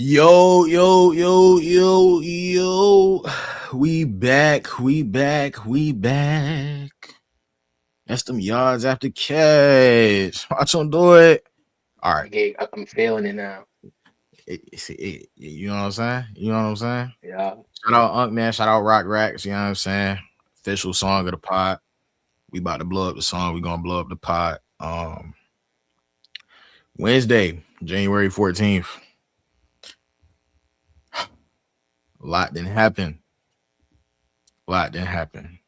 Yo, yo, yo, yo, yo. We back, we back, we back. That's them yards after catch. Watch them do it. All right. I'm feeling it now. You know what I'm saying? You know what I'm saying? Yeah. Shout out Unk Man, shout out Rock Racks, you know what I'm saying? Official song of the pod. We about to blow up the song. We gonna blow up the pod. Wednesday, January 14th. A lot didn't happen. A lot didn't happen.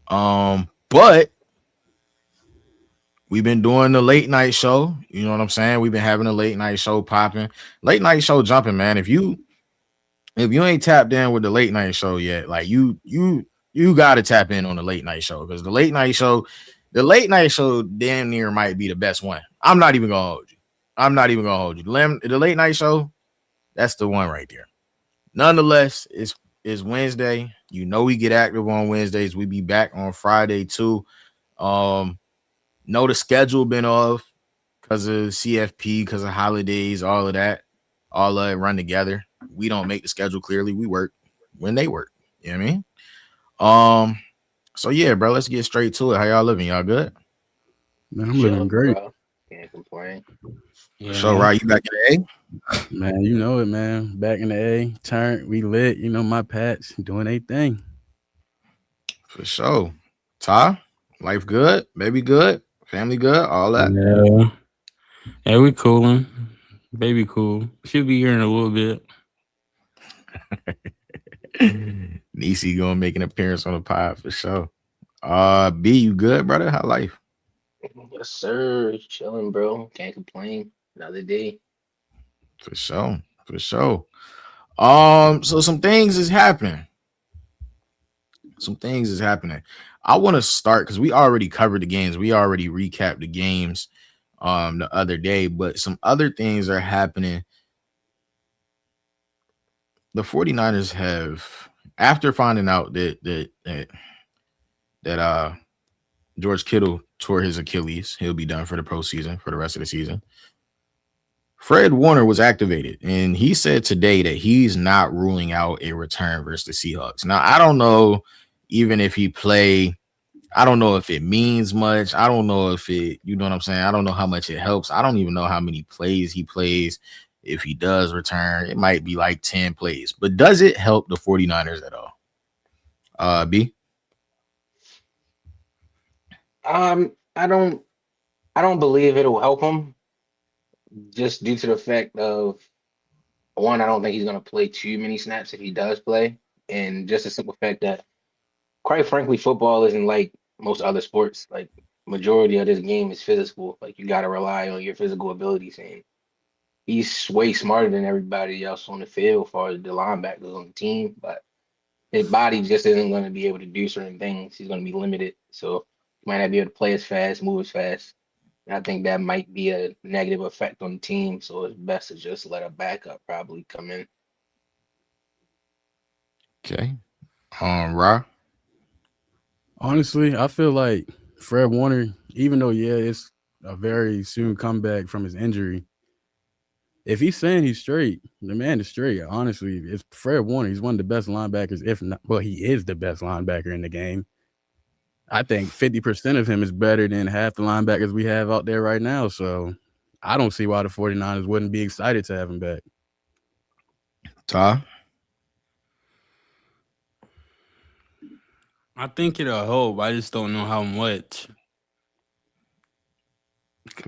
But we've been doing the late night show. You know what I'm saying? We've been having a late night show popping, late night show jumping, man. If you ain't tapped in with the late night show yet, like you gotta tap in on the late night show because the late night show damn near might be the best one. I'm not even gonna hold you. The late night show, that's the one right there. Nonetheless, it's Wednesday. You know we get active on Wednesdays. We be back on Friday too. Know the schedule been off because of CFP, because of holidays, all of that, all of it run together. We don't make the schedule clearly. We work when they work. You know what I mean? So yeah, bro, let's get straight to it. How y'all living? Y'all good? Man, I'm living Chilling, great. bro. Can't complain. Yeah, so right, you back in the A? Man, you know it, man. Back in the A, turn, we lit. You know my Pats doing their thing. For sure. Ty, life good, baby good, family good, all that. Yeah, we cooling. Baby cool. She'll be here in a little bit. Nisi gonna make an appearance on the pod for sure. B, you good, brother? How life? Yes, sir. Chilling, bro. Can't complain. Another day. For sure. So some things is happening. I want to start because we already covered the games. We already recapped the games the other day, but some other things are happening. The 49ers have, after finding out that George Kittle tore his Achilles, he'll be done for the postseason, for the rest of the season. Fred Warner was activated, and he said today that he's not ruling out a return versus the Seahawks. Now, I don't know even if he play. I don't know if it means much. I don't know if it, you know what I'm saying? I don't know how much it helps. I don't even know how many plays he plays. If he does return, it might be like 10 plays. But does it help the 49ers at all? B? I don't believe it'll help him just due to the fact of one, I don't think he's gonna play too many snaps if he does play. And just the simple fact that quite frankly, football isn't like most other sports. Like majority of this game is physical. Like you gotta rely on your physical abilities, and he's way smarter than everybody else on the field, as far as the linebackers on the team. But his body just isn't going to be able to do certain things. He's going to be limited, so he might not be able to play as fast, move as fast. And I think that might be a negative effect on the team. So it's best to just let a backup probably come in. Okay. Ra? Honestly, I feel like Fred Warner, even though, yeah, it's a very soon comeback from his injury, if he's saying he's straight, the man is straight. Honestly, it's Fred Warner. He's one of the best linebackers, if not, well, he is the best linebacker in the game. I think 50% of him is better than half the linebackers we have out there right now. So I don't see why the 49ers wouldn't be excited to have him back. Ty? I think it'll help. I just don't know how much.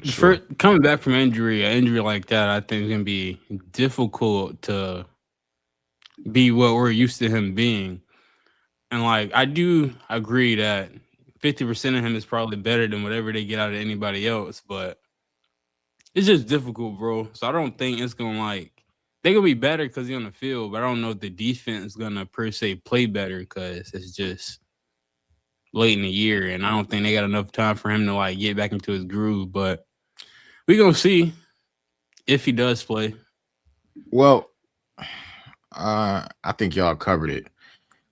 Sure. Coming back from an injury like that, I think is going to be difficult to be what we're used to him being. And, like, I do agree that 50% of him is probably better than whatever they get out of anybody else, but it's just difficult, bro. So I don't think it's going to, like, they're going to be better because he's on the field, but I don't know if the defense is going to, per se, play better because it's just late in the year, and I don't think they got enough time for him to, like, get back into his groove, but we're going to see if he does play. Well, I think y'all covered it.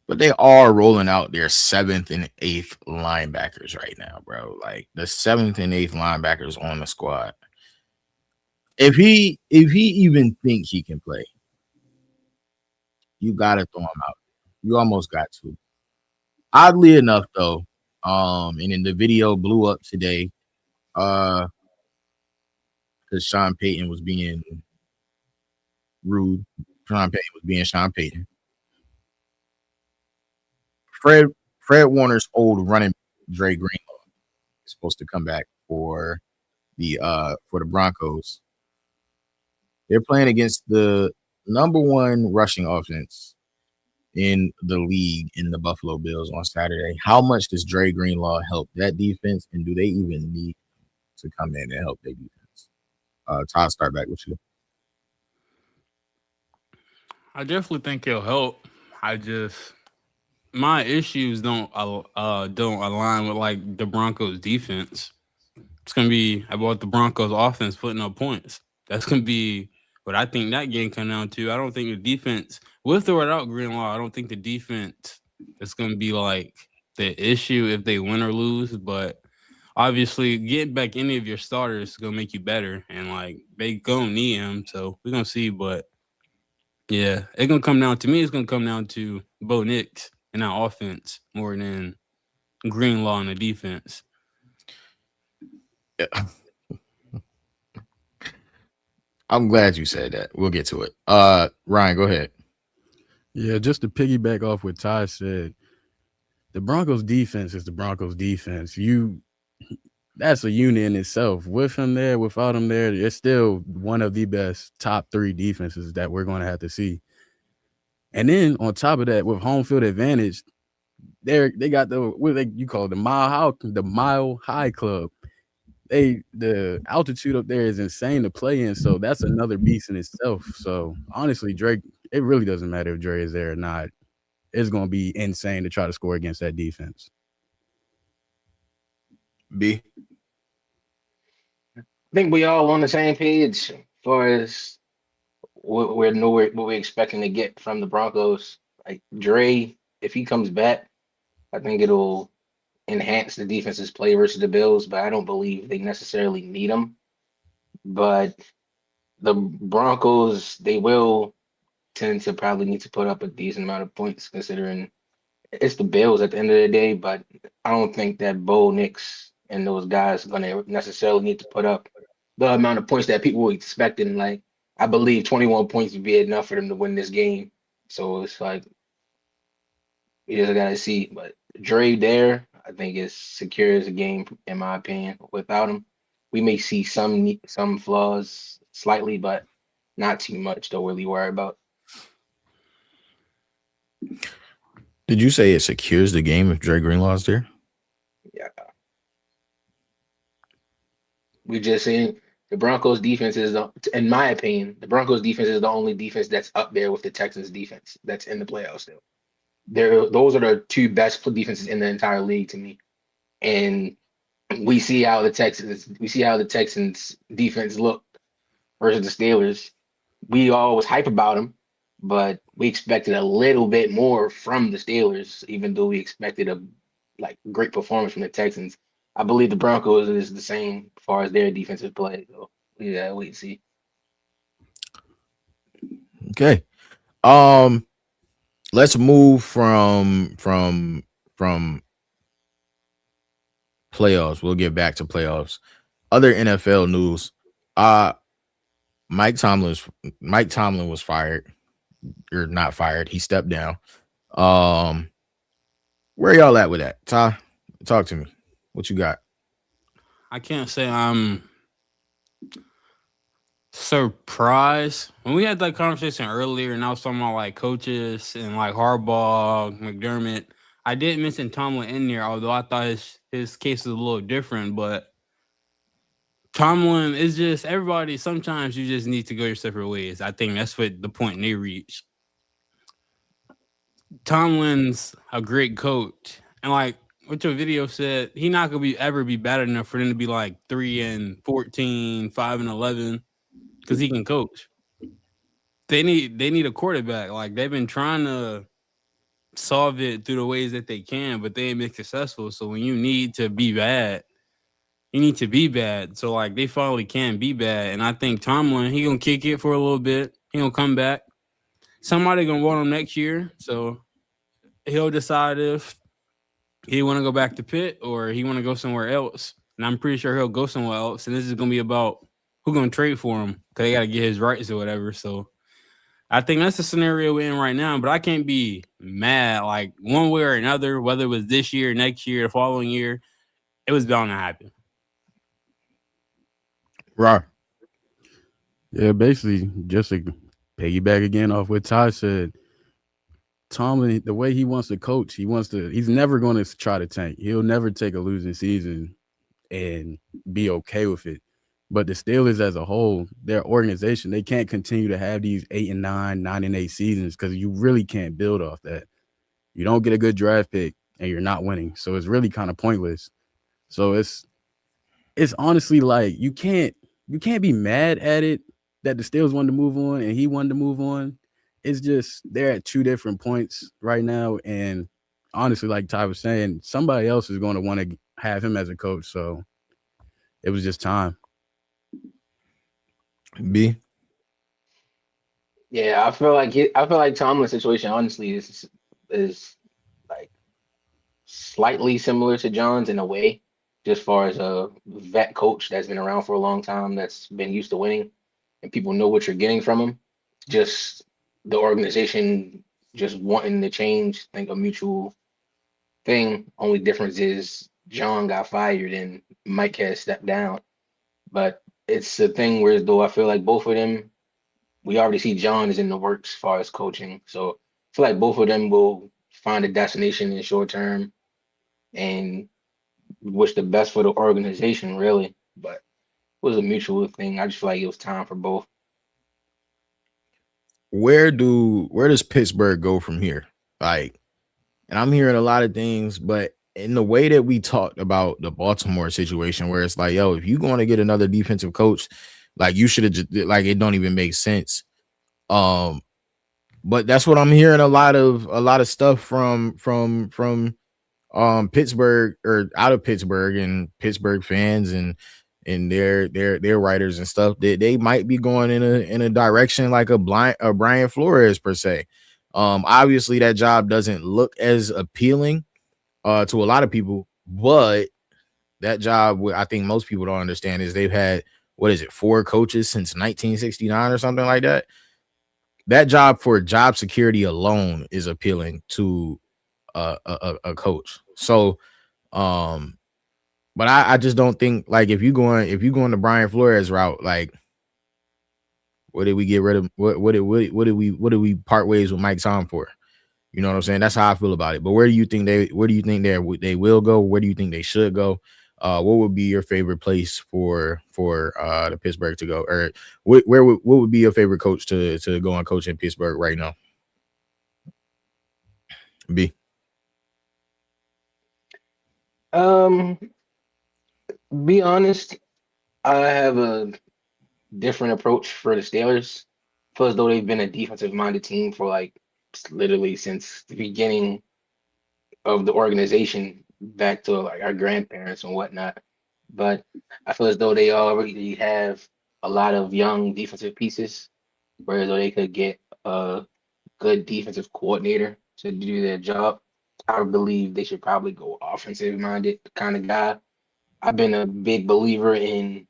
But they are rolling out their 7th and 8th linebackers right now, bro. Like the 7th and 8th linebackers on the squad. If he even thinks he can play, you gotta throw him out. You almost got to. Oddly enough, though, and then the video blew up today, because Sean Payton was being rude. Sean Payton was being Sean Payton. Fred Warner's old running Dre Greenlaw is supposed to come back for the Broncos. They're playing against the number one rushing offense in the league in the Buffalo Bills on Saturday. How much does Dre Greenlaw help that defense, and do they even need to come in and help their defense? Todd, start back with you. I definitely think he'll help. My issues don't align with like the Broncos defense. It's gonna be about the Broncos offense putting up points. That's gonna be what I think that game come down to. I don't think the defense, with or without Greenlaw, I don't think the defense is gonna be like the issue if they win or lose. But obviously, getting back any of your starters is gonna make you better, and like they gonna need him. So we're gonna see. But yeah, it's gonna come down to me. It's gonna come down to Bo Nix and that offense more than Greenlaw and the defense. Yeah. I'm glad you said that. We'll get to it. Ryan, go ahead. Yeah, just to piggyback off what Ty said, the Broncos defense is the Broncos defense. That's a unit in itself. With him there, without him there, it's still one of the best top 3 defenses that we're going to have to see. And then on top of that, with home field advantage, they got you call it the Mile High Club. The altitude up there is insane to play in, so that's another beast in itself. So honestly, Drake, it really doesn't matter if Dre is there or not. It's going to be insane to try to score against that defense. B. I think we all on the same page as far as what we're expecting to get from the Broncos. Like Dre, if he comes back, I think it'll enhance the defense's play versus the Bills, but I don't believe they necessarily need him. But the Broncos, they will tend to probably need to put up a decent amount of points considering it's the Bills at the end of the day, but I don't think that Bo Nix and those guys are going to necessarily need to put up the amount of points that people were expecting. Like, I believe 21 points would be enough for them to win this game. So it's like, we just got to see. But Dre there, I think it secures the game, in my opinion. Without him, we may see some flaws slightly, but not too much to really worry about. Did you say it secures the game if Dre Greenlaw's there? Yeah. We just saying the Broncos defense is, in my opinion, the Broncos defense is the only defense that's up there with the Texans defense that's in the playoffs still. Those are the 2 best defenses in the entire league to me. And we see how the Texans defense looked versus the Steelers. We all was hype about them, but we expected a little bit more from the Steelers, even though we expected a great performance from the Texans. I believe the Broncos is the same as far as their defensive play. So yeah, wait and see. Okay. Let's move from playoffs. We'll get back to playoffs. Other NFL news. Mike Tomlin was fired. Or not fired. He stepped down. Where y'all at with that? Ty, talk to me. What you got? I can't say I'm surprised. When we had that conversation earlier, and I was talking about like coaches and like Harbaugh, McDermott, I did mention Tomlin in there, although I thought his case is a little different. But Tomlin is just everybody. Sometimes you just need to go your separate ways. I think that's what the point they reached. Tomlin's a great coach, and like what your video said, he not gonna ever be bad enough for them to be like 3-14, 5-11, because he can coach. They need a quarterback. Like they've been trying to solve it through the ways that they can, but they ain't been successful. So when you need to be bad, he need to be bad. So like they finally can be bad, and I think Tomlin he gonna kick it for a little bit. He gonna come back. Somebody gonna want him next year, so he'll decide if he want to go back to Pitt or he want to go somewhere else. And I'm pretty sure he'll go somewhere else. And this is gonna be about who gonna trade for him because they gotta get his rights or whatever. So I think that's the scenario we're in right now. But I can't be mad like one way or another, whether it was this year, next year, the following year. It was bound to happen. Right. Yeah, basically, just to piggyback again off what Ty said, Tomlin, the way he wants to coach, he's never going to try to tank. He'll never take a losing season and be okay with it. But the Steelers as a whole, their organization, they can't continue to have these 8-9, 9-8 seasons because you really can't build off that. You don't get a good draft pick and you're not winning. So it's really kind of pointless. So it's honestly like you can't be mad at it that the Steelers wanted to move on and he wanted to move on. It's just they're at two different points right now. And honestly, like Ty was saying, somebody else is going to want to have him as a coach. So it was just time. B. Yeah, I feel like Tomlin's situation honestly is like slightly similar to John's in a way, just far as a vet coach that's been around for a long time, that's been used to winning, and people know what you're getting from him. Just the organization just wanting to change, I think a mutual thing. Only difference is John got fired and Mike has stepped down. But it's a thing where though I feel like both of them, we already see John is in the works as far as coaching. So I feel like both of them will find a destination in the short term and wish the best for the organization, really. But it was a mutual thing. I just feel like it was time for both. Where does Pittsburgh go from here? Like, and I'm hearing a lot of things, but in the way that we talked about the Baltimore situation, where it's like, yo, if you going to get another defensive coach, like you should have just like it don't even make sense. But that's what I'm hearing a lot of stuff from Pittsburgh or out of Pittsburgh and Pittsburgh fans and their writers and stuff that they might be going in a direction like a Brian Flores per se. Obviously that job doesn't look as appealing to a lot of people, but that job, I think most people don't understand, is they've had 4 coaches since 1969 or something like that. That job, for job security alone, is appealing to a coach. So, but I just don't think, like, if you going the Brian Flores route, like, what did we get rid of? What did we part ways with Mike Tom for? You know what I'm saying? That's how I feel about it. But where do you think they will go? Where do you think they should go? What would be your favorite place for the Pittsburgh to go? Or what would be your favorite coach to go and coach in Pittsburgh right now? B. Be honest, I have a different approach for the Steelers. Feel as though they've been a defensive minded team for like literally since the beginning of the organization, back to like our grandparents and whatnot. But I feel as though they already have a lot of young defensive pieces, whereas though they could get a good defensive coordinator to do their job. I believe they should probably go offensive minded kind of guy. I've been a big believer in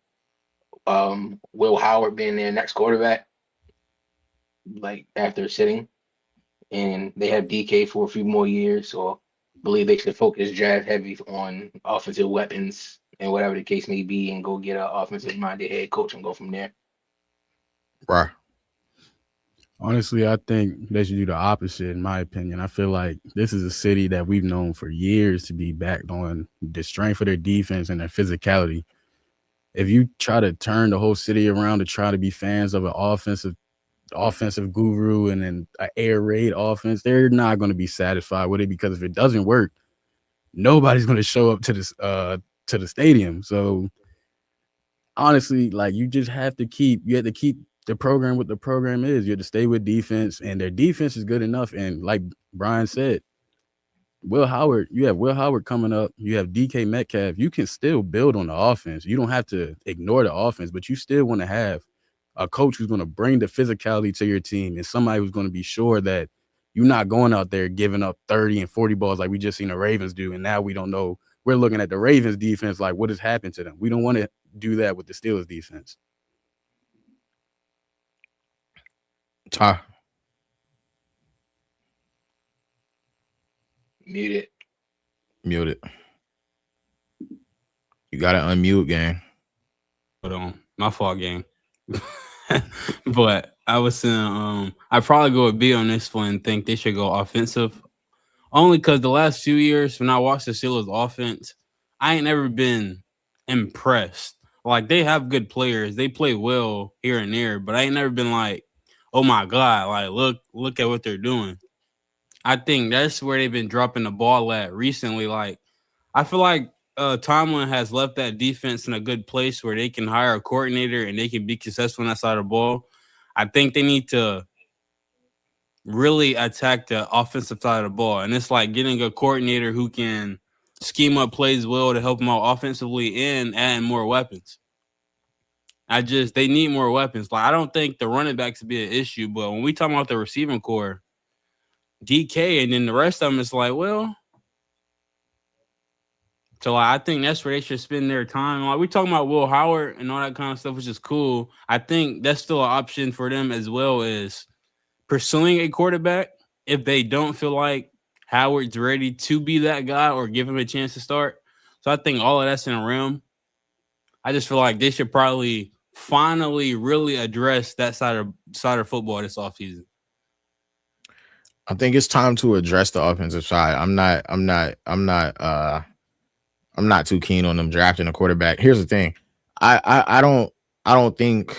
Will Howard being their next quarterback, like after sitting, and they have DK for a few more years, so I believe they should focus draft heavy on offensive weapons and whatever the case may be, and go get an offensive minded head coach and go from there. Right. Honestly, I think they should do the opposite, in my opinion. I feel like this is a city that we've known for years to be backed on the strength of their defense and their physicality. If you try to turn the whole city around to try to be fans of an offensive guru and then an air raid offense, they're not going to be satisfied with it, because if it doesn't work, nobody's going to show up to the stadium. So honestly, like you have to keep the program what the program is. You have to stay with defense, and their defense is good enough. And like Brian said, Will Howard, you have Will Howard coming up. You have DK Metcalf. You can still build on the offense. You don't have to ignore the offense, but you still want to have a coach who's going to bring the physicality to your team and somebody who's going to be sure that you're not going out there giving up 30 and 40 balls like we just seen the Ravens do. And now we don't know. We're looking at the Ravens defense like what has happened to them. We don't want to do that with the Steelers defense. Ty. Mute Mute it. You gotta unmute, gang. Hold on, my fault, gang. But I was saying, I'd probably go with B on this one and think they should go offensive. Only because the last few years when I watched the Steelers offense, I ain't never been impressed. Like, they have good players. They play well here and there, but I ain't never been like, oh my God, like look at what they're doing. I think that's where they've been dropping the ball at recently. Like, I feel like Tomlin has left that defense in a good place where they can hire a coordinator and they can be successful on that side of the ball. I think they need to really attack the offensive side of the ball. And it's like getting a coordinator who can scheme up plays well to help them out offensively and add more weapons. They need more weapons. Like, I don't think the running backs would be an issue, but when we talk about the receiving core, DK and then the rest of them, it's like, well, so I think that's where they should spend their time. Like, we talking about Will Howard and all that kind of stuff, which is cool. I think that's still an option for them as well as pursuing a quarterback if they don't feel like Howard's ready to be that guy or give him a chance to start. So I think all of that's in a realm. I just feel like they should probably finally really address that side of football this offseason. I think it's time to address the offensive side. I'm not too keen on them drafting a quarterback. Here's the thing. I don't think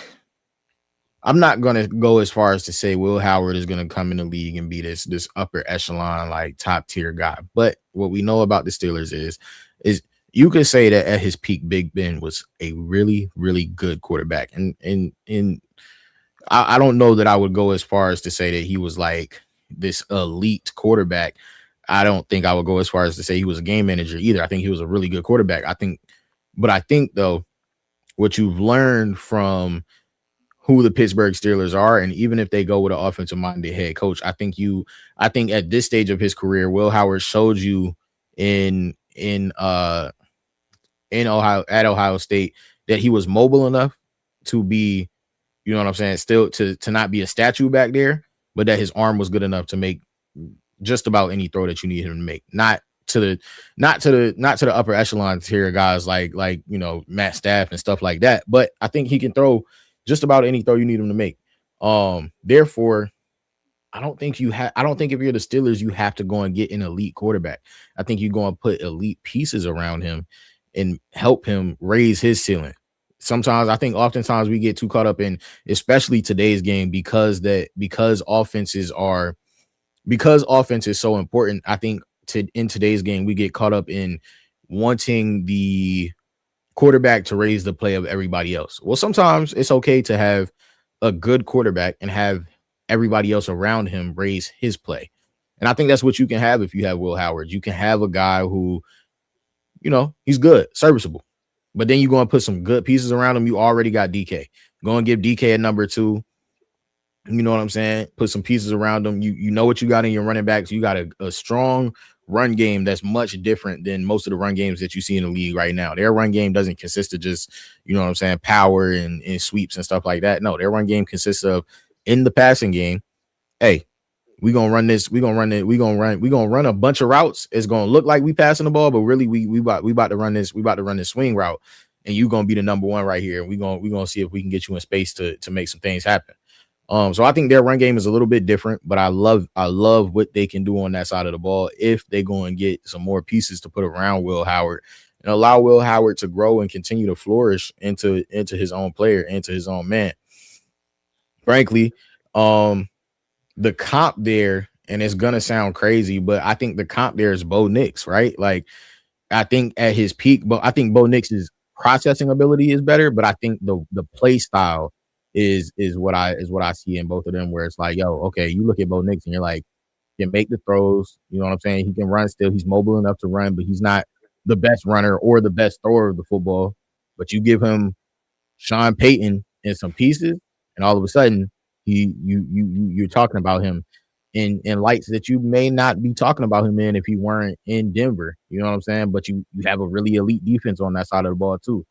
I'm not gonna go as far as to say Will Howard is gonna come in the league and be this upper echelon, like top tier guy. But what we know about the Steelers is you could say that at his peak, Big Ben was a really, really good quarterback. And I don't know that I would go as far as to say that he was like this elite quarterback. I don't think I would go as far as to say he was a game manager either. I think he was a really good quarterback. I think though, what you've learned from who the Pittsburgh Steelers are, and even if they go with an offensive minded head coach, I think at this stage of his career, Will Howard showed you in Ohio, at Ohio State, that he was mobile enough to be, you know what I'm saying, still to not be a statue back there, but that his arm was good enough to make just about any throw that you need him to make. Not to the upper echelons here, guys like you know, Matt Staff and stuff like that. But I think he can throw just about any throw you need him to make. Therefore, I don't think if you're the Steelers, you have to go and get an elite quarterback. I think you're going to put elite pieces around him and help him raise his ceiling. Oftentimes we get too caught up in, especially today's game, because offense is so important. I think in today's game, we get caught up in wanting the quarterback to raise the play of everybody else. Well, sometimes it's okay to have a good quarterback and have everybody else around him raise his play. And I think that's what you can have if you have Will Howard. You can have a guy who, you know, he's good, serviceable, but then you're going to put some good pieces around him. You already got DK. Go and give DK a number 2. You know what I'm saying? Put some pieces around him. You know what you got in your running backs. You got a strong run game that's much different than most of the run games that you see in the league right now. Their run game doesn't consist of just, you know what I'm saying, power and sweeps and stuff like that. No, their run game consists of, in the passing game, hey, we're gonna run this, we're gonna run a bunch of routes. It's gonna look like we passing the ball, but really we about to run this swing route, and you're gonna be the number 1 right here. And we're gonna see if we can get you in space to make some things happen. So I think their run game is a little bit different, but I love what they can do on that side of the ball if they go and get some more pieces to put around Will Howard and allow Will Howard to grow and continue to flourish into his own player, into his own man. Frankly, the comp there, and it's gonna sound crazy, but I think the comp there is Bo Nix, right? Like, I think at his peak, but I think Bo Nix's processing ability is better, but I think the play style is what I see in both of them, where it's like, yo, okay, you look at Bo Nix and you're like, can make the throws. You know what I'm saying? He can run still. He's mobile enough to run, but he's not the best runner or the best thrower of the football. But you give him Sean Payton and some pieces, and all of a sudden, you're talking about him in lights that you may not be talking about him in if he weren't in Denver. You know what I'm saying? But you have a really elite defense on that side of the ball too.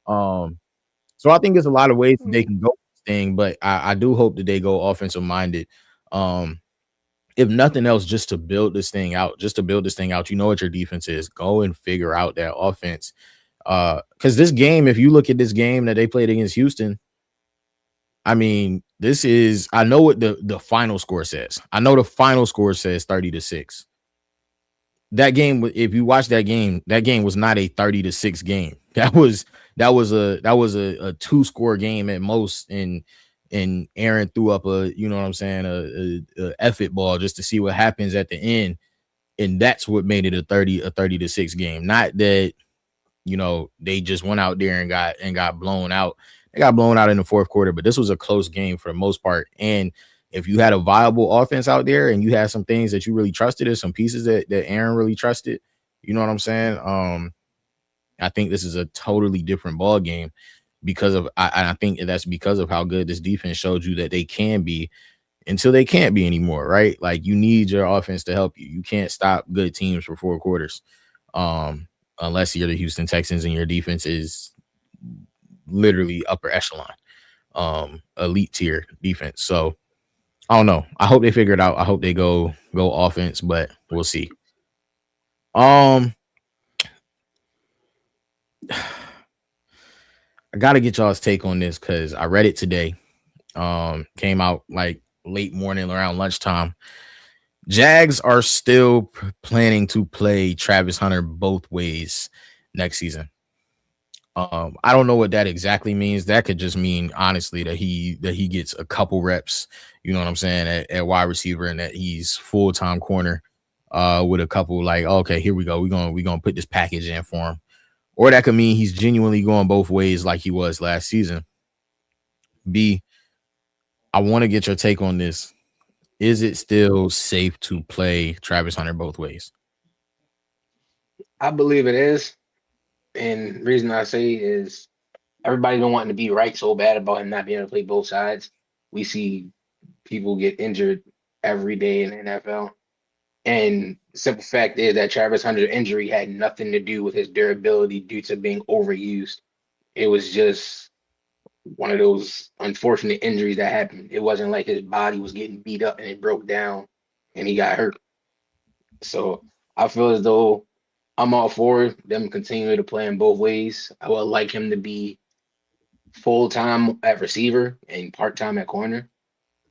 So I think there's a lot of ways that they can go with this thing, but I do hope that they go offensive minded. If nothing else, just to build this thing out, you know what your defense is. Go and figure out that offense. Because this game, if you look at this game that they played against Houston, I mean, I know what the final score says. I know the final score says 30-6. That game, if you watch that game was not a 30-6 game. That was a 2-score game at most, and Aaron threw up a, you know what I'm saying, a effort ball just to see what happens at the end, and that's what made it a 30-6 game. Not that, you know, they just went out there and got blown out. They got blown out in the fourth quarter, but this was a close game for the most part. And if you had a viable offense out there and you had some things that you really trusted, and some pieces that Aaron really trusted, you know what I'm saying? I think this is a totally different ball game because of I think that's because of how good this defense showed you that they can be until they can't be anymore, right? Like, you need your offense to help you. You can't stop good teams for 4 quarters. Unless you're the Houston Texans and your defense is literally upper echelon, elite tier defense. So I don't know. I hope they figure it out. I hope they go offense, but we'll see. I gotta get y'all's take on this because I read it today. Came out like late morning around lunchtime. Jags are still planning to play Travis Hunter both ways next season. I don't know what that exactly means. That could just mean, honestly, that he gets a couple reps, you know what I'm saying, at wide receiver, and that he's full-time corner with a couple, like, okay, here we go. We're gonna put this package in for him. Or that could mean he's genuinely going both ways like he was last season. B, I want to get your take on this. Is it still safe to play Travis Hunter both ways? I believe it is. And the reason I say is everybody don't want to be right so bad about him not being able to play both sides. We see people get injured every day in the NFL. And the simple fact is that Travis Hunter's injury had nothing to do with his durability due to being overused. It was just one of those unfortunate injuries that happened. It wasn't like his body was getting beat up and it broke down and he got hurt. So I feel as though I'm all for them continuing to play in both ways. I would like him to be full-time at receiver and part-time at corner,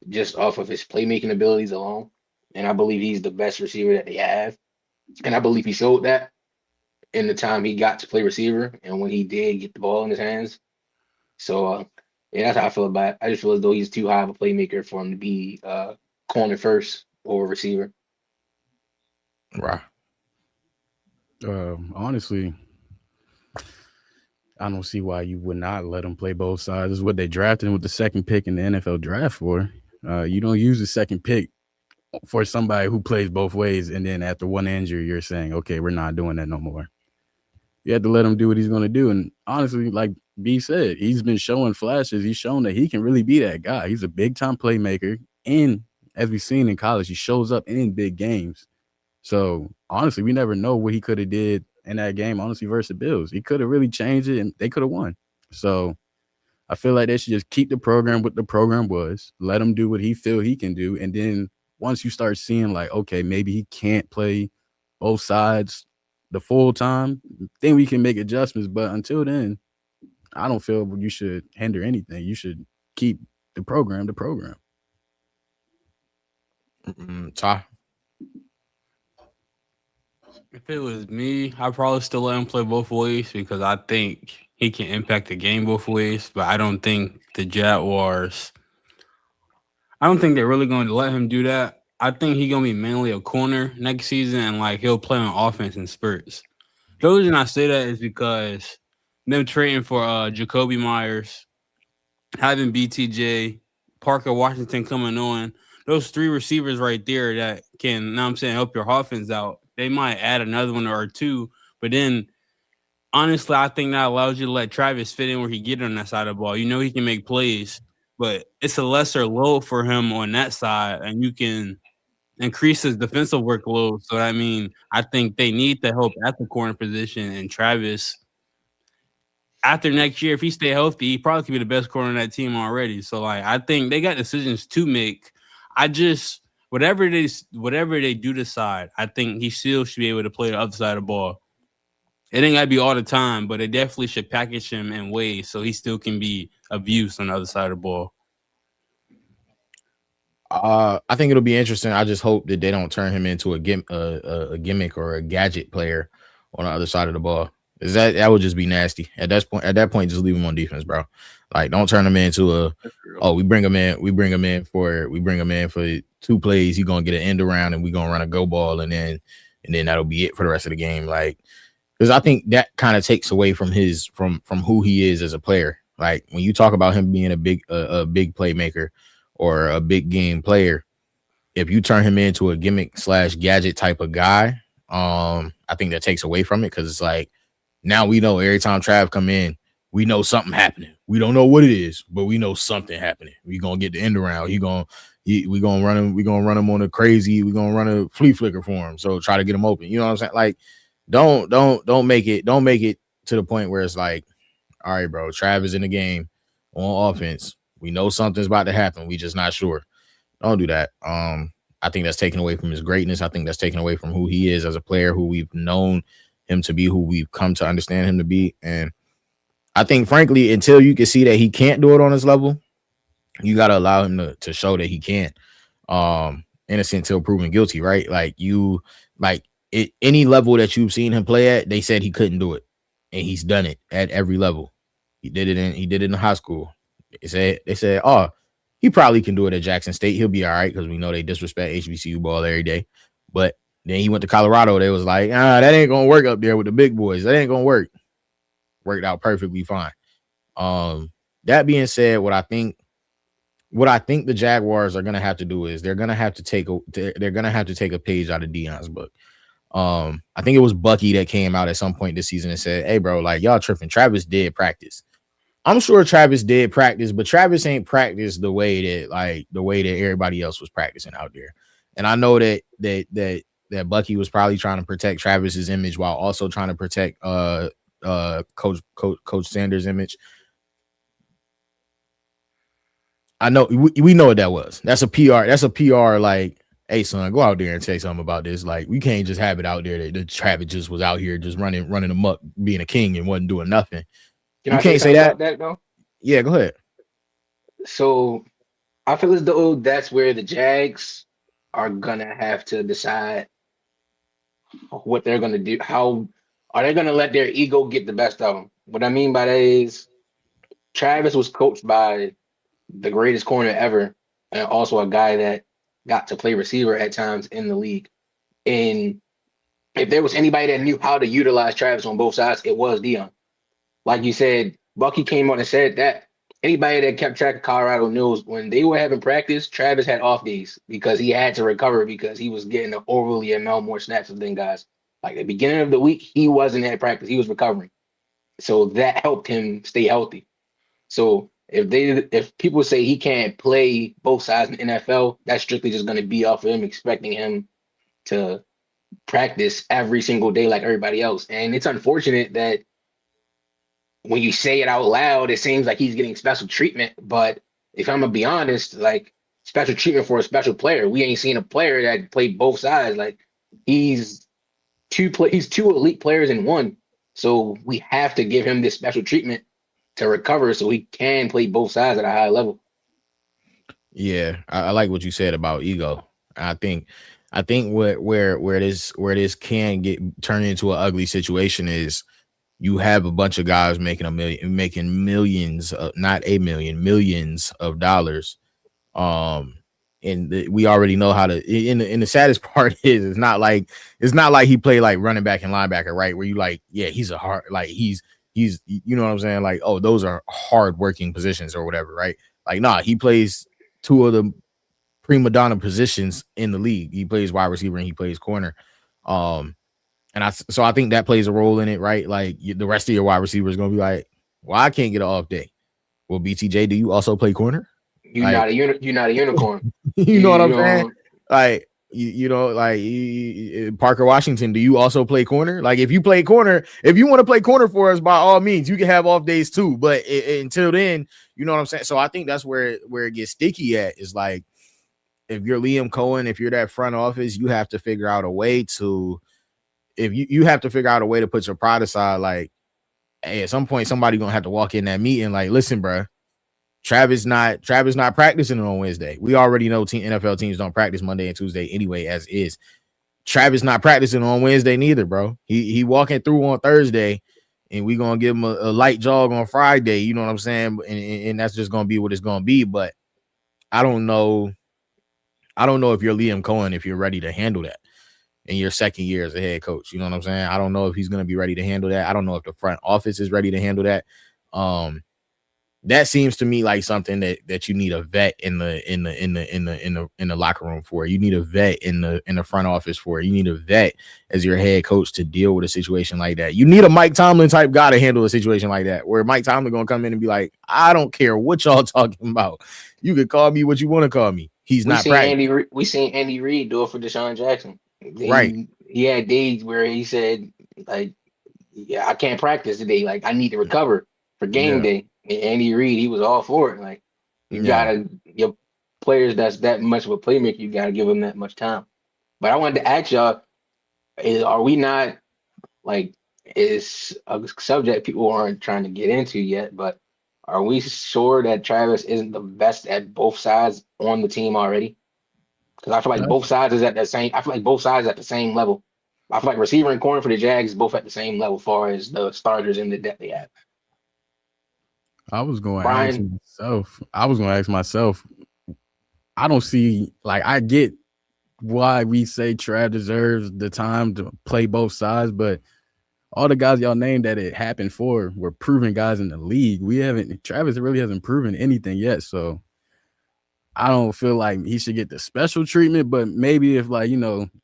just off of his playmaking abilities alone. And I believe he's the best receiver that they have. And I believe he showed that in the time he got to play receiver and when he did get the ball in his hands. So, yeah, that's how I feel about it. I just feel as though he's too high of a playmaker for him to be corner first or receiver. Right. Honestly, I don't see why you would not let him play both sides. This is what they drafted him with the second pick in the NFL draft for. You don't use the second pick for somebody who plays both ways, and then after one injury, you're saying, okay, we're not doing that no more. You have to let him do what he's going to do. And honestly, like B said, he's been showing flashes. He's shown that he can really be that guy. He's a big-time playmaker. And as we've seen in college, he shows up in big games. So, honestly, we never know what he could have did in that game, honestly, versus the Bills. He could have really changed it, and they could have won. So, I feel like they should just keep the program what the program was, let him do what he feel he can do, and then once you start seeing, like, okay, maybe he can't play both sides the full time, then we can make adjustments. But until then, I don't feel you should hinder anything. You should keep the program. Ty? If it was me, I'd probably still let him play both ways because I think he can impact the game both ways. But I don't think the Jaguars, I don't think they're really going to let him do that. I think he's going to be mainly a corner next season, and like he'll play on offense in spurts. The reason I say that is because them trading for Jacoby Myers, having BTJ, Parker Washington coming on, those three receivers right there that can, you know what I'm saying, help your offense out. They might add another one or two, but then honestly, I think that allows you to let Travis fit in where he get on that side of the ball. You know he can make plays, but it's a lesser load for him on that side, and you can increase his defensive workload. So I mean, I think they need the help at the corner position, and Travis after next year, if he stay healthy, he probably could be the best corner on that team already. So like, I think they got decisions to make. I just whatever they do decide, I think he still should be able to play the other side of the ball. It ain't gotta be all the time, but they definitely should package him in ways so he still can be of use on the other side of the ball. I think it'll be interesting. I just hope that they don't turn him into a gimmick or a gadget player on the other side of the ball. Is that would just be nasty at that point? Just leave him on defense, bro. Like, don't turn him into we bring him in for 2 plays. He's gonna get an end around and we gonna run a go ball and then that'll be it for the rest of the game. Like, because I think that kind of takes away from from who he is as a player. Like, when you talk about him being a big playmaker or a big game player, if you turn him into a gimmick / gadget type of guy, I think that takes away from it, because it's like, now we know every time Trav come in, we know something happening. We don't know what it is, but we know something happening. We gonna get the end around. We gonna run him. We gonna run him on a crazy. We gonna run a flea flicker for him. So try to get him open. You know what I'm saying? Like, don't make it to the point where it's like, all right, bro, Trav is in the game on offense. We know something's about to happen. We just not sure. Don't do that. I think that's taken away from his greatness. I think that's taken away from who he is as a player, who we've known him to be, who we've come to understand him to be. And I think, frankly, until you can see that he can't do it on his level, you got to allow him to show that he can. Innocent till proven guilty, right? Like, any level that you've seen him play at, they said he couldn't do it, and he's done it at every level. He did it in high school. They said, oh, he probably can do it at Jackson State. He'll be all right, because we know they disrespect HBCU ball every day. But then he went to Colorado. They was like, that ain't gonna work up there with the big boys. That ain't gonna work. Worked out perfectly fine. That being said, what I think the Jaguars are gonna have to do is they're gonna have to take a page out of Deion's book. I think it was Bucky that came out at some point this season and said, hey, bro, like, y'all tripping. Travis did practice. I'm sure Travis did practice, but Travis ain't practiced the way that everybody else was practicing out there. And I know that Bucky was probably trying to protect Travis's image while also trying to protect Coach Sanders' image. I know we know what that was. That's a PR like, hey, son, go out there and say something about this. Like, we can't just have it out there that Travis just was out here just running amok, being a king and wasn't doing nothing. You can't say that. Though? Yeah, go ahead. So I feel as though that's where the Jags are gonna have to decide what they're gonna do. How are they gonna let their ego get the best of them? What I mean by that is, Travis was coached by the greatest corner ever, and also a guy that got to play receiver at times in the league. And if there was anybody that knew how to utilize Travis on both sides, it was Deion. Like you said, Bucky came on and said that anybody that kept track of Colorado knows when they were having practice, Travis had off days because he had to recover because he was getting an overly amount more snaps than guys. Like, at the beginning of the week, he wasn't at practice. He was recovering. So that helped him stay healthy. So if people say he can't play both sides in the NFL, that's strictly just going to be off of him expecting him to practice every single day like everybody else. And it's unfortunate that when you say it out loud, it seems like he's getting special treatment. But if I'm gonna be honest, like, special treatment for a special player, we ain't seen a player that played both sides. Like, he's two elite players in one. So we have to give him this special treatment to recover so he can play both sides at a high level. Yeah, I like what you said about ego. I think where this can get turned into an ugly situation is, you have a bunch of guys making millions, not a million, millions of dollars. And we already know how to. And the saddest part is, it's not like he played like running back and linebacker, right? Where you like, yeah, he's a hard, like he's you know what I'm saying? Like, oh, those are hard working positions or whatever, right? Like, nah, he plays two of the prima donna positions in the league. He plays wide receiver and he plays corner. And I think that plays a role in it, right? Like the rest of your wide receivers is gonna be like, well, I can't get an off day. Well, BTJ, do you also play corner? You're not a unicorn. You know what I'm saying? don't- Like Parker Washington, do you also play corner? Like if you play corner, if you want to play corner for us, by all means, you can have off days too. But until then, you know what I'm saying? So I think that's where it gets sticky at, is like, if you're Liam Cohen, if you're that front office, you have to figure out a way to, if you have to figure out a way to put your pride aside. Like, hey, at some point, somebody gonna have to walk in that meeting. Like, listen, bro, Travis not practicing on Wednesday. We already know NFL teams don't practice Monday and Tuesday anyway, as is. Travis not practicing on Wednesday neither, bro. He walking through on Thursday, and we gonna give him a light jog on Friday. You know what I'm saying? And that's just gonna be what it's gonna be. But I don't know if you're Liam Cohen, if you're ready to handle that in your second year as a head coach. You know what I'm saying? I don't know if he's going to be ready to handle that. I don't know if the front office is ready to handle that. That seems to me like something that you need a vet in the locker room for. You need a vet in the front office for. You need a vet as your head coach to deal with a situation like that. You need a Mike Tomlin type guy to handle a situation like that, where Mike Tomlin going to come in and be like, I don't care what y'all talking about. You could call me what you want to call me. He's not practicing. We seen Andy Reid do it for Deshaun Jackson. Right. He had days where he said, like, yeah, I can't practice today. Like, I need to recover for game day. And Andy Reid, he was all for it. Like, your players that's that much of a playmaker, you gotta give them that much time. But I wanted to ask y'all, are we not, like, is a subject people aren't trying to get into yet, but are we sure that Travis isn't the best at both sides on the team already? Because I feel like both sides is at the same. I feel like both sides at the same level. I feel like receiver and corner for the Jags both at the same level, as far as the starters and the depth they have. I was going to ask myself. I don't see, like, I get why we say Trav deserves the time to play both sides, but all the guys y'all named that it happened for were proven guys in the league. Travis really hasn't proven anything yet, so I don't feel like he should get the special treatment. But maybe if, like,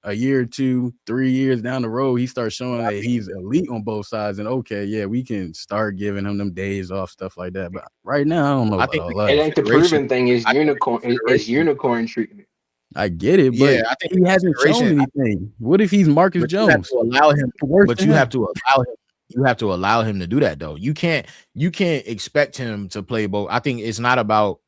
a year, 2, 3 years down the road, he starts showing that he's elite on both sides, and okay, yeah, we can start giving him them days off, stuff like that. But right now, I don't know. I think it ain't the proven thing. Is unicorn treatment. I get it, but I think he hasn't shown anything. What if he's Marcus Jones? You have to allow him to do that, though. You can't expect him to play both. I think it's not about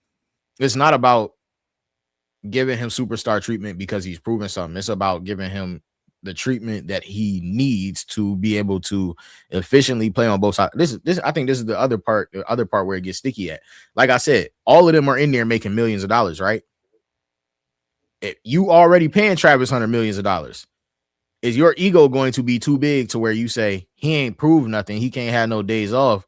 giving him superstar treatment because he's proven something. It's about giving him the treatment that he needs to be able to efficiently play on both sides. I think this is the other part where it gets sticky at. Like I said, all of them are in there making millions of dollars, right? If you already paying Travis Hunter millions of dollars, is your ego going to be too big to where you say he ain't proved nothing, he can't have no days off?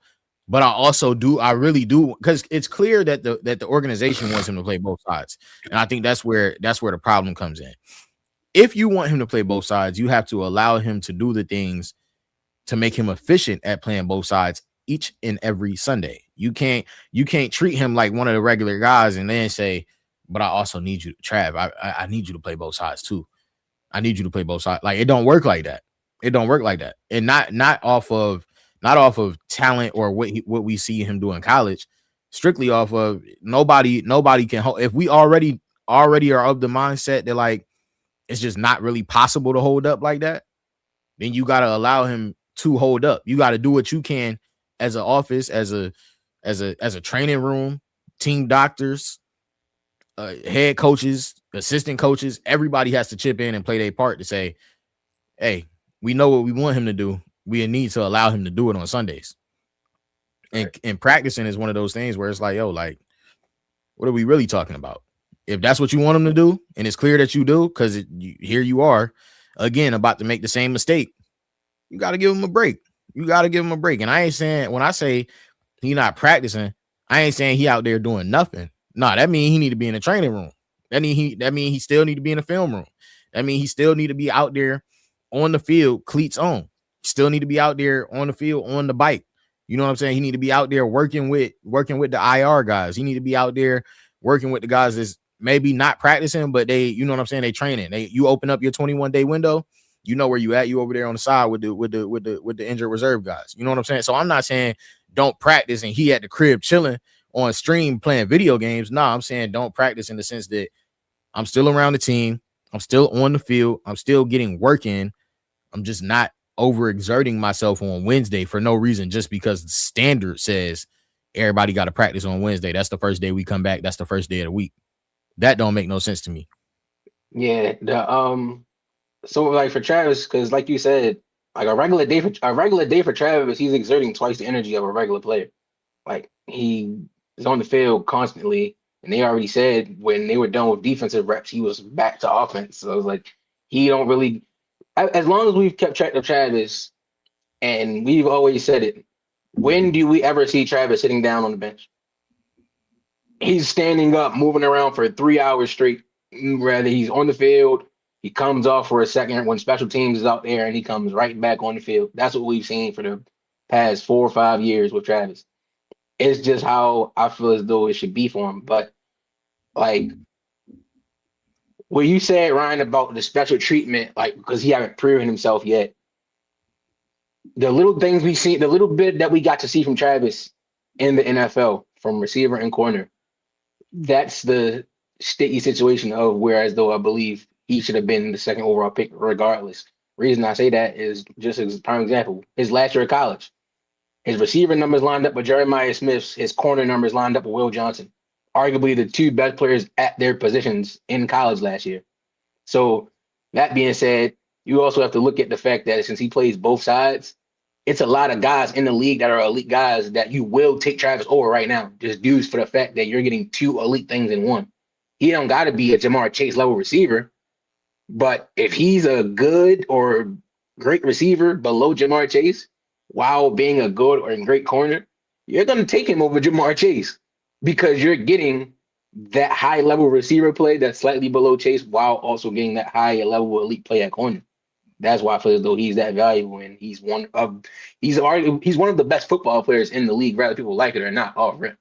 But I really do, because it's clear that the organization wants him to play both sides. And I think that's where the problem comes in. If you want him to play both sides, you have to allow him to do the things to make him efficient at playing both sides each and every Sunday. You can't treat him like one of the regular guys and then say, but I also need you, Trav. I need you to play both sides too. I need you to play both sides. Like, it don't work like that. It don't work like that. And not off of talent or what we see him do in college. Strictly off of nobody can hold. If we already are of the mindset that, like, it's just not really possible to hold up like that, then you got to allow him to hold up. You got to do what you can as an office, as a training room, team doctors, head coaches, assistant coaches. Everybody has to chip in and play their part to say, hey, we know what we want him to do. We need to allow him to do it on Sundays. And practicing is one of those things where it's like, yo, like, what are we really talking about? If that's what you want him to do, and it's clear that you do, because here you are again about to make the same mistake, you got to give him a break. You got to give him a break. And I ain't saying, when I say he not practicing, I ain't saying he out there doing nothing. No, that means he need to be in the training room. That mean he still need to be in the film room. That mean he still need to be out there on the field, cleats on. Still need to be out there on the field, on the bike. You know what I'm saying? He need to be out there working with the IR guys. He need to be out there working with the guys that's maybe not practicing, but they, you know what I'm saying, they training. You open up your 21-day window, you know where you at. You over there on the side with the injured reserve guys. You know what I'm saying? So I'm not saying don't practice and he at the crib chilling on stream playing video games. No, I'm saying don't practice in the sense that I'm still around the team. I'm still on the field. I'm still getting work in. I'm just not overexerting myself on Wednesday for no reason, just because the standard says everybody got to practice on Wednesday. That's the first day we come back. That's the first day of the week. That don't make no sense to me. Yeah, so like for Travis, because like you said, like a regular day for Travis, he's exerting twice the energy of a regular player. Like he is on the field constantly, and they already said when they were done with defensive reps, he was back to offense. So it was like he don't really, as long as we've kept track of Travis, and we've always said it, when do we ever see Travis sitting down on the bench? He's standing up, moving around for 3 hours straight. Rather, he's on the field, he comes off for a second when special teams is out there, and he comes right back on the field. That's what we've seen for the past 4 or 5 years with Travis. It's just how I feel as though it should be for him. But like what you said, Ryan, about the special treatment, like because he haven't proven himself yet. The little things we see, the little bit that we got to see from Travis in the NFL from receiver and corner, that's the sticky situation of whereas though I believe he should have been the second overall pick regardless. Reason I say that is just as a prime example, his last year of college. His receiver numbers lined up with Jeremiah Smith's, his corner numbers lined up with Will Johnson, arguably the two best players at their positions in college last year. So that being said, you also have to look at the fact that since he plays both sides, it's a lot of guys in the league that are elite guys that you will take Travis over right now, just due for the fact that you're getting two elite things in one. He don't got to be a Jamar Chase level receiver, but if he's a good or great receiver below Jamar Chase, while being a good or great corner, you're going to take him over Jamar Chase because you're getting that high level receiver play that's slightly below Chase while also getting that high level elite play at corner. That's why I feel as though he's that valuable, and he's one of the best football players in the league, whether people like it or not. Oh, rip.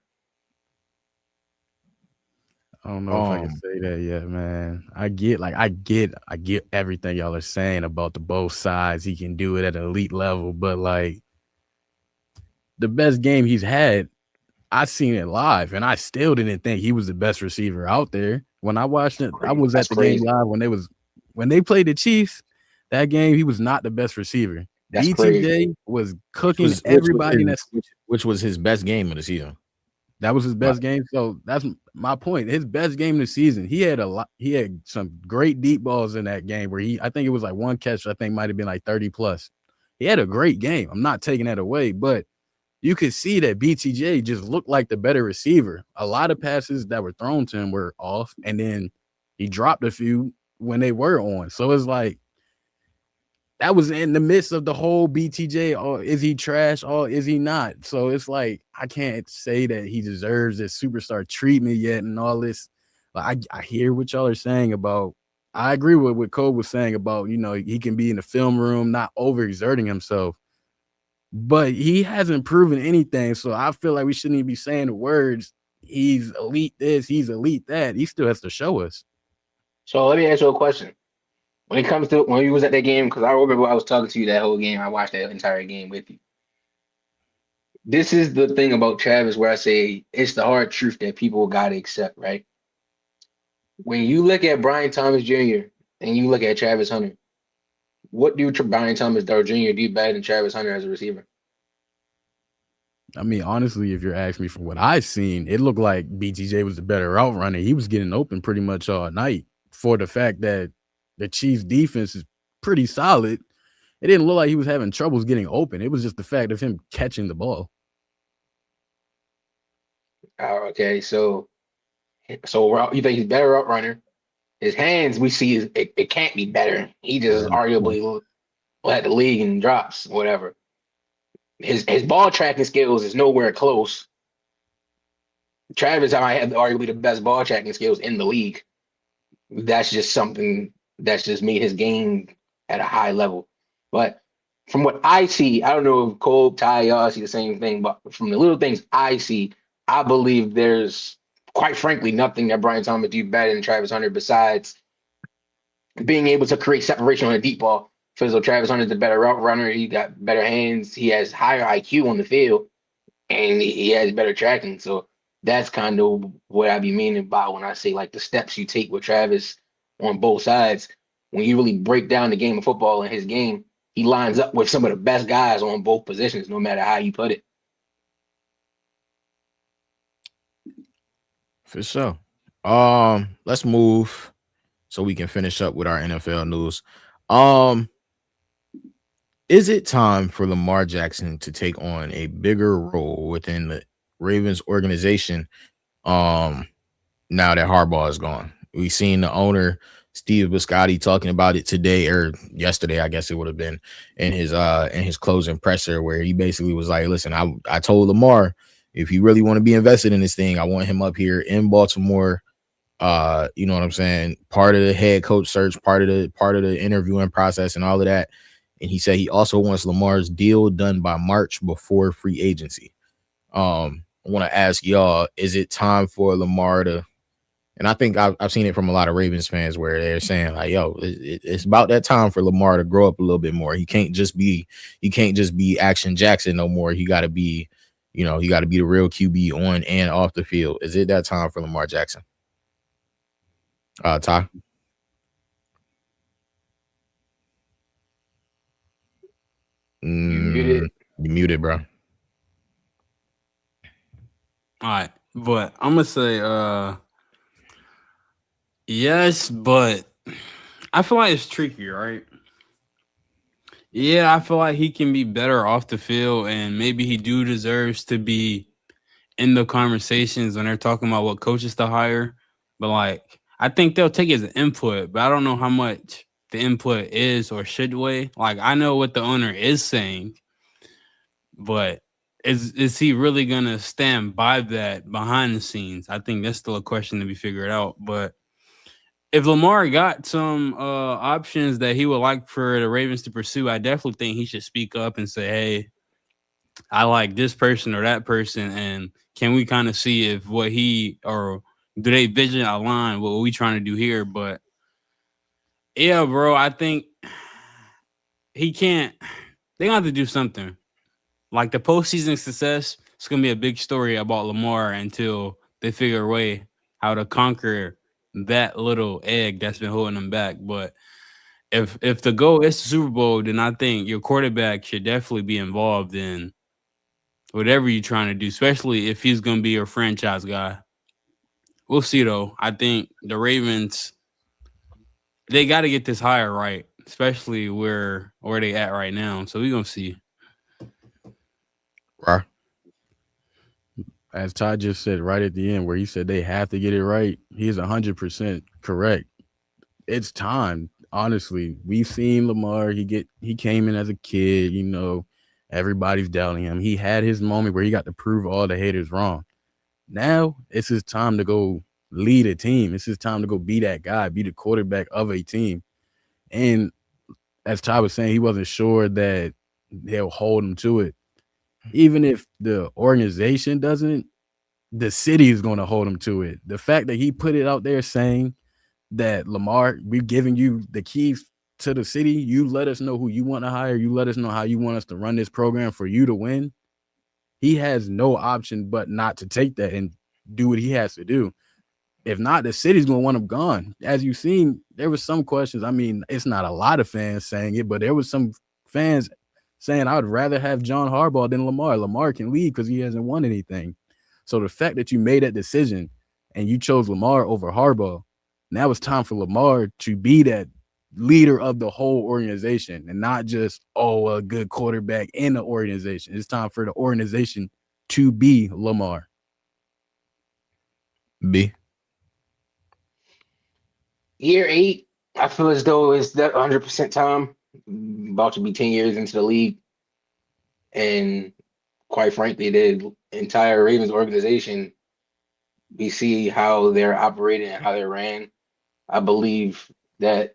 I don't know if I can say that yet, man. I get everything y'all are saying about the both sides. He can do it at an elite level, but like the best game he's had, I seen it live, and I still didn't think he was the best receiver out there. When I watched it, I was at the game live when they played the Chiefs. That game, he was not the best receiver. That's BTJ crazy. was cooking everybody. Which was his best game of the season. That was his best game. So that's my point. His best game of the season. He had some great deep balls in that game where I think it was like one catch. I think might have been like 30 plus. He had a great game. I'm not taking that away, but you could see that BTJ just looked like the better receiver. A lot of passes that were thrown to him were off, and then he dropped a few when they were on. So it's like that was in the midst of the whole BTJ. Oh, is he trash? Oh, is he not? So it's like I can't say that he deserves this superstar treatment yet and all this. Like I hear what y'all are saying about. I agree with what Cole was saying about, he can be in the film room, not overexerting himself. But he hasn't proven anything. So I feel like we shouldn't even be saying the words, he's elite this, he's elite that. He still has to show us. So let me ask you a question. When it comes to when you was at that game, because I remember I was talking to you that whole game. I watched that entire game with you. This is the thing about Travis where I say it's the hard truth that people got to accept, right? When you look at Brian Thomas Jr. and you look at Travis Hunter, what do Brian Thomas Jr. do better than Travis Hunter as a receiver? I mean, honestly, if you're asking me for what I've seen, it looked like BTJ was the better route runner. He was getting open pretty much all night for the fact that the Chiefs defense is pretty solid. It didn't look like he was having troubles getting open. It was just the fact of him catching the ball. Okay, so you think he's better route runner? His hands, we see, it can't be better. He just arguably led the league in drops, whatever. His ball tracking skills is nowhere close. Travis might have arguably the best ball tracking skills in the league. That's just something that's just made his game at a high level. But from what I see, I don't know if Cole, Ty, y'all see the same thing, but from the little things I see, I believe there's quite frankly, nothing that Brian Thomas do better than Travis Hunter besides being able to create separation on a deep ball. So Travis Hunter's a better route runner. He got better hands. He has higher IQ on the field, and he has better tracking. So that's kind of what I be meaning by when I say like the steps you take with Travis on both sides. When you really break down the game of football in his game, he lines up with some of the best guys on both positions, no matter how you put it. For sure. Let's move so we can finish up with our NFL news. Is it time for Lamar Jackson to take on a bigger role within the Ravens organization? Now that Harbaugh is gone, we've seen the owner Steve Biscotti talking about it today or yesterday, I guess it would have been in his closing presser, where he basically was like, "Listen, I told Lamar, if you really want to be invested in this thing, I want him up here in Baltimore. You know what I'm saying? Part of the head coach search, part of the interviewing process, and all of that." And he said he also wants Lamar's deal done by March before free agency. I want to ask y'all: is it time for Lamar to? And I think I've seen it from a lot of Ravens fans where they're saying like, "Yo, it's about that time for Lamar to grow up a little bit more. He can't just be Action Jackson no more. He got to be, he got to be the real QB on and off the field." Is it that time for Lamar Jackson? Ty? You muted. You muted, bro. All right, but I'm gonna say yes, but I feel like it's tricky, right? Yeah, I feel like he can be better off the field, and maybe he deserves to be in the conversations when they're talking about what coaches to hire. But like, I think they'll take it as an input, but I don't know how much the input is or should weigh. Like, I know what the owner is saying, but is he really gonna stand by that behind the scenes? I think that's still a question to be figured out. But if Lamar got some options that he would like for the Ravens to pursue, I definitely think he should speak up and say, "Hey, I like this person or that person, and can we kind of see if what he or do they vision align with what we trying to do here?" But yeah, bro, I think he can't. They gonna have to do something. Like the postseason success, it's gonna be a big story about Lamar until they figure a way how to conquer that little egg that's been holding them back. But if the goal is the Super Bowl, then I think your quarterback should definitely be involved in whatever you're trying to do, especially if he's gonna be your franchise guy. We'll see though. I think the Ravens, they got to get this hire right, especially where they at right now. So we're gonna see. Right. As Todd just said right at the end, where he said they have to get it right, he is 100% correct. It's time. Honestly, we've seen Lamar. He came in as a kid. Everybody's doubting him. He had his moment where he got to prove all the haters wrong. Now it's his time to go lead a team. It's his time to go be that guy, be the quarterback of a team. And as Todd was saying, he wasn't sure that they'll hold him to it. Even if the organization doesn't, the city is going to hold him to it. The fact that he put it out there saying that, Lamar, we're giving you the keys to the city. You let us know who you want to hire. You let us know how you want us to run this program for you to win. He has no option but not to take that and do what he has to do. If not, the city's going to want him gone. As you've seen, there was some questions. I mean, it's not a lot of fans saying it, but there was some fans saying, I would rather have John Harbaugh than Lamar. Lamar can leave because he hasn't won anything. So the fact that you made that decision and you chose Lamar over Harbaugh, now it's time for Lamar to be that leader of the whole organization and not just, a good quarterback in the organization. It's time for the organization to be Lamar. B. Year 8, I feel as though it's that 100% time. About to be 10 years into the league. And quite frankly, the entire Ravens organization, we see how they're operating and how they're ran. I believe that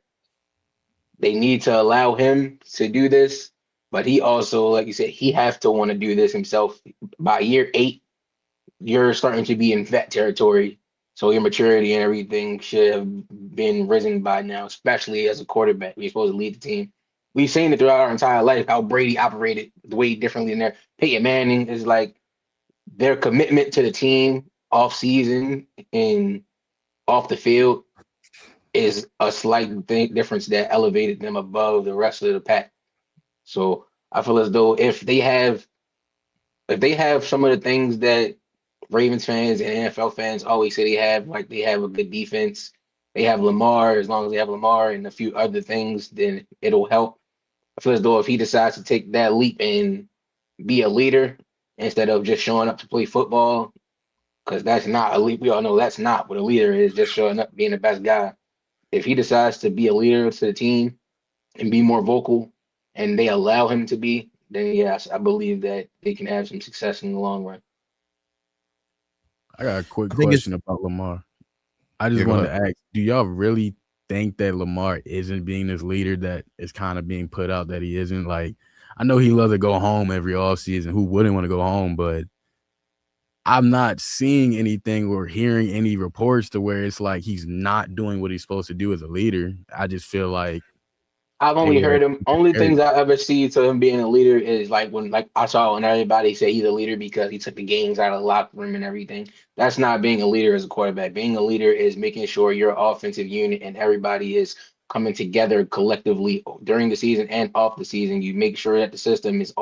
they need to allow him to do this, but he also, like you said, he has to want to do this himself. By year 8, you're starting to be in vet territory So your maturity and everything should have been risen by now, especially as a quarterback. You're supposed to lead the team. We've seen it throughout our entire life how Brady operated way differently than there. Peyton Manning is like their commitment to the team off season and off the field is a slight difference that elevated them above the rest of the pack. So I feel as though if they have some of the things that Ravens fans and NFL fans always say they have, like they have a good defense, they have Lamar, as long as they have Lamar and a few other things, then it'll help. I feel as though if he decides to take that leap and be a leader instead of just showing up to play football, because that's not a lead. We all know that's not what a leader is, just showing up, being the best guy. If he decides to be a leader to the team and be more vocal and they allow him to be, then yes, I believe that they can have some success in the long run. I got a quick I think question about Lamar. I just Yeah, go wanted to ask, do y'all really think that Lamar isn't being this leader that is kind of being put out that he isn't? Like, I know he loves to go home every offseason. Who wouldn't want to go home? But I'm not seeing anything or hearing any reports to where it's like he's not doing what he's supposed to do as a leader. I just feel like I've only heard him. Only things I ever see to him being a leader is like when, like I saw when everybody say he's a leader because he took the games out of the locker room and everything. That's not being a leader as a quarterback. Being a leader is making sure your offensive unit and everybody is coming together collectively during the season and off the season. You make sure that the system is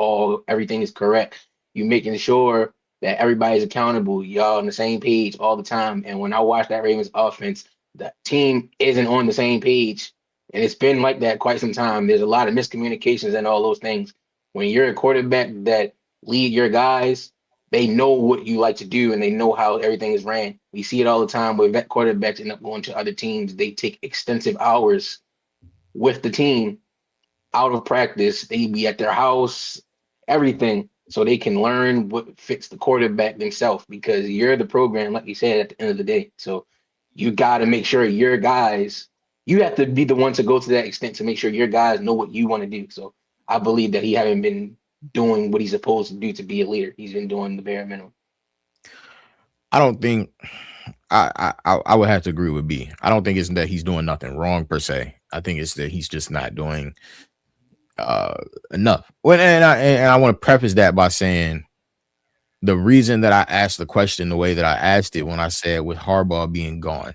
everything is correct. You making sure that everybody's accountable. Y'all on the same page all the time. And when I watch that Ravens offense, the team isn't on the same page. And it's been like that quite some time. There's a lot of miscommunications and all those things. When you're a quarterback that lead your guys, they know what you like to do and they know how everything is ran. We see it all the time where vet quarterbacks end up going to other teams. They take extensive hours with the team out of practice. They be at their house, everything, so they can learn what fits the quarterback themselves because you're the program, like you said, at the end of the day. So you got to make sure your guys, you have to be the one to go to that extent to make sure your guys know what you want to do. So I believe that he haven't been doing what he's supposed to do to be a leader. He's been doing the bare minimum. I don't think I would have to agree with B. I don't think it's that he's doing nothing wrong per se. I think it's that he's just not doing enough. Well, and I want to preface that by saying the reason that I asked the question the way that I asked it when I said with Harbaugh being gone,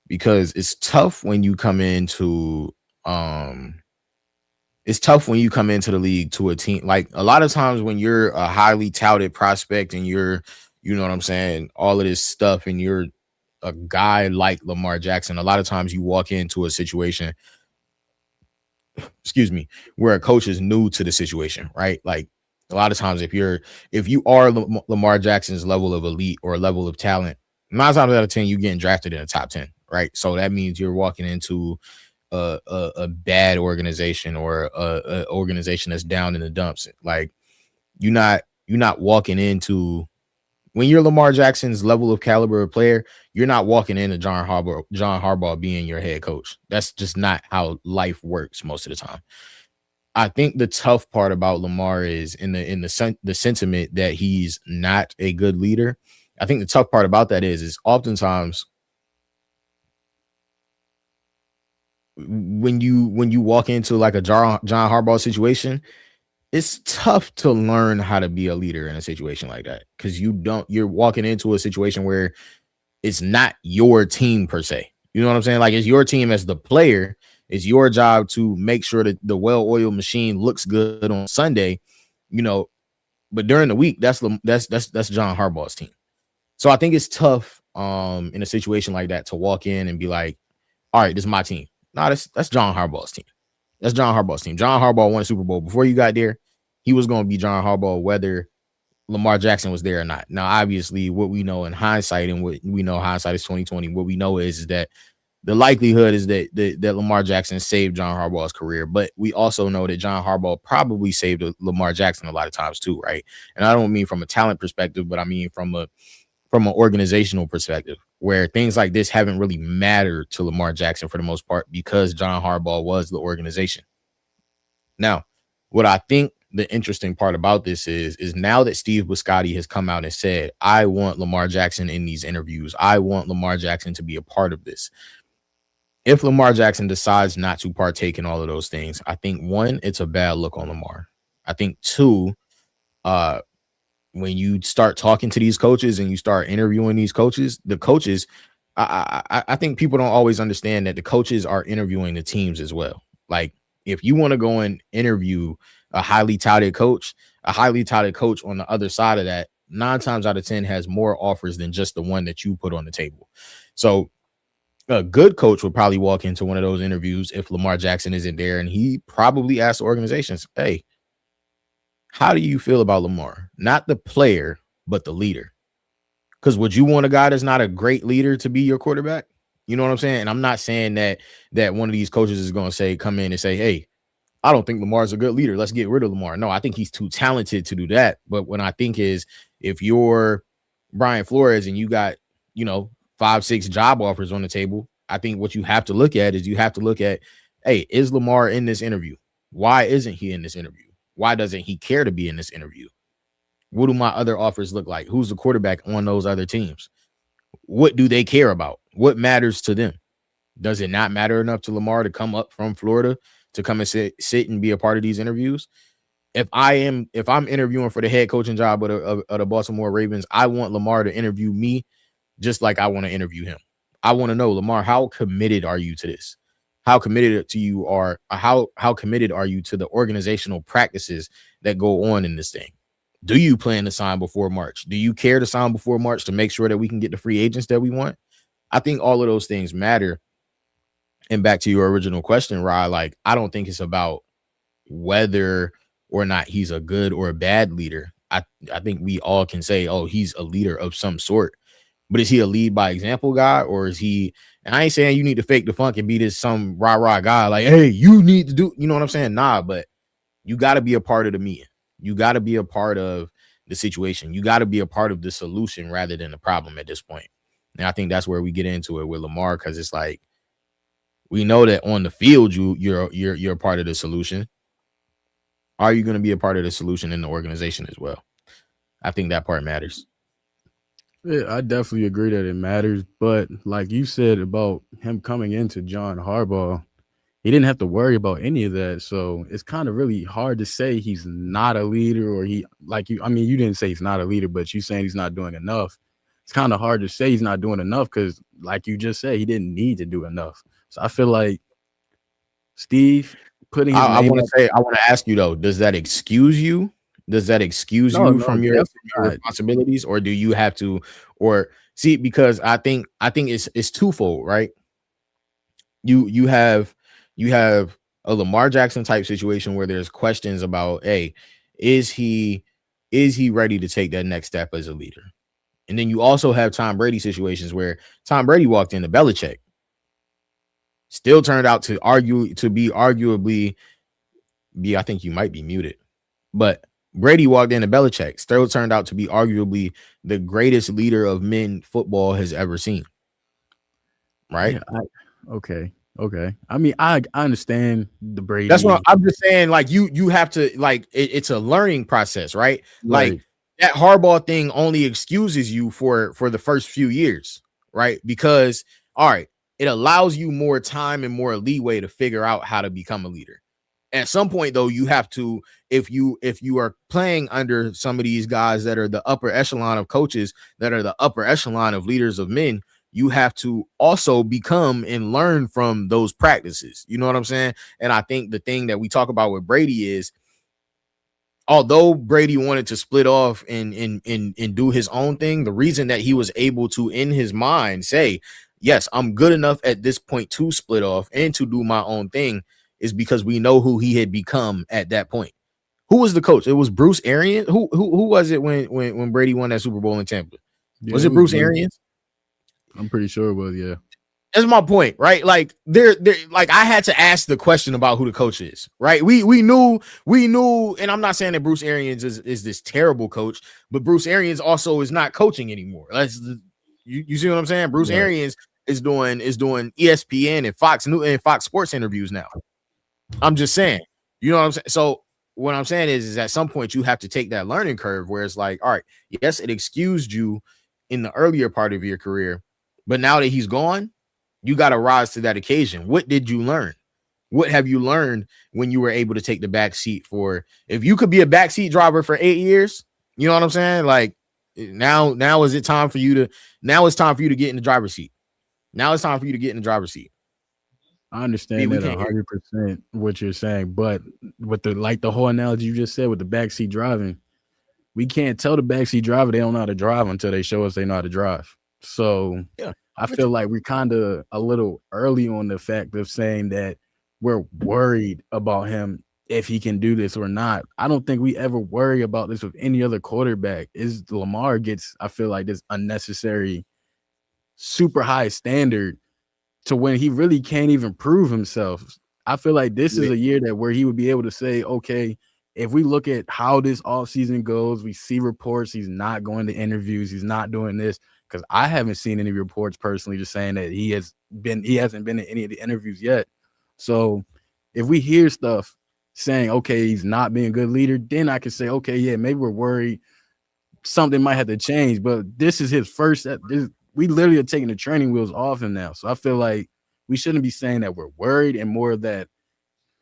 because it's tough when you come into the league to a team. Like a lot of times when you're a highly touted prospect and you're, you know what I'm saying, all of this stuff, and you're a guy like Lamar Jackson, a lot of times you walk into a situation, where a coach is new to the situation, right? Like a lot of times if you are Lamar Jackson's level of elite or level of talent, 9 times out of 10 you getting drafted in the top 10, right? So that means you're walking into a bad organization or a organization that's down in the dumps. Like you're not walking into, when you're Lamar Jackson's level of caliber of player, you're not walking into John Harbaugh being your head coach. That's just not how life works most of the time. I think the tough part about Lamar is in the sentiment that he's not a good leader. I think the tough part about that is oftentimes when you walk into like a John Harbaugh situation, it's tough to learn how to be a leader in a situation like that because you're walking into a situation where it's not your team per se. You know what I'm saying? Like it's your team as the player. It's your job to make sure that the well-oiled machine looks good on Sunday, you know, but during the week, that's John Harbaugh's team. So I think it's tough in a situation like that to walk in and be like, all right, this is my team. No, that's John Harbaugh's team. That's John Harbaugh's team. John Harbaugh won a Super Bowl. Before you got there, he was going to be John Harbaugh, whether Lamar Jackson was there or not. Now, obviously, what we know in hindsight, and what we know hindsight is 2020, what we know is that the likelihood is that Lamar Jackson saved John Harbaugh's career. But we also know that John Harbaugh probably saved Lamar Jackson a lot of times too, right? And I don't mean from a talent perspective, but I mean from an organizational perspective, where things like this haven't really mattered to Lamar Jackson for the most part because John Harbaugh was the organization. Now, what I think the interesting part about this is now that Steve Biscotti has come out and said, I want Lamar Jackson in these interviews. I want Lamar Jackson to be a part of this. If Lamar Jackson decides not to partake in all of those things, I think one, it's a bad look on Lamar. I think two, when you start talking to these coaches and you start interviewing these coaches, the coaches, I think people don't always understand that the coaches are interviewing the teams as well. Like, if you want to go and interview a highly touted coach on the other side of that, 9 times out of 10 has more offers than just the one that you put on the table. So a good coach would probably walk into one of those interviews if Lamar Jackson isn't there, and he probably asks the organizations, hey, how do you feel about Lamar? Not the player, but the leader. Because would you want a guy that's not a great leader to be your quarterback? You know what I'm saying? And I'm not saying that one of these coaches is going to come in and say, hey, I don't think Lamar's a good leader. Let's get rid of Lamar. No, I think he's too talented to do that. But what I think is, if you're Brian Flores and you got, 5-6 job offers on the table, I think what you have to look at is hey, is Lamar in this interview? Why isn't he in this interview? Why doesn't he care to be in this interview? What do my other offers look like? Who's the quarterback on those other teams? What do they care about? What matters to them? Does it not matter enough to Lamar to come up from Florida to come and sit and be a part of these interviews? If I'm interviewing for the head coaching job of the Baltimore Ravens, I want Lamar to interview me just like I want to interview him. I want to know, Lamar, how committed are you to this? How committed how committed are you to the organizational practices that go on in this thing? Do you plan to sign before March? Do you care to sign before March to make sure that we can get the free agents that we want? I think all of those things matter. And back to your original question, Rod, like, I don't think it's about whether or not he's a good or a bad leader. I think we all can say, oh, he's a leader of some sort. But is he a lead by example guy, or is he? And I ain't saying you need to fake the funk and be this some rah guy like, hey, you need to do, you know what I'm saying? Nah, but you got to be a part of the meeting. You got to be a part of the situation. You got to be a part of the solution rather than the problem at this point. And I think that's where we get into it with Lamar, because it's like, we know that on the field you're a part of the solution. Are you going to be a part of the solution in the organization as well? I think that part matters. Yeah, I definitely agree that it matters. But like you said about him coming into John Harbaugh, he didn't have to worry about any of that. So it's kind of really hard to say he's not a leader, or you didn't say he's not a leader, but you saying he's not doing enough. It's kind of hard to say he's not doing enough because, like you just said, he didn't need to do enough. So I feel like Steve putting his I name want to ask you though, does that excuse you? Does that excuse you from your responsibilities, or do you have to, or see, because I think it's twofold, right? You have a Lamar Jackson type situation where there's questions about, hey, is he ready to take that next step as a leader? And then you also have Tom Brady situations where Tom Brady walked into Belichick, still turned out to arguably be, I think you might be muted, but Brady walked into Belichick, still turned out to be arguably the greatest leader of men football has ever seen. Right? Yeah, okay. I mean, I understand the Brady. That's what I'm just saying. Like, you have to, like, it's a learning process, right? Like, that Harbaugh thing only excuses you for the first few years, right? Because, all right, it allows you more time and more leeway to figure out how to become a leader. At some point, though, you have to, if you are playing under some of these guys that are the upper echelon of coaches, that are the upper echelon of leaders of men, you have to also become and learn from those practices. You know what I'm saying? And I think the thing that we talk about with Brady is, although Brady wanted to split off and do his own thing, the reason that he was able to, in his mind, say, yes, I'm good enough at this point to split off and to do my own thing, is because we know who he had become at that point. Who was the coach? It was Bruce Arians. Who was it when Brady won that Super Bowl in Tampa? Yeah, was it Bruce Arians? I'm pretty sure it was, yeah. That's my point, right? Like, like, I had to ask the question about who the coach is, right? We knew, and I'm not saying that Bruce Arians is this terrible coach, but Bruce Arians also is not coaching anymore. You see what I'm saying? Bruce Arians is doing ESPN and Fox Sports interviews now. I'm just saying, you know what I'm saying? So what I'm saying is at some point you have to take that learning curve where it's like, all right, yes, it excused you in the earlier part of your career, but now that he's gone, you got to rise to that occasion. What did you learn? What have you learned when you were able to take the back seat for? If you could be a backseat driver for 8 years, you know what I'm saying? Like now is it time for you to? Now it's time for you to get in the driver's seat. Now it's time for you to get in the driver's seat. I understand that can't hear you. 100% what you're saying, but with the whole analogy you just said with the backseat driving, we can't tell the backseat driver they don't know how to drive until they show us they know how to drive. So Yeah, I feel like we're kind of a little early on the fact of saying that we're worried about him if he can do this or not. I don't think we ever worry about this with any other quarterback. Is Lamar gets, I feel like, this unnecessary, super high standard to when he really can't even prove himself. I feel like this is a year that where he would be able to say, okay, if we look at how this offseason goes, we see reports he's not going to interviews, he's not doing this, because I haven't seen any reports personally just saying that he hasn't been in any of the interviews yet. So if we hear stuff saying, okay, he's not being a good leader, then I can say, okay, yeah, maybe we're worried something might have to change. But this is his first. We literally are taking the training wheels off him now. So I feel like we shouldn't be saying that we're worried and more that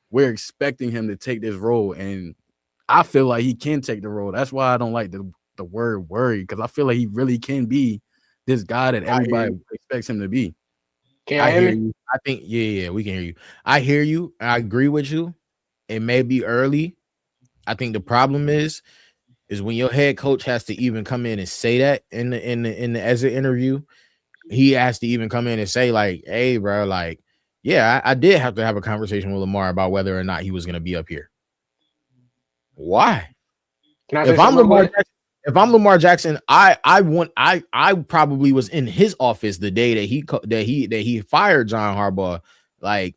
we're expecting him to take this role. And I feel like he can take the role. That's why I don't like the word worry, because I feel like he really can be this guy that everybody expects him to be. Can I you hear hear me? you. I think, yeah, we can hear you. I hear you. I agree with you. It may be early. I think the problem is when your head coach has to even come in and say that in the exit interview. He has to even come in and say, like, hey, bro, like, yeah, I did have to have a conversation with Lamar about whether or not he was going to be up here. Why? Can I say If I'm something real quick? If I'm Lamar Jackson, I probably was in his office the day that he fired John Harbaugh. Like,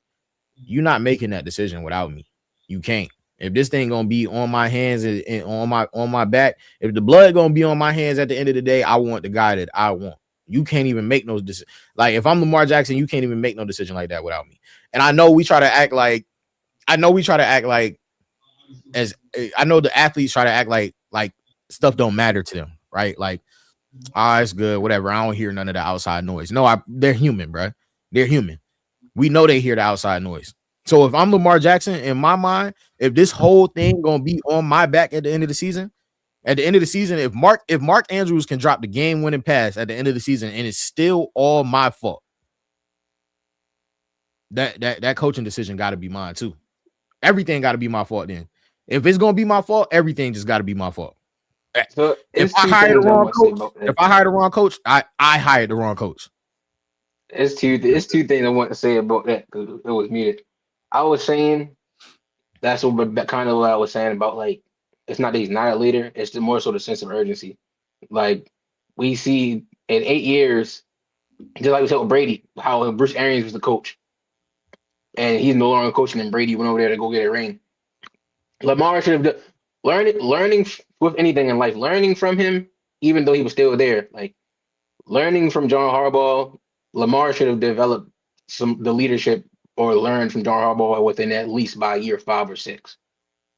you're not making that decision without me. You can't. If this thing gonna be on my hands and on my back, if the blood gonna be on my hands at the end of the day, I want the guy that I want. You can't even make no decision. Like, if I'm Lamar Jackson, you can't even make no decision like that without me. And I know we try to act like as I know the athletes try to act like stuff don't matter to them, right? Like, it's good, whatever. I don't hear none of the outside noise. No, they're human, bro. They're human. We know they hear the outside noise. So if I'm Lamar Jackson, in my mind, if this whole thing gonna be on my back at the end of the season, if Mark Andrews can drop the game-winning pass at the end of the season and it's still all my fault, that coaching decision got to be mine too. Everything got to be my fault then. If it's gonna be my fault, everything just got to be my fault. So If I hired the wrong coach, I hired the wrong coach. It's two things I want to say about that because it was muted. I was saying that's kind of what I was saying about, like, it's not that he's not a leader, it's more so the sense of urgency. Like, we see in 8 years, just like we said with Brady, how Bruce Arians was the coach, and he's no longer coaching, and Brady went over there to go get a ring. Lamar should have learning with anything in life, learning from him, even though he was still there. Like, learning from John Harbaugh, Lamar should have developed the leadership or learned from John Harbaugh within at least by year 5 or 6.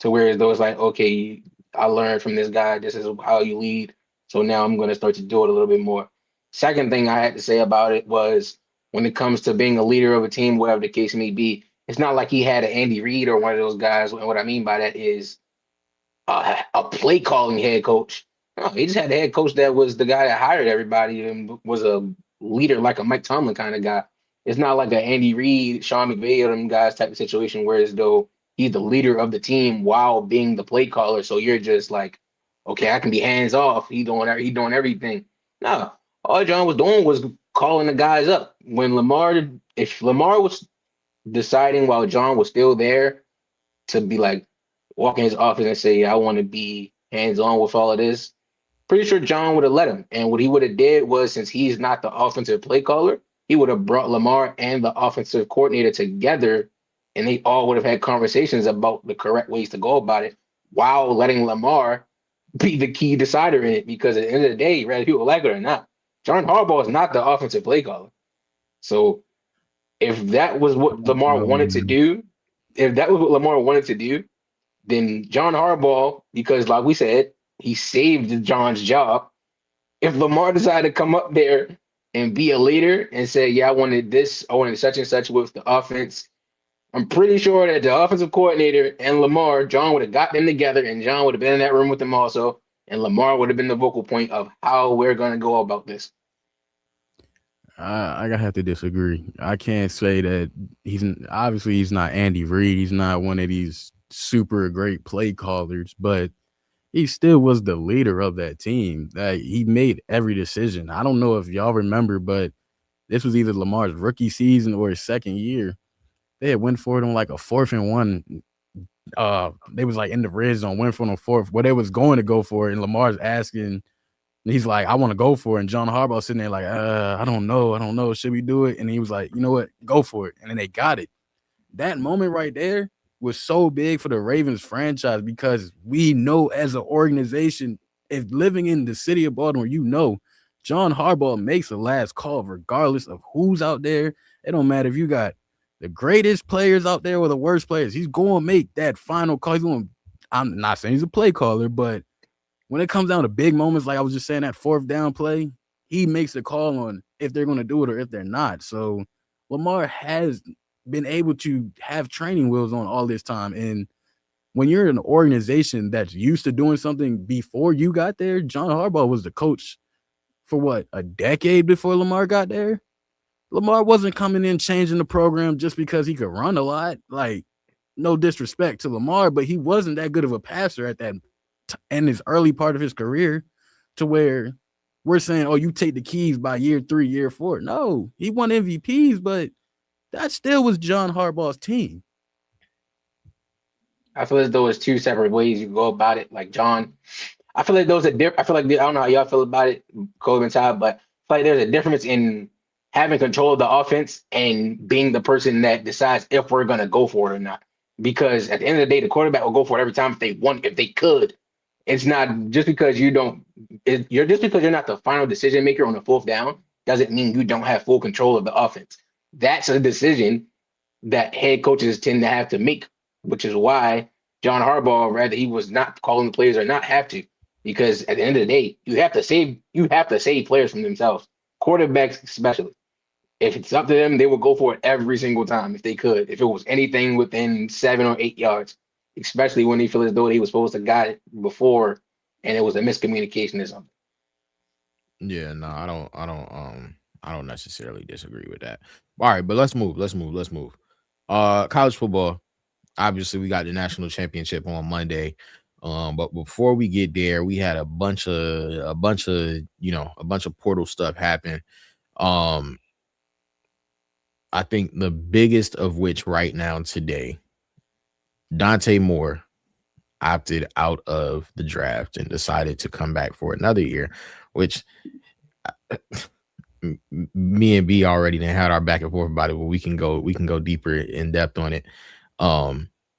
To where those like, okay, I learned from this guy. This is how you lead. So now I'm going to start to do it a little bit more. Second thing I had to say about it was when it comes to being a leader of a team, whatever the case may be, it's not like he had an Andy Reid or one of those guys. And what I mean by that is a play calling head coach. No, he just had a head coach that was the guy that hired everybody and was a leader, like a Mike Tomlin kind of guy. It's not like an Andy Reid, Sean McVay, or them guys type of situation where as though he's the leader of the team while being the play caller. So you're just like, okay, I can be hands off. He doing everything. No, all John was doing was calling the guys up. If Lamar was deciding while John was still there to be like walk in his office and say, I want to be hands on with all of this, pretty sure John would have let him. And what he would have did was, since he's not the offensive play caller, he would have brought Lamar and the offensive coordinator together, and they all would have had conversations about the correct ways to go about it while letting Lamar be the key decider in it. Because at the end of the day, whether people like it or not, John Harbaugh is not the offensive play caller. So if that was what Lamar wanted to do, then John Harbaugh, because like we said, he saved John's job. If Lamar decided to come up there and be a leader and say, "Yeah, I wanted this, I wanted such and such with the offense," I'm pretty sure that the offensive coordinator and Lamar, John would have got them together, and John would have been in that room with them also, and Lamar would have been the vocal point of how we're going to go about this. I have to disagree. I can't say that he's not Andy Reid. He's not one of these super great play callers, but he still was the leader of that team. That he made every decision. I don't know if y'all remember, but this was either Lamar's rookie season or his second year. They had went for it on like a 4th and 1. They was like in the red zone, went for it on 4th, where they was going to go for it, and Lamar's asking. He's like, I want to go for it. And John Harbaugh sitting there like, I don't know. Should we do it? And he was like, you know what? Go for it. And then they got it. That moment right there was so big for the Ravens franchise because we know as an organization, if living in the city of Baltimore, you know, John Harbaugh makes the last call regardless of who's out there. It don't matter if you got the greatest players out there or the worst players. He's going to make that final call. I'm not saying he's a play caller, but when it comes down to big moments, like I was just saying, that 4th down play, he makes the call on if they're going to do it or if they're not. So Lamar has been able to have training wheels on all this time. And when you're an organization that's used to doing something before you got there, John Harbaugh was the coach for what, a decade before Lamar got there? Lamar wasn't coming in changing the program just because he could run a lot. Like, no disrespect to Lamar, but he wasn't that good of a passer at that in his early part of his career to where we're saying, oh, you take the keys by year 3, year 4. No, he won MVPs, but that still was John Harbaugh's team. I feel as though it's two separate ways you go about it. Like John, I feel like those are different. I feel like I don't know how y'all feel about it, Kobe and Todd, but I feel like there's a difference in having control of the offense and being the person that decides if we're gonna go for it or not. Because at the end of the day, the quarterback will go for it every time if they could. It's not just because you don't. You're just because you're not the final decision maker on the 4th down doesn't mean you don't have full control of the offense. That's a decision that head coaches tend to have to make, which is why John Harbaugh, rather he was not calling the plays or not have to, because at the end of the day, you have to save players from themselves, quarterbacks especially. If it's up to them, they will go for it every single time if they could. If it was anything within 7 or 8 yards, especially when they feel as though he was supposed to got it before and it was a miscommunication or something. Yeah, no, I don't necessarily disagree with that. All right, but let's move. College football. Obviously, we got the national championship on Monday. But before we get there, we had a bunch of portal stuff happen. I think the biggest of which right now today, Dante Moore opted out of the draft and decided to come back for another year, which me and B already had our back and forth about it, but we can go deeper in depth on it.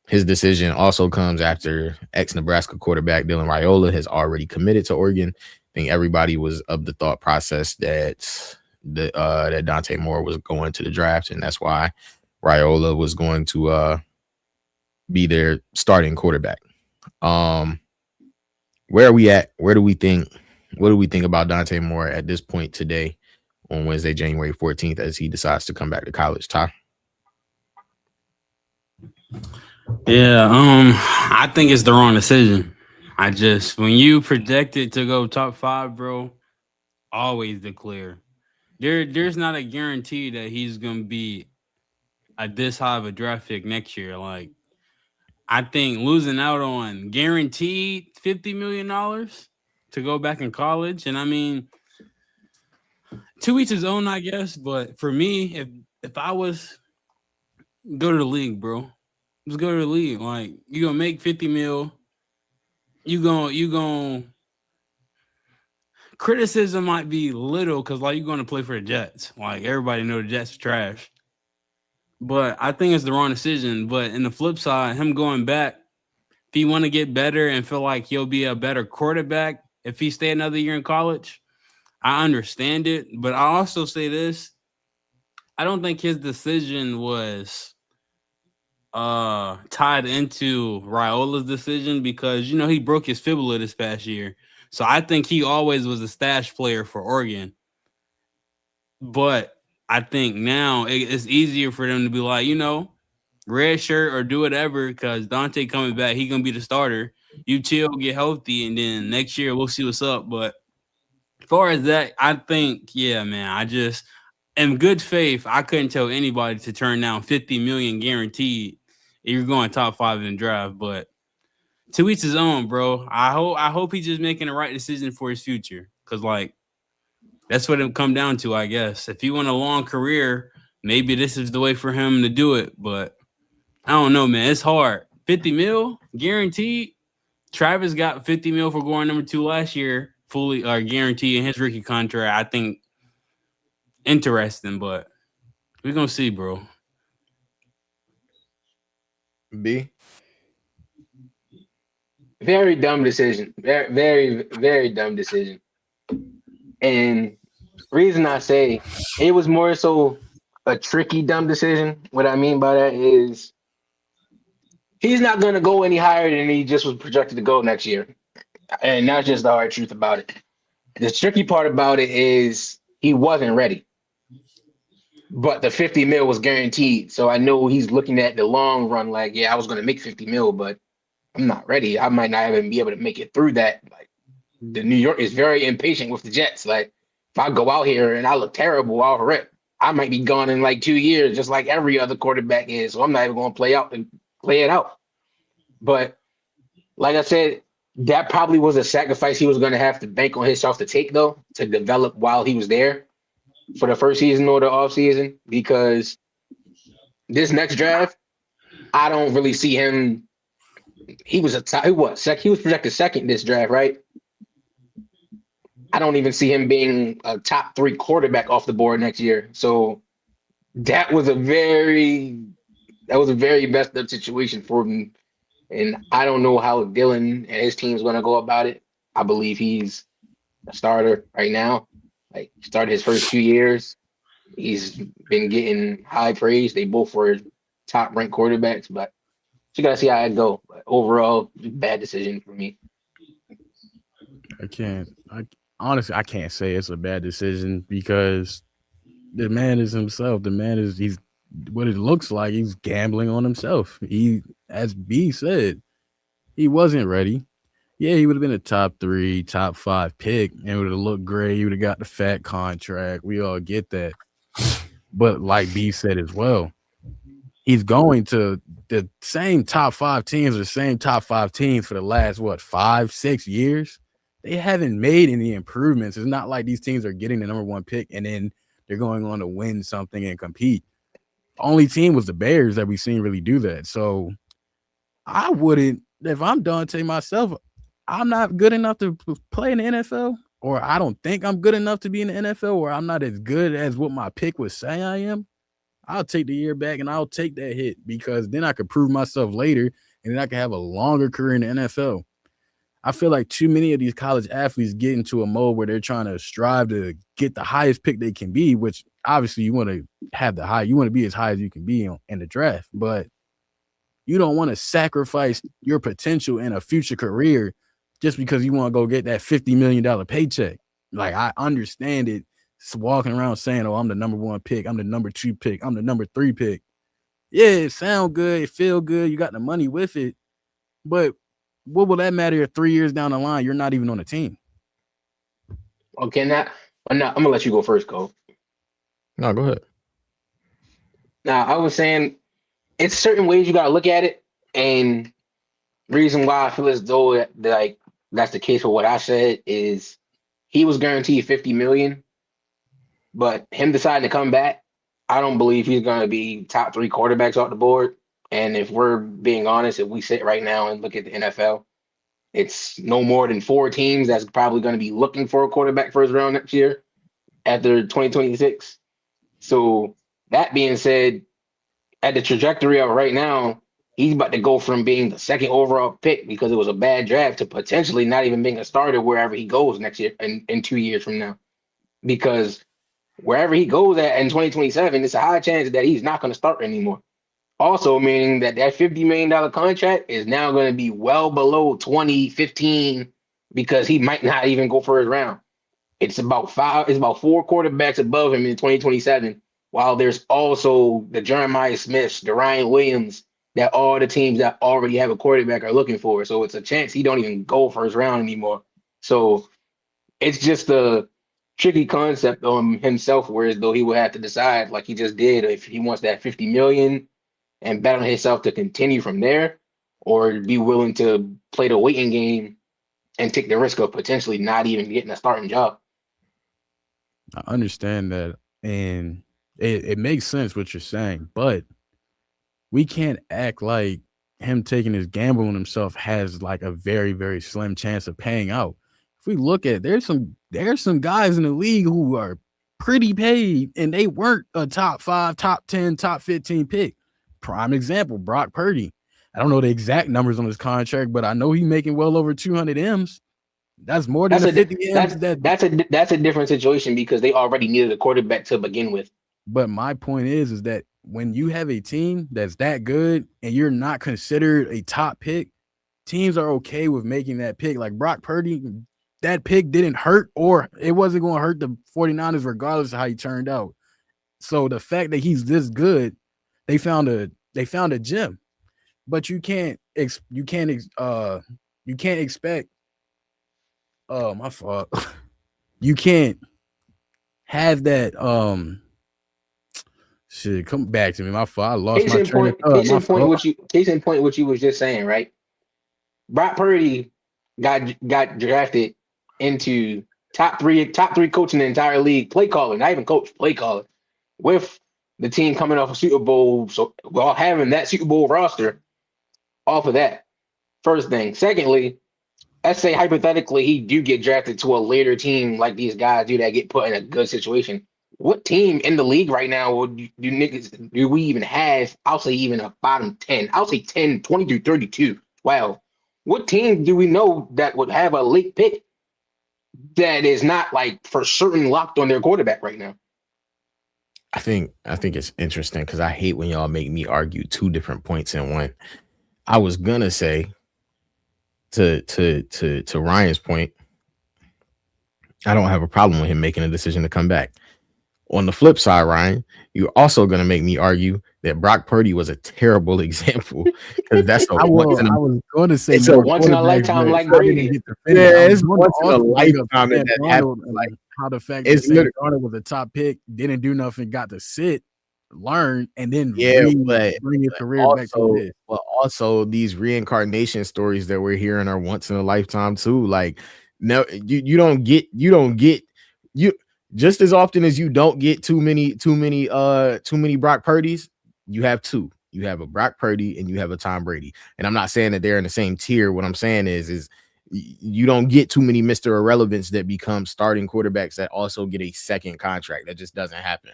His decision also comes after ex-Nebraska quarterback Dylan Raiola has already committed to Oregon. I think everybody was of the thought process that Dante Moore was going to the draft, and that's why Raiola was going to be their starting quarterback. Where are we at? What do we think about Dante Moore at this point today on Wednesday, January 14th, as he decides to come back to college? Ty? Yeah, I think it's the wrong decision. When you projected to go top 5, bro, always declare. There's not a guarantee that he's gonna be at this high of a draft pick next year. Like, I think losing out on guaranteed $50 million to go back in college, and I mean, to each his own, I guess. But for me, if I was go to the league, bro, just go to the league. Like, you gonna make 50 mil. You gonna criticism might be little because like you're gonna play for the Jets. Like, everybody know the Jets are trash. But I think it's the wrong decision. But in the flip side, him going back, if he want to get better and feel like he'll be a better quarterback if he stay another year in college, I understand it. But I also say this: I don't think his decision was tied into Raiola's decision because he broke his fibula this past year. So I think he always was a stash player for Oregon. But I think now it's easier for them to be like, red shirt or do whatever because Dante coming back, he gonna be the starter. You chill, get healthy, and then next year we'll see what's up. But as far as that, I think, yeah, man, I just in good faith, I couldn't tell anybody to turn down $50 million guaranteed if you're going top 5 in the draft. But to each his own, bro. I hope he's just making the right decision for his future. Cause that's what it come down to, I guess. If he want a long career, maybe this is the way for him to do it. But I don't know, man. It's hard. 50 mil guaranteed. Travis got 50 mil for going number 2 last year, fully guaranteed in his rookie contract. I think interesting, but we're gonna see, bro. B. Very dumb decision. Very, very, very dumb decision. And reason I say it was more so a tricky dumb decision. What I mean by that is he's not going to go any higher than he just was projected to go next year. And that's just the hard truth about it. The tricky part about it is he wasn't ready. But the 50 mil was guaranteed. So I know he's looking at the long run like, yeah, I was going to make 50 mil, but I'm not ready. I might not even be able to make it through that. Like, the New York is very impatient with the Jets. Like, if I go out here and I look terrible off rip, I might be gone in like 2 years, just like every other quarterback is. So I'm not even going to play it out. But like I said, that probably was a sacrifice he was going to have to bank on himself to take, though, to develop while he was there for the first season or the off season. Because this next draft, I don't really see him. He was he was projected second this draft, right? I don't even see him being a top 3 quarterback off the board next year. So that was a very messed up situation for him. And I don't know how Dylan and his team's going to go about it. I believe he's a starter right now. Like, started his first 2 years. He's been getting high praise. They both were top ranked quarterbacks, but you got to see how it go. But overall, bad decision for me. Honestly, I can't say it's a bad decision because the man is himself. He's what it looks like. He's gambling on himself. As B said, he wasn't ready. Yeah, he would have been a top 3, top 5 pick and would have looked great. He would have got the fat contract. We all get that. But like B said as well, he's going to the same top 5 teams, the same top 5 teams for the last, 5-6 years. They haven't made any improvements. It's not like these teams are getting the number 1 pick and then they're going on to win something and compete. The only team was the Bears that we've seen really do that. So I wouldn't, if I'm Dante myself, I'm not good enough to play in the NFL, or I don't think I'm good enough to be in the NFL, or I'm not as good as what my pick would say I am. I'll take the year back and I'll take that hit because then I could prove myself later and then I can have a longer career in the NFL. I feel like too many of these college athletes get into a mode where they're trying to strive to get the highest pick they can be, which obviously you want to have you want to be as high as you can be in the draft, but you don't want to sacrifice your potential in a future career just because you want to go get that $50 million paycheck. Like, I understand it. It's walking around saying, oh, I'm the number 1 pick. I'm the number 2 pick. I'm the number 3 pick. Yeah, it sound good. It feel good. You got the money with it. But what will that matter if 3 years down the line, you're not even on the team? Okay, I'm going to let you go first, Cole. No, go ahead. Now, I was saying it's certain ways you got to look at it. And reason why I feel as though that's the case for what I said is he was guaranteed $50 million, but him deciding to come back, I don't believe he's going to be top 3 quarterbacks off the board. And if we're being honest, if we sit right now and look at the NFL, it's no more than 4 teams that's probably going to be looking for a quarterback first round next year after 2026. So that being said, at the trajectory of right now, he's about to go from being the 2nd overall pick because it was a bad draft to potentially not even being a starter wherever he goes next year in 2 years from now. Because wherever he goes at in 2027, it's a high chance that he's not going to start anymore. Also meaning that $50 million contract is now going to be well below 2015 because he might not even go first round. It's about 4 quarterbacks above him in 2027. While there's also the Jeremiah Smiths, the Ryan Williams, that all the teams that already have a quarterback are looking for. So it's a chance he don't even go first round anymore. So it's just a tricky concept on himself, whereas though he would have to decide, like he just did, if he wants that 50 million and bet on himself to continue from there, or be willing to play the waiting game and take the risk of potentially not even getting a starting job. I understand that, and it makes sense what you're saying, but we can't act like him taking this gamble on himself has like a very, very slim chance of paying out. If we look at there's some guys in the league who are pretty paid and they weren't a top 5, top 10, top 15 pick. Prime example, Brock Purdy. I don't know the exact numbers on his contract, but I know he's making well over 200 M's. That's more than That's the a 50 M's that's a different situation because they already needed a quarterback to begin with. But my point is that when you have a team that's that good and you're not considered a top pick, teams are okay with making that pick. Like Brock Purdy, that pick didn't hurt, or it wasn't going to hurt the 49ers regardless of how he turned out. So the fact that he's this good, they found a gem. But you can't expect my fault. You can't have that shit, come back to me. My fault. I lost my train of thought. Case in point, what you was just saying, right? Brock Purdy got drafted into top three coach in the entire league, play caller, not even coach, play caller, with the team coming off a Super Bowl. So while having that Super Bowl roster off of that, first thing. Secondly, let's say hypothetically he do get drafted to a later team like these guys do that get put in a good situation. What team in the league right now do we even have? I'll say even a bottom 10. I'll say 10, 20 through 32. Wow. What team do we know that would have a late pick that is not like for certain locked on their quarterback right now? I think it's interesting because I hate when y'all make me argue two different points in one. I was gonna say to Ryan's point, I don't have a problem with him making a decision to come back. On the flip side, Ryan, you're also going to make me argue that Brock Purdy was a terrible example because that's I was going to say it's a once in a lifetime like Brady. Yeah, it's once in a lifetime that happened. Like how the fact that Sam Darnold was a top pick, didn't do nothing, got to sit, learn, and then bring his career back to this. But also these reincarnation stories that we're hearing are once in a lifetime too. Like no, you don't get just as often as you don't get too many Brock Purdys, you have two. You have a Brock Purdy and you have a Tom Brady. And I'm not saying that they're in the same tier. What I'm saying is you don't get too many Mr. Irrelevance that become starting quarterbacks that also get a second contract. That just doesn't happen.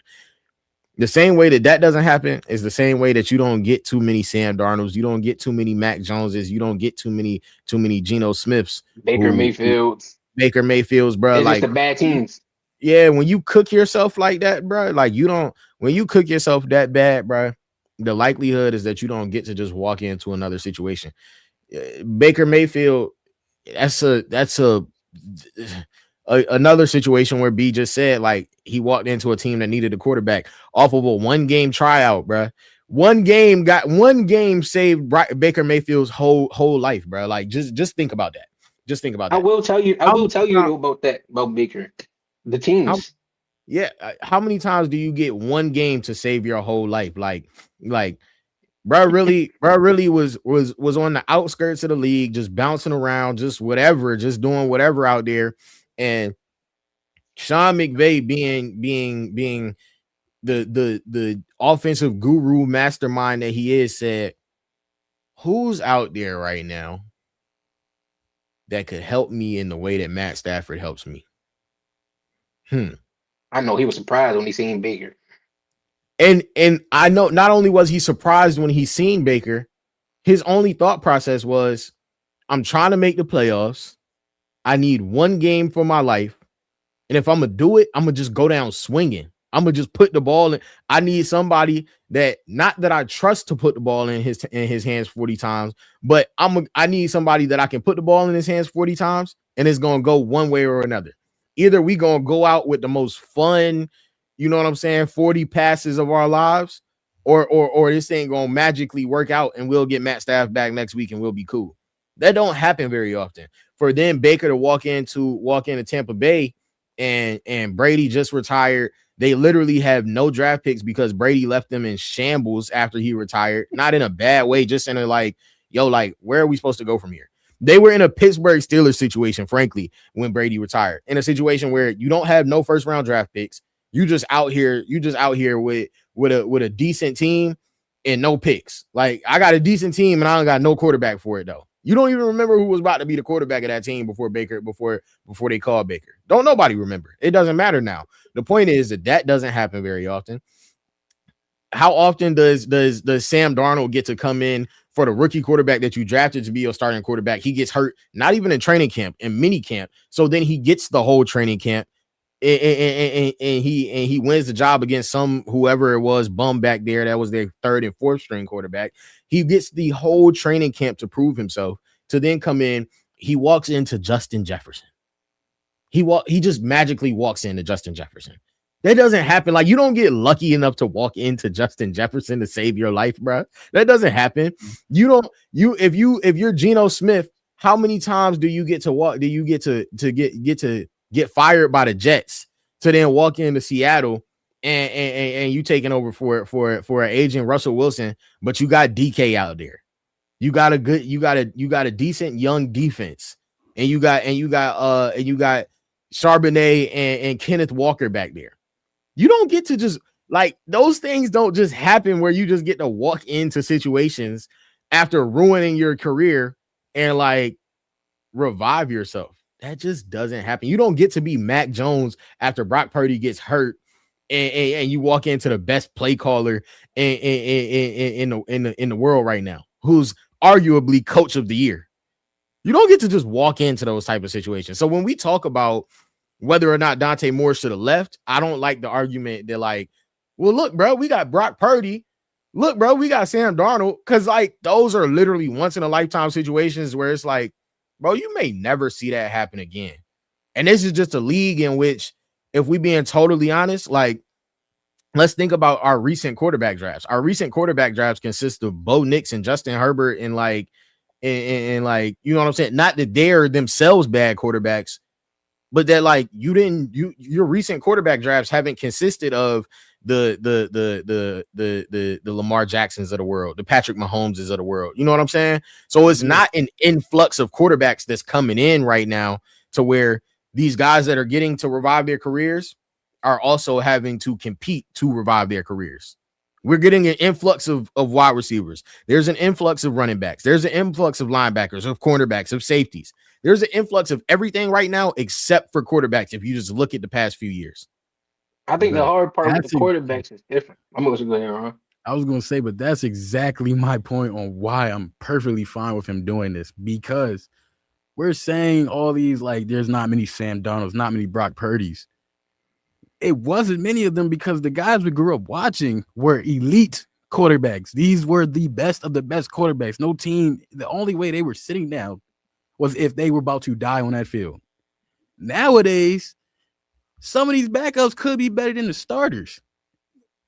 The same way that doesn't happen is the same way that you don't get too many Sam Darnolds, you don't get too many Mac Joneses, you don't get too many Geno Smiths, Baker Mayfields, bro. It's like just the bad teams. Yeah, when you cook yourself like that, bro, like when you cook yourself that bad, bro, the likelihood is that you don't get to just walk into another situation. Baker Mayfield, that's another situation where B just said like he walked into a team that needed a quarterback off of a 1-game tryout, bro. One game saved Baker Mayfield's whole life, bro. Like just think about that. Just think about that. I will tell you about Baker. The teams. How many times do you get one game to save your whole life? Like, bro really was on the outskirts of the league, just bouncing around, just whatever, just doing whatever out there. And Sean McVay being the offensive guru mastermind that he is, said, who's out there right now that could help me in the way that Matt Stafford helps me? I know he was surprised when he seen Baker. And I know not only was he surprised when he seen Baker, his only thought process was, I'm trying to make the playoffs. I need one game for my life. And if I'm going to do it, I'm going to just go down swinging. I'm gonna just put the ball in. I need somebody that, not that I trust to put the ball in his hands 40 times, but I need somebody that I can put the ball in his hands 40 times and it's gonna go one way or another. Either we gonna go out with the most fun, you know what I'm saying, 40 passes of our lives, or this ain't gonna magically work out and we'll get Matt Staff back next week and we'll be cool. That don't happen very often. For then Baker to walk into Tampa Bay and Brady just retired. They literally have no draft picks because Brady left them in shambles after he retired. Not in a bad way, just in a like, yo, like, where are we supposed to go from here? They were in a Pittsburgh Steelers situation, frankly, when Brady retired. In a situation where you don't have no first round draft picks. You just out here with a decent team and no picks. Like, I got a decent team and I don't got no quarterback for it though. You don't even remember who was about to be the quarterback of that team before they called Baker. Don't nobody remember. It doesn't matter now. The point is that doesn't happen very often. How often does Sam Darnold get to come in for the rookie quarterback that you drafted to be your starting quarterback? He gets hurt, not even in training camp, in mini camp. So then he gets the whole training camp and he wins the job against whoever it was bum back there that was their third and fourth string quarterback. He gets the whole training camp to prove himself, to then come in. He walks into Justin Jefferson. He just magically walks into Justin Jefferson. That doesn't happen. Like, you don't get lucky enough to walk into Justin Jefferson to save your life, bro. That doesn't happen. If you're Geno Smith, how many times do you get to walk? Do you get to get fired by the Jets to then walk into Seattle and you taking over for an agent Russell Wilson, but you got DK out there. You got a decent young defense, and you got Charbonnet and Kenneth Walker back there. You don't get to just, like, those things don't just happen where you just get to walk into situations after ruining your career and like revive yourself. That just doesn't happen. You don't get to be Mac Jones after Brock Purdy gets hurt and you walk into the best play caller in the world right now, who's arguably coach of the year. You don't get to just walk into those type of situations. So when we talk about whether or not Dante Moore should have left, I don't like the argument that, like, well, look, bro, we got Brock Purdy. Look, bro, we got Sam Darnold. Because, like, those are literally once in a lifetime situations where it's like, bro, you may never see that happen again. And this is just a league in which, if we being totally honest, like, let's think about our recent quarterback drafts. Our recent quarterback drafts consist of Bo Nix and Justin Herbert and like, you know what I'm saying? Not that they're themselves bad quarterbacks, but that, like, your recent quarterback drafts haven't consisted of the Lamar Jacksons of the world, the Patrick Mahomeses of the world. You know what I'm saying? So it's not an influx of quarterbacks that's coming in right now to where these guys that are getting to revive their careers are also having to compete to revive their careers. We're getting an influx of wide receivers. There's an influx of running backs. There's an influx of linebackers, of cornerbacks, of safeties. There's an influx of everything right now except for quarterbacks, if you just look at the past few years. I think the hard part with the That's quarterbacks is different. I'm going to go ahead, Ron. I was going to say, but that's exactly my point on why I'm perfectly fine with him doing this, because we're saying all these, like, there's not many Sam Darnolds, not many Brock Purdys. It wasn't many of them because the guys we grew up watching were elite quarterbacks. These were the best of the best quarterbacks. No team, the only way they were sitting down was if they were about to die on that field. Nowadays, some of these backups could be better than the starters.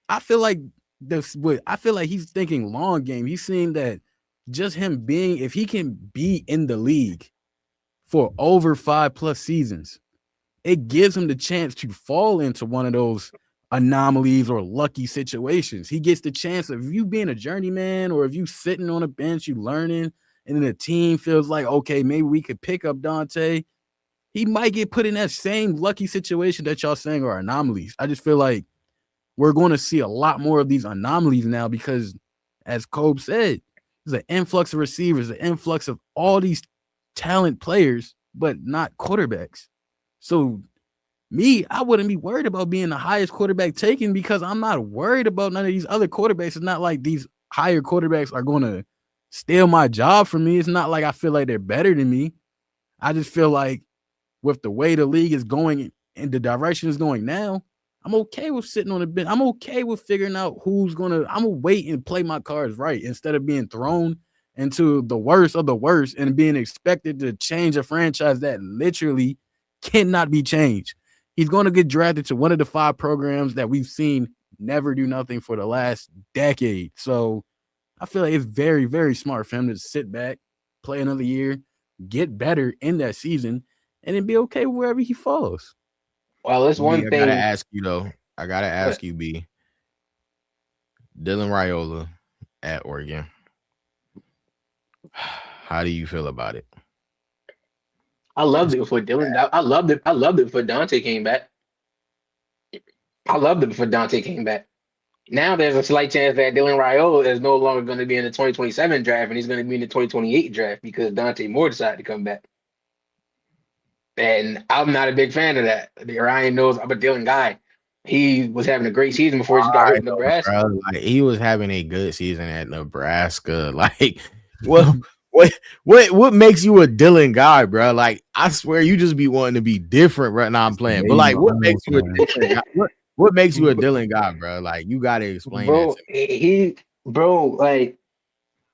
I feel like he's thinking long game. He's seeing that just him being, if he can be in the league for over 5+ seasons, it gives him the chance to fall into one of those anomalies or lucky situations. He gets the chance of you being a journeyman, or if you sitting on a bench, you learning, and then the team feels like, okay, maybe we could pick up Dante. He might get put in that same lucky situation that y'all saying are anomalies. I just feel like we're going to see a lot more of these anomalies now because, as Kobe said, there's an influx of receivers, an influx of all these talent players, but not quarterbacks. So I wouldn't be worried about being the highest quarterback taken because I'm not worried about none of these other quarterbacks. It's not like these higher quarterbacks are going to steal my job from me. It's not like I feel like they're better than me. I just feel like with the way the league is going and the direction is going now, I'm okay with sitting on the bench. I'm okay with figuring out I'm gonna wait and play my cards right instead of being thrown into the worst of the worst and being expected to change a franchise that literally cannot be changed. He's going to get drafted to one of the 5 programs that we've seen never do nothing for the last decade. So I feel like it's very, very smart for him to sit back, play another year, get better in that season, and then be okay wherever he falls. Well, it's B, one I gotta thing. ask you though. I gotta ask you, B. Dylan Raiola at Oregon. How do you feel about it? I loved it before Dylan. I loved it. I loved it before Dante came back. I loved it before Dante came back. Now there's a slight chance that Dylan Raiola is no longer going to be in the 2027 draft and he's going to be in the 2028 draft because Dante Moore decided to come back. And I'm not a big fan of that. Ryan knows I'm a Dylan guy. He was having a great season before he got hurt in Nebraska. Bro. Like, he was having a good season at Nebraska. Like, what what makes you a Dylan guy, bro? Like, I swear you just be wanting to be different right now. I'm playing, but like, what makes you a different guy? What makes you a Dylan guy, bro? Like, you gotta explain Bro, that to me. like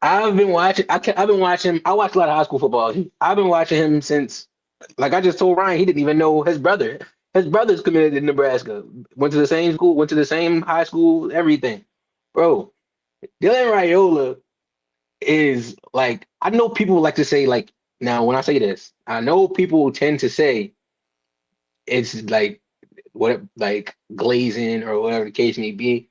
I've been watching. I've been watching. I watch a lot of high school football. I've been watching him since, like I just told Ryan, he didn't even know his brother. His brother's committed to Nebraska. Went to the same school. Went to the same high school. Everything, bro. Dylan Raiola is like. I know people like to say like. Now, when I say this, I know people tend to say it's like what like glazing or whatever the case may be.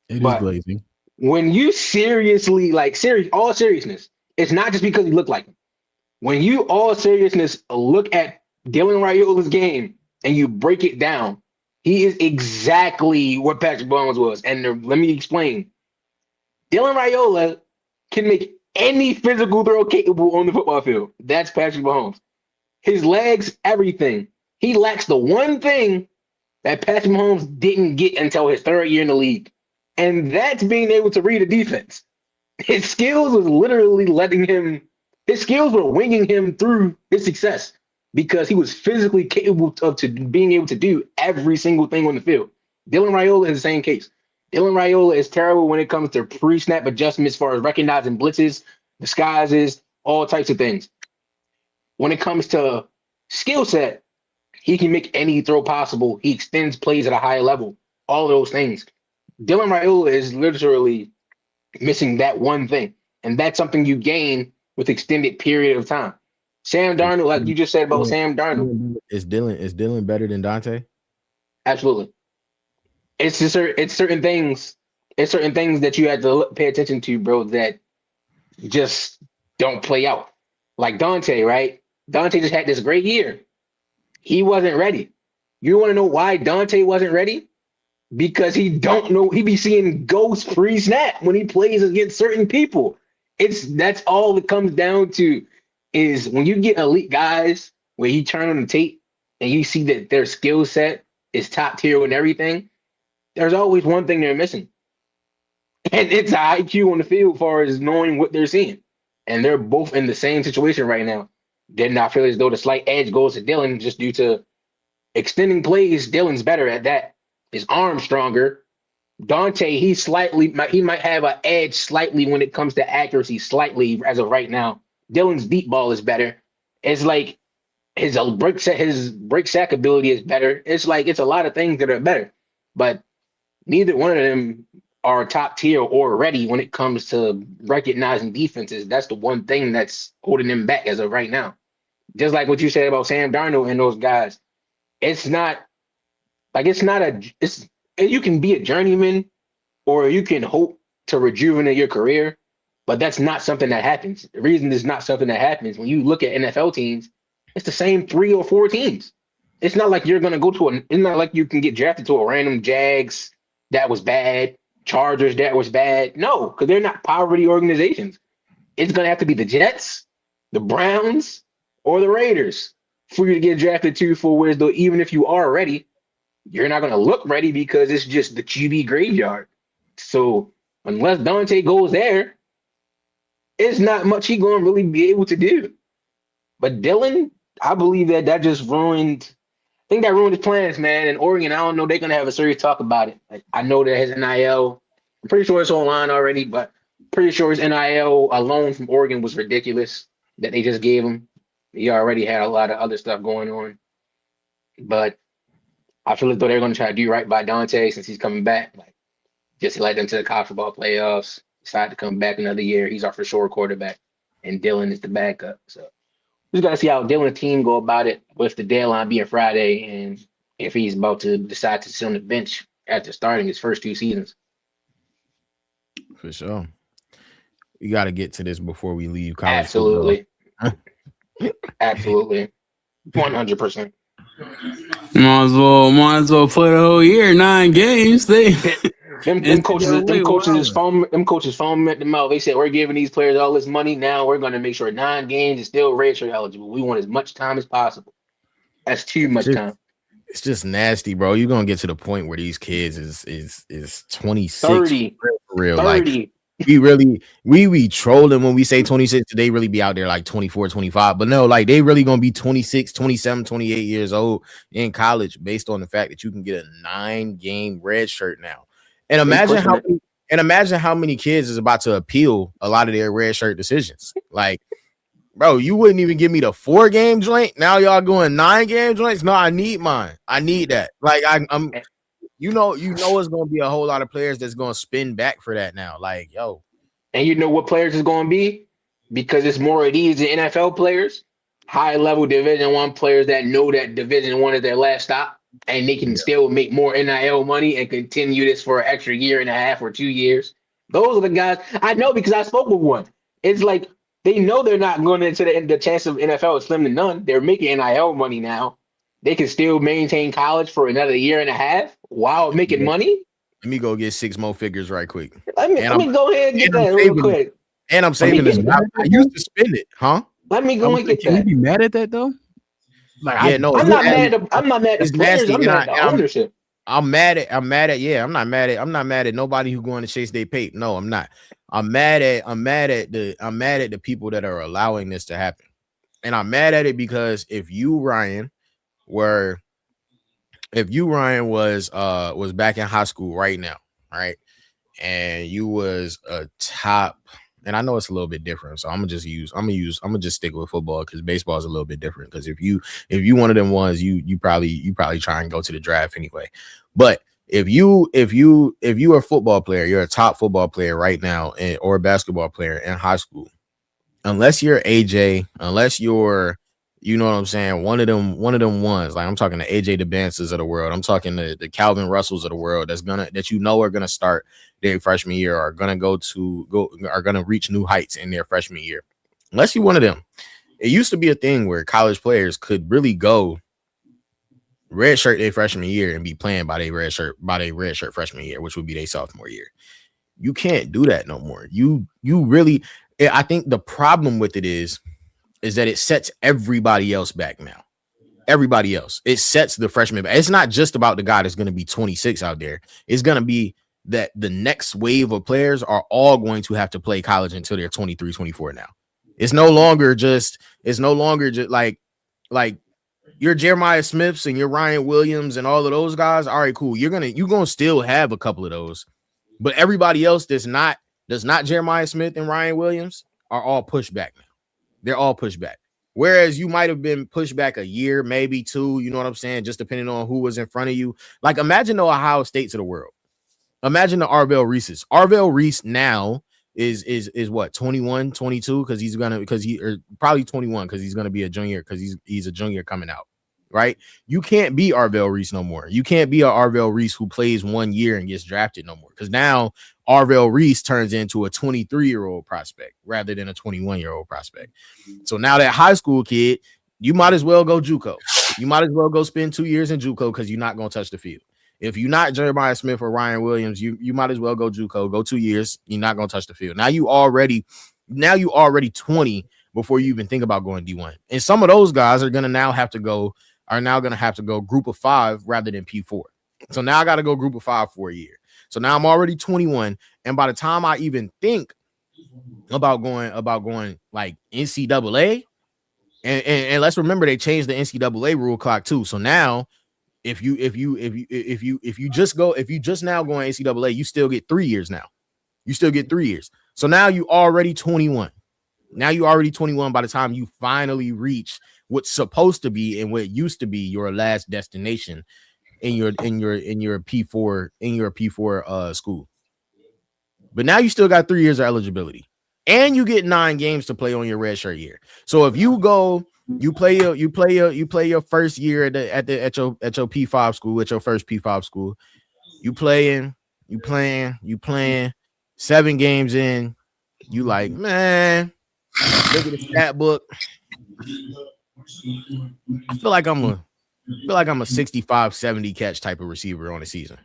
It is But glazing. when you seriously like all seriousness, it's not just because you look like him. When you all seriousness look at Dylan Raiola's game and you break it down, he is exactly what Patrick Mahomes was. And let me explain. Dylan Raiola can make any physical throw capable on the football field. That's Patrick Mahomes. His legs, everything. He lacks the one thing that Patrick Mahomes didn't get until his 3rd year in the league. And that's being able to read a defense. His skills was literally his skills were winging him through his success because he was physically capable of being able to do every single thing on the field. Dylan Raiola is the same case. Dylan Raiola is terrible when it comes to pre-snap adjustments as far as recognizing blitzes, disguises, all types of things. When it comes to skill set, he can make any throw possible. He extends plays at a high level. All of those things. Dylan Raiola is literally missing that one thing, and that's something you gain with extended period of time. Sam Darnold, like you just said about Sam Darnold, Is Dylan better than Dante? absolutely. It's just it's certain things. It's certain things that you have to pay attention to, bro. That just don't play out. Like Dante, right? Dante just had this great year. He wasn't ready. You want to know why Dante wasn't ready? Because he don't know, he be seeing ghosts pre-snap when he plays against certain people. That's all it comes down to is when you get elite guys where you turn on the tape and you see that their skill set is top tier and everything, there's always one thing they're missing. And it's an IQ on the field as far as knowing what they're seeing. And they're both in the same situation right now. Then I feel as though the slight edge goes to Dylan just due to extending plays. Dylan's better at that. His arm's stronger. Dante, he might have an edge slightly when it comes to accuracy, slightly as of right now. Dylan's deep ball is better. It's like his break sack ability is better. It's like it's a lot of things that are better, but neither one of them are top tier or ready when it comes to recognizing defenses. That's the one thing that's holding them back as of right now. Just like what you said about Sam Darnold and those guys, it's not like you can be a journeyman or you can hope to rejuvenate your career, but that's not something that happens. The reason it's not something that happens when you look at NFL teams, it's the same 3 or 4 teams. It's not like you're gonna it's not like you can get drafted to a random Jags that was bad, Chargers that was bad. No, because they're not poverty organizations. It's gonna have to be the Jets, the Browns, or the Raiders for you to get drafted to. For whereas though, even if you are ready, you're not gonna look ready because it's just the QB graveyard. So unless Dante goes there, it's not much he gonna really be able to do. But Dylan, I believe that just ruined think that ruined his plans, man. In Oregon, I don't know. They're gonna have a serious talk about it. Like, I know that his NIL. I'm pretty sure it's online already, but pretty sure his NIL alone from Oregon was ridiculous that they just gave him. He already had a lot of other stuff going on, but I feel as though they're gonna try to do right by Dante since he's coming back. Like, just led them to the college football playoffs. Decided to come back another year. He's our for sure quarterback, and Dylan is the backup. So we just gotta see how Dylan's team go about it with the deadline being Friday, and if he's about to decide to sit on the bench after starting his first 2 seasons. For sure. We got to get to this before we leave college Absolutely, football. absolutely, 100%. Might as well play the whole year, 9 games. Them coaches foam at the mouth. They said, we're giving these players all this money. Now we're going to make sure 9 games is still redshirt eligible. We want as much time as possible. That's too much time. It's just nasty, bro. You're gonna get to the point where these kids is 26 30, for real. 30. Like we be trolling when we say 26. They really be out there like 24, 25. But no, like they really gonna be 26, 27, 28 years old in college based on the fact that you can get a 9-game red shirt now. And imagine how many kids is about to appeal a lot of their red shirt decisions. Like, bro, you wouldn't even give me the 4-game joint. Now y'all going 9-game joints. No, I need mine. I need that. Like I'm you know it's gonna be a whole lot of players that's gonna spin back for that now. Like, yo. And you know what players is going to be? Because it's more of these NFL players, high level Division I players that know that Division I is their last stop, and they can still make more NIL money and continue this for an extra year and a half or 2 years. Those are the guys I know because I spoke with one. It's like they know they're not going into the chance of NFL is slim to none. They're making NIL money now. They can still maintain college for another year and a half while making money. Let me go get 6 more figures right quick. Let me go ahead and get that real quick. And I'm saving this. I used to spend it, huh? Let me go and get Can that. you be mad at that though? Like, I'm not mad at the players. I'm mad at the ownership. I'm not mad at nobody who going to chase their pape. No, I'm not. I'm mad at the people that are allowing this to happen. And I'm mad at it because if you, Ryan, was back in high school right now, right? And you was a top, and I know it's a little bit different, so I'm gonna just stick with football because baseball is a little bit different. Because if you one of them ones, you probably try and go to the draft anyway. But if you are a football player, you're a top football player right now, or a basketball player in high school, unless you're AJ, unless you're, you know what I'm saying, one of them ones, like I'm talking to AJ DeBances of the world, I'm talking to the Calvin Russells of the world that are gonna start their freshman year, are gonna reach new heights in their freshman year. Unless you're one of them, it used to be a thing where college players could really go redshirt their freshman year and be playing by their redshirt freshman year, which would be their sophomore year. You can't do that no more. You really, I think the problem with it is that it sets everybody else back now. Everybody else. It sets the freshman back. It's not just about the guy that's going to be 26 out there. It's going to be that the next wave of players are all going to have to play college until they're 23, 24 now. It's no longer just like your Jeremiah Smiths and your Ryan Williams and all of those guys. All right, cool. You're gonna still have a couple of those, but everybody else that's not Jeremiah Smith and Ryan Williams are all pushed back now. They're all pushed back. Whereas you might have been pushed back a year, maybe 2, you know what I'm saying? Just depending on who was in front of you. Like, imagine the Ohio States of the world. Imagine the Arvell Reeses. Arvell Reese now is what, 21, 22? Because probably 21 because he's gonna be a junior because he's a junior coming out, right? You can't be Arvell Reese no more. You can't be a Arvell Reese who plays 1 year and gets drafted no more. Because now Arvell Reese turns into a 23-year-old prospect rather than a 21-year-old prospect. So now that high school kid, you might as well go JUCO. You might as well go spend 2 years in JUCO because you're not going to touch the field. If you're not Jeremiah Smith or Ryan Williams, you might as well go JUCO, go 2 years. You're not going to touch the field. Now you already 20 before you even think about going D1. And some of those guys are going to now have to go group of 5 rather than P4. So now I got to go group of 5 for a year. So now I'm already 21. And by the time I even think about going like NCAA, and let's remember they changed the NCAA rule clock too. So now if you just now going NCAA, you still get 3 years now. You still get 3 years. So now you already 21. Now you already 21 by the time you finally reach what's supposed to be and what used to be your last destination in your P4 school. But now you still got 3 years of eligibility. And you get 9 games to play on your redshirt year. So if you go, you play your first year at your P5 school, at your first P5 school, you playing 7 games in, you like, man, look at the stat book. I feel like I'm a 65, 70 catch type of receiver on the season.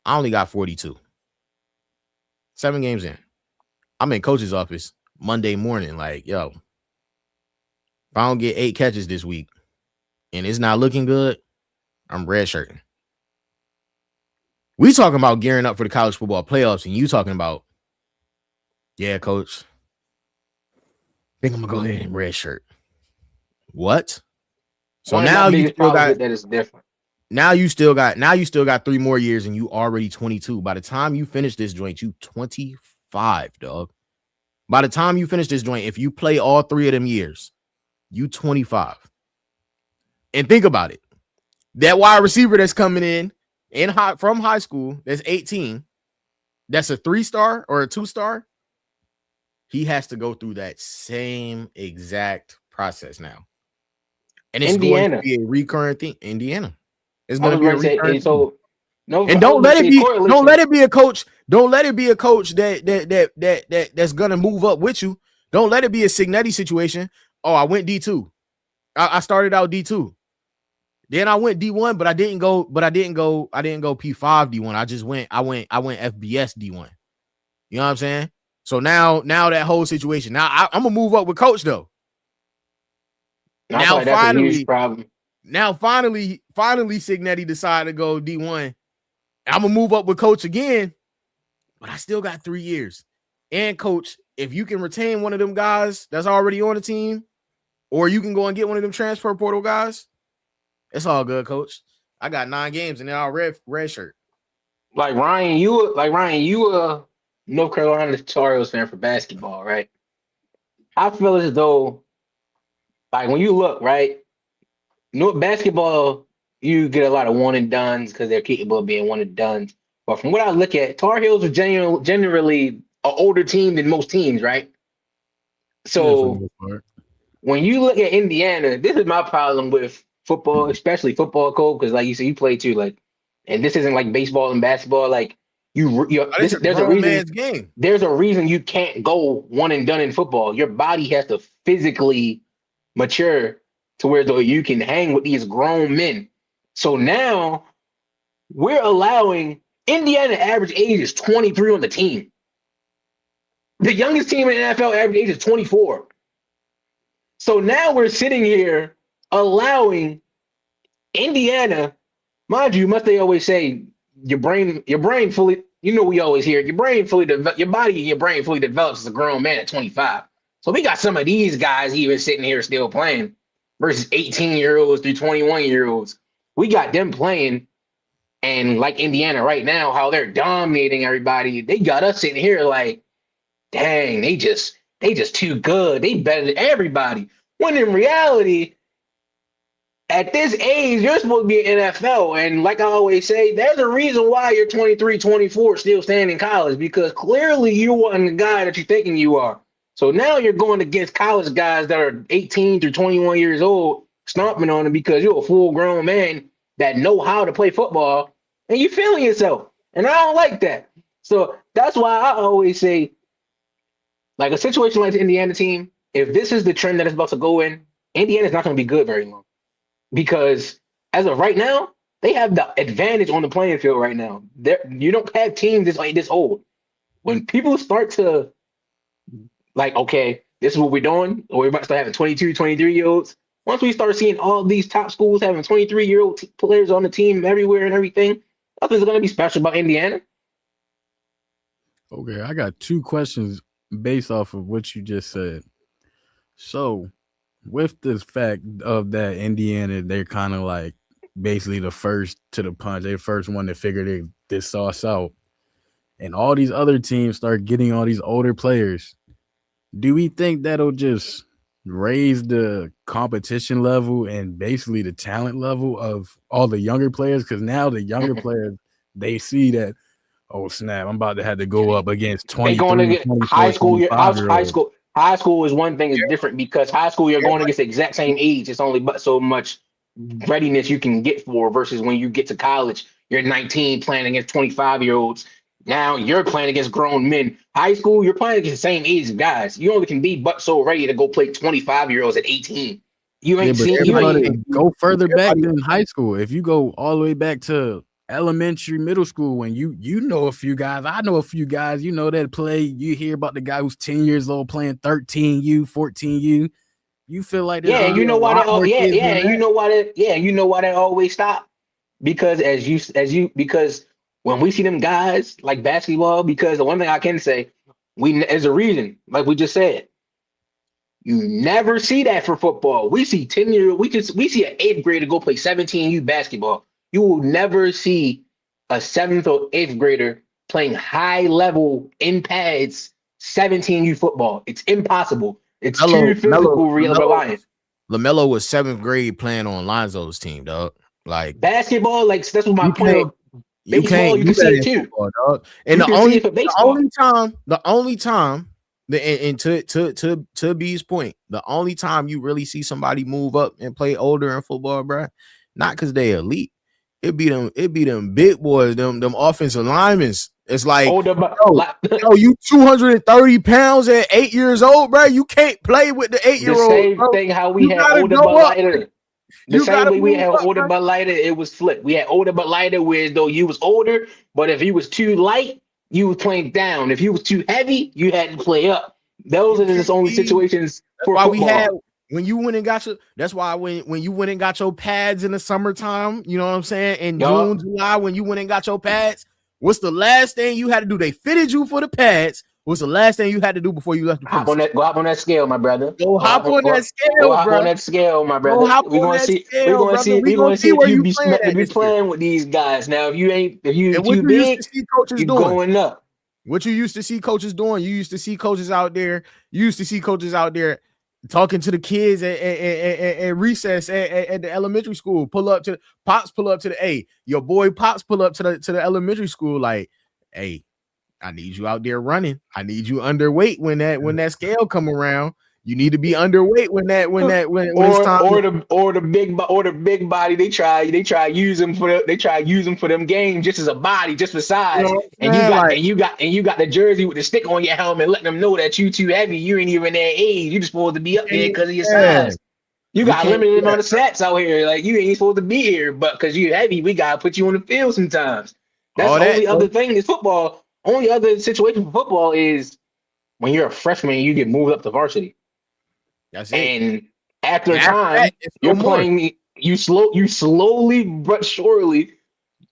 I only got 42. 7 games in. I'm in coach's office Monday morning, like, yo, if I don't get 8 catches this week and it's not looking good, I'm redshirting. We talking about gearing up for the college football playoffs, and you talking about, yeah, coach, I think I'm gonna go ahead and redshirt. What? So now you still got that is different. Now you still got 3 more years, and you already 22. By the time you finish this joint, you 25, dog. By the time you finish this joint, if you play all 3 of them years, you 25. And think about it. That wide receiver that's coming in from high school, that's 18, that's a 3-star or a 2-star. He has to go through that same exact process now. And it's going to be a recurrent thing. Indiana. It's going to be a recurrent thing. And don't let it be a coach. Don't let it be a coach that's gonna move up with you. Don't let it be a Signetti situation. Oh, I went D2. I started out D2. Then I went D1, but I didn't go P5 D1. I went FBS D1. You know what I'm saying? So now that whole situation. Now I'm gonna move up with coach though. Now that's a huge problem. Now finally Signetti decided to go D1. I'm gonna move up with coach again, but I still got 3 years. And coach, if you can retain one of them guys that's already on the team, or you can go and get one of them transfer portal guys, it's all good, coach. I got 9 games and they're all red shirt. Like Ryan, you a North Carolina Tar Heels fan for basketball, right? I feel as though, like when you look, right, basketball, you get a lot of one and dones because they're capable of being one and dones. But from what I look at, Tar Heels are generally an older team than most teams, right? So when you look at Indiana, this is my problem with football, especially football, Cole, because like you said, you play too, like, and this isn't like baseball and basketball, like there's a reason. Game. There's a reason you can't go one and done in football. Your body has to physically mature to where though you can hang with these grown men. So now we're allowing Indiana average age is 23 on the team. The youngest team in the NFL average age is 24. So now we're sitting here allowing Indiana, mind you, must they always say your brain fully, we always hear your body and your brain fully develops as a grown man at 25. So we got some of these guys even sitting here still playing versus 18-year-olds through 21-year-olds. We got them playing, and like Indiana right now, how they're dominating everybody. They got us sitting here like, dang, they just too good. They better than everybody. When in reality, at this age, you're supposed to be in NFL. And like I always say, there's a reason why you're 23, 24, still staying in college, because clearly you weren't the guy that you're thinking you are. So now you're going against college guys that are 18 through 21 years old, stomping on them because you're a full-grown man that know how to play football, and you're feeling yourself. And I don't like that. So that's why I always say, like a situation like the Indiana team, if this is the trend that it's about to go in, Indiana's not going to be good very long. Because as of right now, they have the advantage on the playing field right now. You don't have teams this old. When people start to, like, okay, this is what we're doing, or we're about to start having 22, 23-year-olds. Once we start seeing all these top schools having 23-year-old players on the team everywhere and everything, nothing's going to be special about Indiana. Okay, I got 2 questions based off of what you just said. So, with this fact of that Indiana, they're kind of like basically the first to the punch. They the first one to figure this sauce out. And all these other teams start getting all these older players. Do we think that'll just raise the competition level and basically the talent level of all the younger players? Because now the younger players, they see that, oh snap, I'm about to have to go up against They going to 23, get 24, high school. 25-year-olds. High school is one thing is different because high school you're going against the exact same age. It's only but so much readiness you can get for versus when you get to college, you're 19 playing against 25-year-olds. Now you're playing against grown men. High school, you're playing against the same age guys. You only can be but so ready to go play 25-year-olds at 18. You ain't But seen. You everybody ain't. go further back than high school. If you go all the way back to elementary, middle school, when you know a few guys, I know a few guys, you know, that play. You hear about the guy who's 10 years old playing 13U, 14U. You feel like there's Yeah, gonna and you be a know why lot that. more Yeah, kids yeah, than and you that. know why that. Yeah, you know why that always stop because because when we see them guys like basketball, because the one thing I can say, there's a reason, like we just said, you never see that for football. We see 10-year, we see an eighth grader go play 17U basketball. You will never see a seventh or eighth grader playing high level in pads 17U football. It's impossible. It's too physical reliant. LaMelo was 7th grade playing on Lonzo's team, dog. Like Basketball, like that's what my you point can't, of baseball. You can do see that it in too. football, dog. And You can see it for baseball. the only time, and to B's point, the only time you really see somebody move up and play older in football, bro, not because they elite. It be them big boys, them offensive linemen. It's like, Older, but you 230 pounds at 8 years old, bro. You can't play with the the 8-year-old, same bro. thing how we You had gotta older go but up. lighter. The You same gotta way we move had up, older bro. but lighter, it was flipped. We had older but lighter, whereas though you was older, but if you was too light, you was playing down. If you was too heavy, you had to play up. Those You are just can't only be. situations That's for why we had football. when you went and got your. That's why when you went and got your pads in the summertime, you know what I'm saying? In Yup. June, July, when you went and got your pads, what's the last thing you had to do? They fitted you for the pads. What's the last thing you had to do before you left the premises? Go hop on that scale, my brother. Go hop on that Go scale, hop bro. on that scale, my Go brother. hop We're on gonna that see. We're scale, gonna brother. see. We We're gonna gonna see see if where you you be playing smack to at be this year. playing with these guys. Now, if you ain't, if you And too big, coaches you doing? going up. What you used to see coaches doing? You used to see coaches out there. You used to see coaches out there talking to the kids at recess at the elementary school. Pull up to the A. Your boy Pops pull up to the elementary school like, hey, I need you out there running. I need you underweight when that scale come around. You need to be underweight when it's time. Or the big body. They try use them for them games just as a body, just for You know size. what And I'm you saying? got Like, the jersey with the stick on your helmet, letting them know that you too heavy. You ain't even their age. You just supposed to be up there because of your yeah, size. You you got a can't limited do amount that. of snaps out here. Like you ain't supposed to be here, but because you're heavy, we gotta put you on the field sometimes. That's All the that, only other bro. thing is football. Only other situation for football is when you're a freshman, you get moved up to varsity. That's it. And after And a after that, time, it's no you're more. playing. You slowly but surely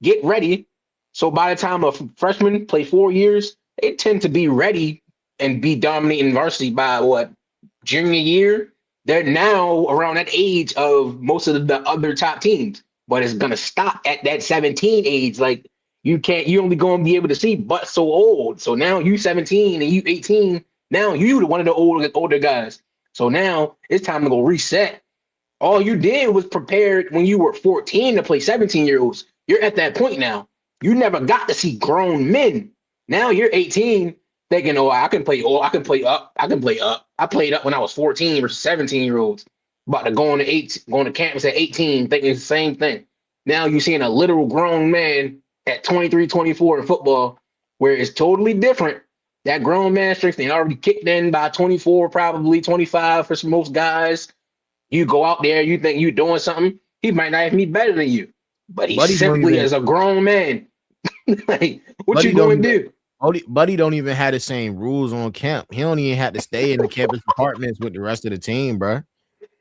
get ready. So by the time a freshman play 4 years, they tend to be ready and be dominant in varsity by what junior year. They're now around that age of most of the other top teams, but it's gonna stop at that 17 age. Like you only gonna be able to see but so old. So now you 17 and you 18. Now you one of the older guys. So now it's time to go reset. All you did was prepare when you were 14 to play 17-year-olds. You're at that point now. You never got to see grown men. Now you're 18, thinking, oh, I can play up. I can play up. I played up when I was 14 versus 17-year-olds. About to going to campus at 18, thinking it's the same thing. Now you're seeing a literal grown man at 23, 24 in football, where it's totally different. That grown man strength they already kicked in by 24, probably 25 for most guys. You go out there, you think you're doing something, he might not even be better than you. But he Buddy don't simply even. as a grown man. Like, what you Buddy don't going to even. do? Buddy don't even have the same rules on camp. He don't even have to stay in the campus apartments with the rest of the team, bro.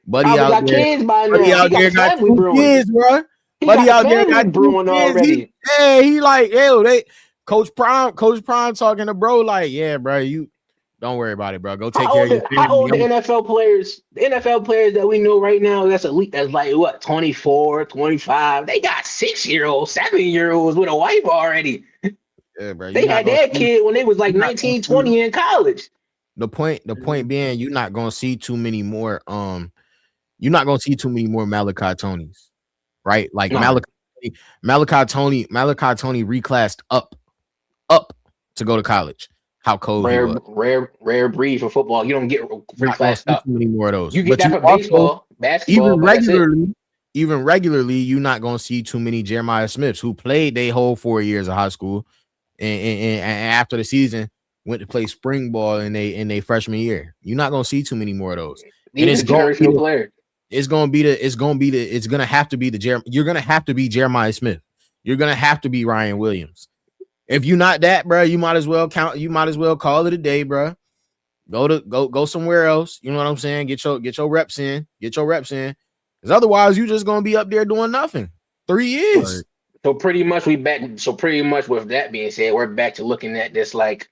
Buddy Probably out got there. kids by Buddy now. He out got there the got family 2 brewing. kids, bro. He got Buddy the out there family got 2 brewing kids. already. He like, yo, Coach Prime talking to bro, like, yeah, bro, Don't worry about it, bro. Go take care of your How family. old the NFL players that we know right now that's elite, that's like what, 24, 25. They got 6-year-olds, 7-year-olds with a wife already. Yeah, bro. You're They not had gonna their see. kid when they was like You're not gonna 19, see. 20 in college. The point being, you're not gonna see too many more. You're not gonna see too many more Malachi Tonys, right? Like No, Malachi Tony reclassed up to go to college. How cold he was. rare breed for football. You don't get You're not gonna reclassed see too up. many more of those. You get But that you for also baseball, basketball, even but that's it. regularly, you're not gonna see too many Jeremiah Smiths who played their whole 4 years of high school and after the season went to play spring ball in they freshman year. You're not gonna see too many more of those. And These are generational players. it's gonna have to be you're gonna have to be Jeremiah Smith. You're gonna have to be Ryan Williams. If you're not that, bro, you might as well call it a day, bro. Go somewhere else. You know what I'm saying? Get your reps in. Because otherwise, you just gonna be up there doing nothing. 3 years. Right. So pretty much with that being said, we're back to looking at this like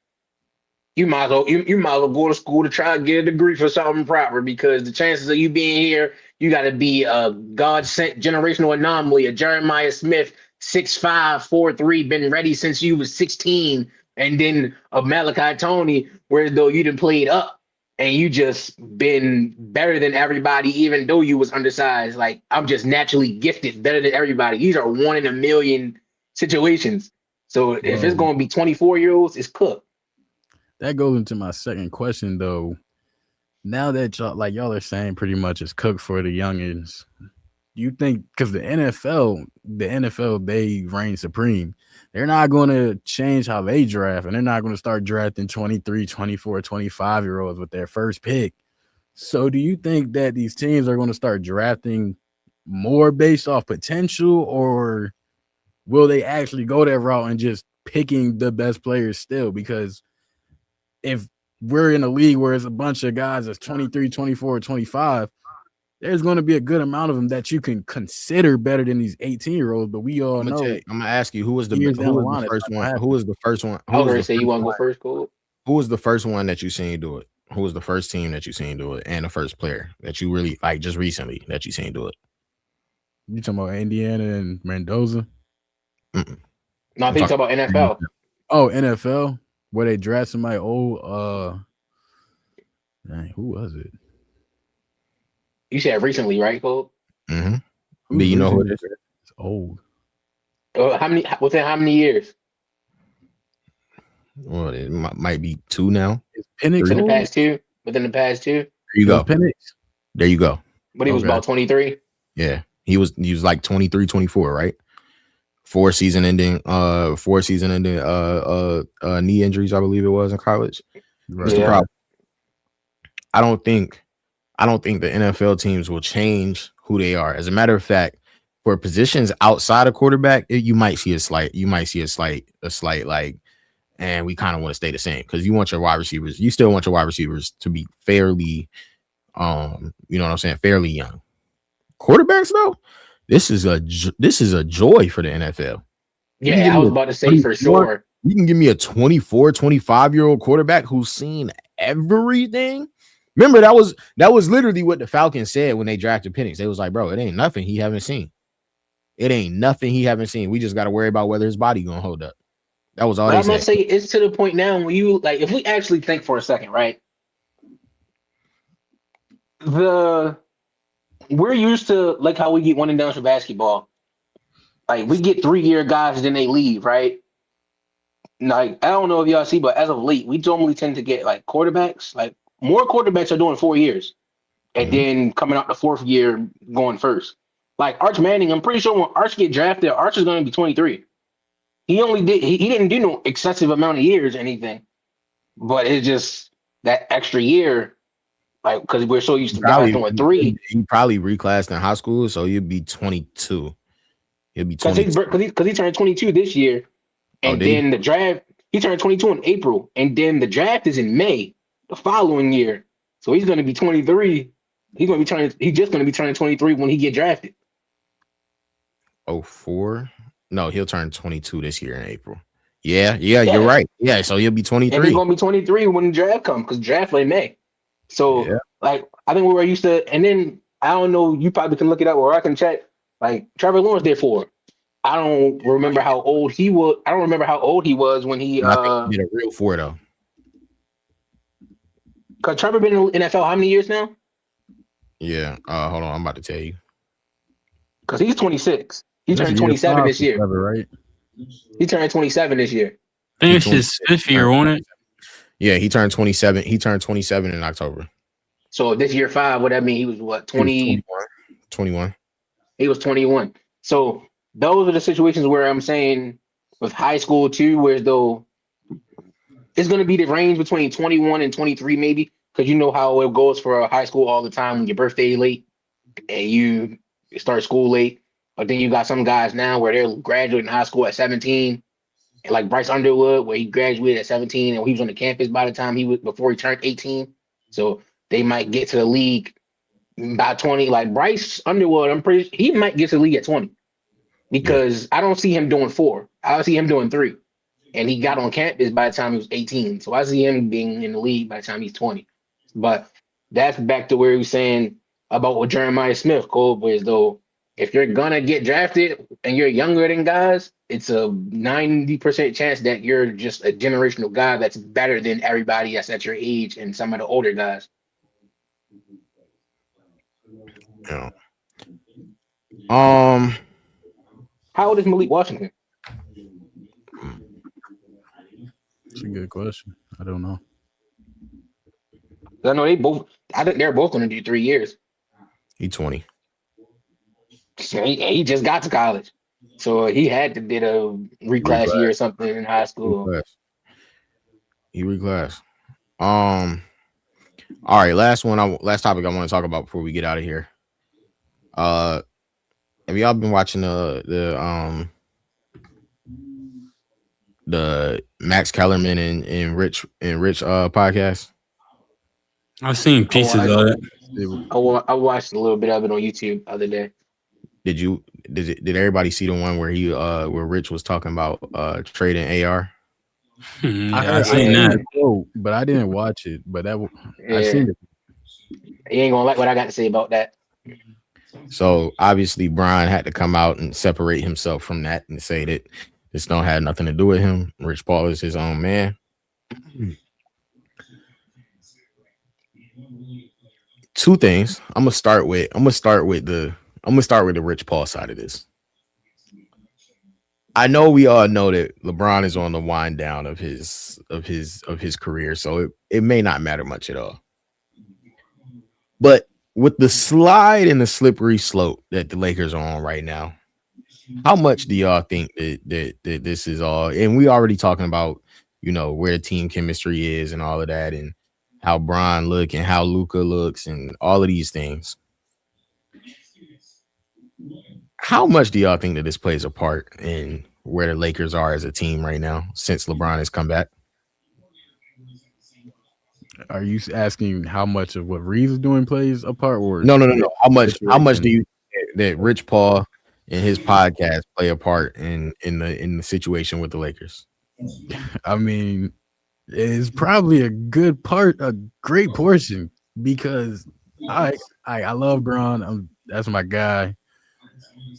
you might as well you might as well go to school to try and get a degree for something proper, because the chances of you being here, you got to be a God sent generational anomaly, a Jeremiah Smith 6'5", 4'3", been ready since you was 16, and then a Malachi Tony, where though you didn't played up and you just been better than everybody, even though you was undersized. Like, I'm just naturally gifted, better than everybody. These are 1 in a million situations. So if it's Well, going to be 24-year-olds, it's cooked. that goes into my second question, though. Now that y'all are saying pretty much it's cooked for the youngins, you think, because the NFL, they reign supreme. They're not going to change how they draft, and they're not going to start drafting 23, 24, 25-year-olds with their first pick. So do you think that these teams are going to start drafting more based off potential, or will they actually go that route and just picking the best players still? Because if we're in a league where it's a bunch of guys that's 23, 24, 25, there's going to be a good amount of them that you can consider better than these 18-year-olds. But we all know I'm gonna ask you who was the first one? happen. Who was the first one? I was going to say, you want to go first, Cole? Who was the first one that you seen do it? Who was the first team that you seen do it, and the first player that you really like just recently that you seen do it? You talking about Indiana and Mendoza? Mm-mm. No, I think you talking about NFL. Oh, NFL, where they draft somebody old. Dang, who was it? You said recently, right, Cole? Mm-hmm. Do you know who it is? It's old. Within how many years? Well, it might be 2 now. Is Penix Within the old? past two? Within the past two? There you go. Penix. There you go. But he was Okay. about 23. Yeah, he was like 23, 24, right? 4 season ending knee injuries, I believe it was, in college. That's the Yeah. problem. I don't think the NFL teams will change who they are. As a matter of fact, for positions outside of quarterback, you might see a slight like, and we kind of want to stay the same, because you want your wide receivers. You still want your wide receivers to be fairly, you know what I'm saying, fairly young. Quarterbacks, though, this is a joy for the NFL. Yeah, I was about to say for sure. You can give me a 24, 25-year-old quarterback who's seen everything. Remember, that was literally what the Falcons said when they drafted Penix. They was like, bro, it ain't nothing he haven't seen. It ain't nothing he haven't seen. We just got to worry about whether his body gonna hold up. That was all But they I said. must say, it's to the point now when you, like, if we actually think for a second, right? We're used to, like, how we get one and done for basketball. Like, we get 3-year guys and then they leave, right? Like, I don't know if y'all see, but as of late, we normally tend to get, like, quarterbacks. Like, more quarterbacks are doing 4 years. And then coming out the 4th year going first. Like Arch Manning, I'm pretty sure when Arch get drafted, Arch is going to be 23. He didn't do no excessive amount of years or anything, but it's just that extra year, like, because we're so used to drafting with 3. He probably reclassed in high school, so you'd be 22. He'll be 22 because he turned 22 this year, and then the draft, he turned 22 in April, and then the draft is in May the following year, so he's going to be 23. He's just going to be turning 23 when he get drafted. 04? No, he'll turn 22 this year in April. Yeah, you're right. Yeah, so he'll be And he's 23. gonna be 23 when the draft comes because draft in May. So Yeah. like I think we were used to, and then I don't know, you probably can look it up or I can check. Like Trevor Lawrence did 4. I don't remember how old he was. I don't remember how old he was when he And I think he did a real 4 though. because Trevor been in the NFL how many years now? Yeah. Hold on, I'm about to tell you. Because he's 26. He This turned is year 27 5 this for year. Trevor, right? He turned 27 this year. I think it's He his 5th year, won't it? Yeah, he turned 27. He turned 27 in October. So this year 5, what that mean? He was what, He was 20? 21. He was 21. So those are the situations where I'm saying with high school too, where though it's going to be the range between 21 and 23 maybe, because you know how it goes for a high school all the time when your birthday late and you start school late. But then you got some guys now where they're graduating high school at 17, and like Bryce Underwood, where he graduated at 17 and he was on the campus by the time before he turned 18. So they might get to the league by 20. Like Bryce Underwood, he might get to the league at 20 because I don't see him doing 4. I see him doing 3. And he got on campus by the time he was 18. So I see him being in the league by the time he's 20. But that's back to where he was saying about what Jeremiah Smith, Cole, was though if you're gonna get drafted and you're younger than guys, it's a 90% chance that you're just a generational guy that's better than everybody that's at your age and some of the older guys. Yeah. How old is Malik Washington? That's a good question. I don't know. I know I think they're both gonna do 3 years. He 20. So he just got to college. So he had to did a reclass year or something in high school. He reclassed. All right, last topic I want to talk about before we get out of here. Have y'all been watching the Max Kellerman and Rich podcast? I've seen pieces of it. I watched a little bit of it on YouTube the other day. Did everybody see the one where where Rich was talking about trading AR? I seen that. But I didn't watch it. But I Yeah. seen it. You ain't gonna like what I got to say about that. So obviously Brian had to come out and separate himself from that and say that this don't have nothing to do with him. Rich Paul is his own man. Two things. I'm gonna start with the Rich Paul side of this. I know we all know that LeBron is on the wind down of his career, so it may not matter much at all. But with the slide and the slippery slope that the Lakers are on right now, how much do y'all think that this is all? And we already talking about, where the team chemistry is and all of that, and how Bron look and how Luka looks and all of these things. How much do y'all think that this plays a part in where the Lakers are as a team right now since LeBron has come back? Are you asking how much of what Reeves is doing plays a part? Or No. How much do you think that Rich Paul and his podcast play a part in the situation with the Lakers? I mean, it's probably a good part, a great portion, because I love Bron. That's my guy.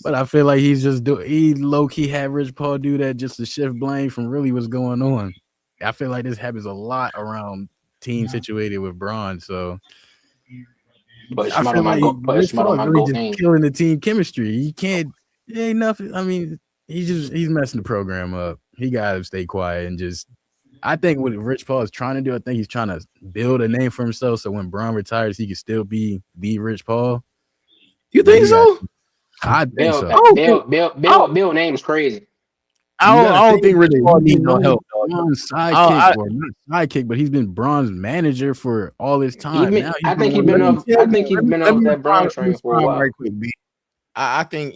But I feel like he low-key had Rich Paul do that just to shift blame from really what's going on. I feel like this happens a lot around teams situated with Bron. So I feel like Rich Paul is really just killing the team chemistry. It ain't nothing. I mean, he's messing the program up. He gotta stay quiet and just. I think what Rich Paul is trying to do, I think he's trying to build a name for himself, so when Bron retires, he can still be the Rich Paul. You think so? I think so. Bill name is crazy. I don't think Rich Paul needs no help. Bron's sidekick, or not sidekick, but he's been Bron's manager for all this time. I think he's been off that Bron train for a while. Right quick, B. I think,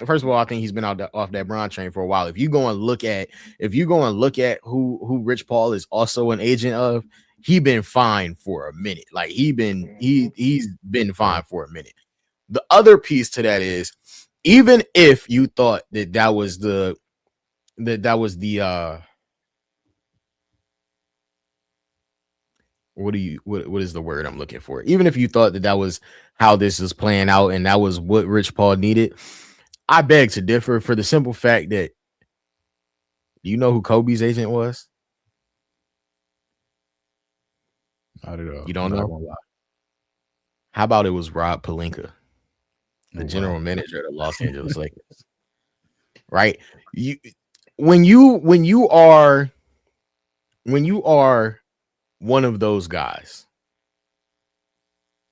first of all, I think he's been off that Bron train for a while. If you go and look at who Rich Paul is also an agent of, he been fine for a minute. Like he's been fine for a minute. The other piece to that is, even if you thought that was the what is the word I'm looking for? Even if you thought that was how this is playing out and that was what Rich Paul needed, I beg to differ for the simple fact that, do you know who Kobe's agent was? Not at all. You don't I'm not know? gonna lie. How about it was Rob Pelinka, the Oh, general wow. manager of the Los Angeles Lakers? Right? When you are one of those guys,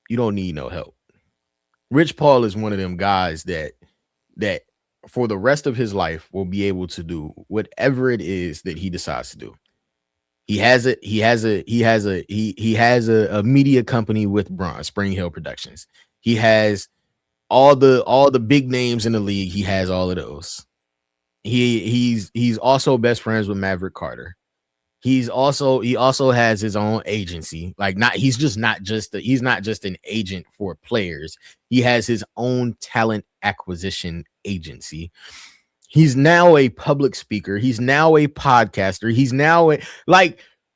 you don't need no help. Rich Paul is one of them guys that for the rest of his life will be able to do whatever it is that he decides to do. He has a media company with Bron, Spring Hill Productions. He has all the big names in the league. He has all of those. He's also best friends with Maverick Carter. He also has his own agency. Like, he's not just an agent for players. He has his own talent acquisition agency. He's now a public speaker. He's now a podcaster. He's now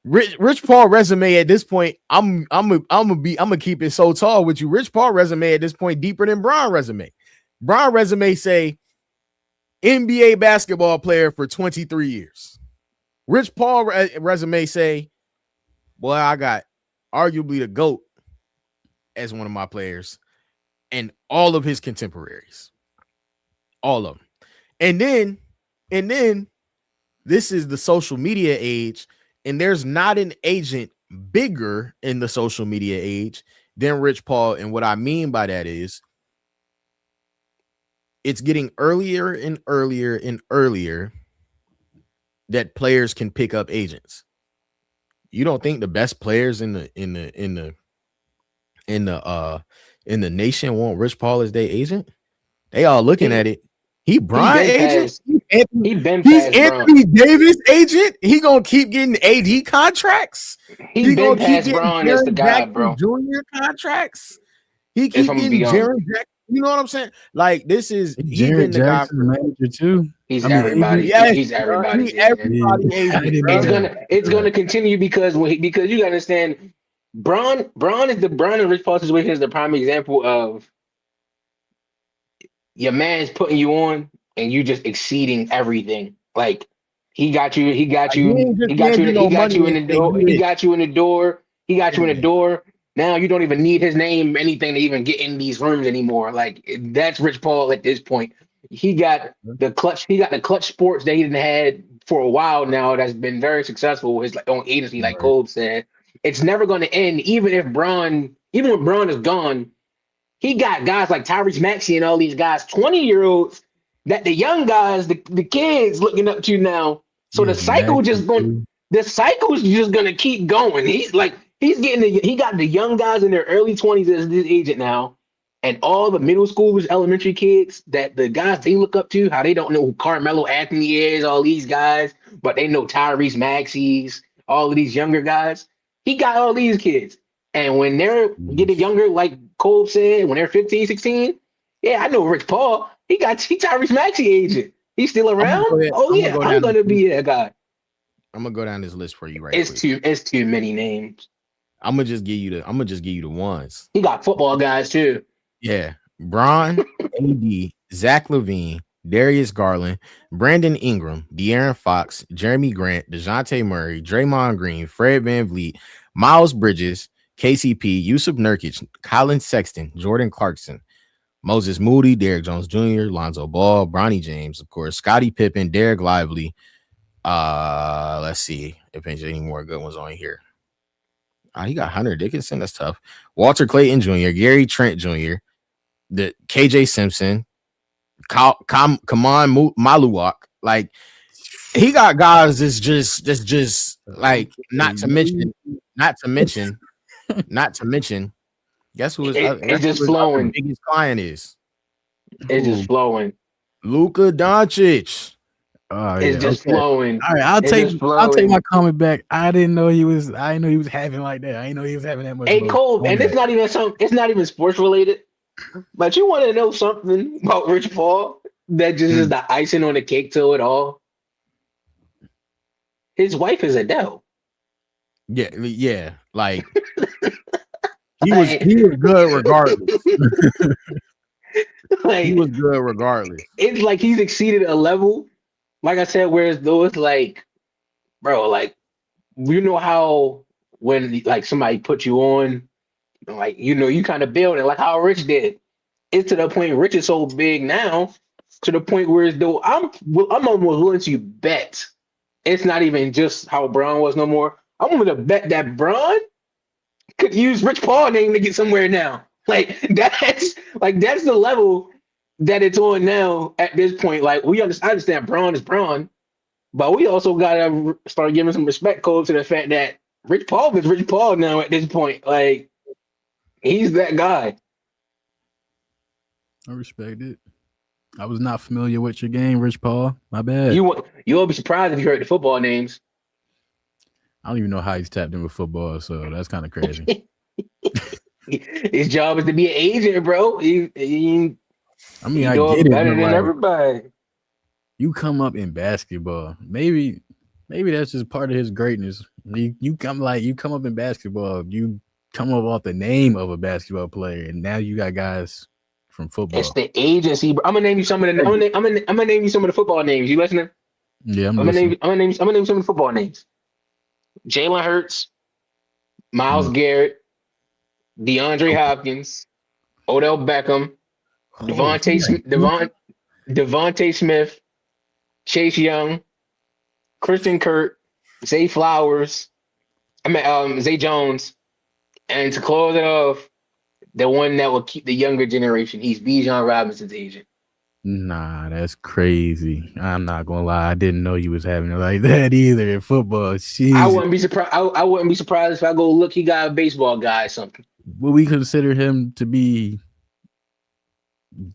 Rich Paul resume at this point. I'm gonna keep it so tall with you. Rich Paul resume at this point deeper than Bron resume. Bron resume say NBA basketball player for 23 years. Rich Paul resume say, boy, I got arguably the GOAT as one of my players and all of his contemporaries. All of them. And then this is the social media age, and there's not an agent bigger in the social media age than Rich Paul. And what I mean by that is it's getting earlier and earlier and earlier that players can pick up agents. You don't think the best players in the nation want Rich Paul as their agent? They all looking at it. He Bron agent. He's Anthony Davis agent. He gonna keep getting AD contracts. He gonna keep getting Bron as the guy, bro. Junior contracts. He keep getting Jaren Jackson. You know what I'm saying? Like, this is he's been the guy for the manager too. He's everybody. He's everybody. It's gonna continue because you gotta understand, Bron and Rich Paul situation is the prime example of your man's putting you on and you just exceeding everything. Like, he got you in the door. Now you don't even need his name, anything to even get in these rooms anymore. Like, that's Rich Paul at this point. He got the clutch sports that he didn't had for a while now. That's been very successful with his own agency, like Cole said. It's never going to end, even when Bron is gone. He got guys like Tyrese Maxey and all these guys, 20-year-olds, that the young guys, the kids looking up to now. So the cycle is just going to keep going. He got the young guys in their early 20s as his agent now, and all the middle schoolers, elementary kids, that the guys they look up to, how they don't know who Carmelo Anthony is, all these guys, but they know Tyrese Maxey's, all of these younger guys. He got all these kids. And when they're getting younger, like Cole said, when they're 15, 16, yeah, I know Rich Paul. He Tyrese Maxey agent. He's still around. I'm gonna be that guy. I'm gonna go down this list for you right quick. It's too many names. I'm gonna just give you the ones. He got football guys too. Yeah. Bron, AD, Zach LaVine, Darius Garland, Brandon Ingram, De'Aaron Fox, Jeremy Grant, DeJounte Murray, Draymond Green, Fred VanVleet, Miles Bridges, KCP, Yusuf Nurkic, Colin Sexton, Jordan Clarkson, Moses Moody, Derrick Jones Jr., Lonzo Ball, Bronny James, of course, Scottie Pippen, Derek Lively. Let's see if there's any more good ones on here. He got Hunter Dickinson. That's tough. Walter Clayton Jr., Gary Trent Jr., the KJ Simpson, Kaman Maluak. Like, he got guys that's just like, not to mention. Guess who it's just flowing. Biggest client is. It's just flowing. Luka Doncic. It's just flowing. All right, I'll take my comment back. I didn't know he was having like that. I didn't know he was having that much. Hey, Cole, and it's not even sports related. But you want to know something about Rich Paul that just is the icing on the cake to it all? His wife is Adele. Yeah. Like he was good regardless. Like He was good regardless. it's like he's exceeded a level. Like I said, whereas though it's like, bro, like you know how when like somebody put you on, like you kind of build it, like how Rich did. It's to the point Rich is so big now, to the point where as though I'm almost willing to bet it's not even just how Braun was no more. I'm willing to bet that Braun could use Rich Paul name to get somewhere now. That's the level that it's on now at this point. Like I understand Braun is Braun, but we also gotta start giving some respect code to the fact that Rich Paul is Rich Paul now at this point. Like he's that guy. I respect it. I was not familiar with your game, Rich Paul. My bad. You'll be surprised if you heard the football names. I don't even know how he's tapped in with football, so that's kind of crazy. His job is to be an agent, bro. I mean, I doing get it, better but than like, everybody. you come up in basketball. Maybe that's just part of his greatness. You come up in basketball. You come up off the name of a basketball player, and now you got guys from football. It's the agency, bro. I'm gonna name you some of the. I'm gonna name you some of the football names. You listening? Yeah, I'm gonna listening. name you some of the football names. Jalen Hurts, Myles Garrett, DeAndre Hopkins, Odell Beckham, Devontae Smith, Chase Young, Christian Kirk, Zay Flowers, Zay Jones, and to close it off, the one that will keep the younger generation. He's Bijan Robinson's agent. Nah, that's crazy. I'm not gonna lie. I didn't know you was having it like that either in football. Jeez. I wouldn't be surprised. I wouldn't be surprised if I go look. He got a baseball guy or something. Would we consider him to be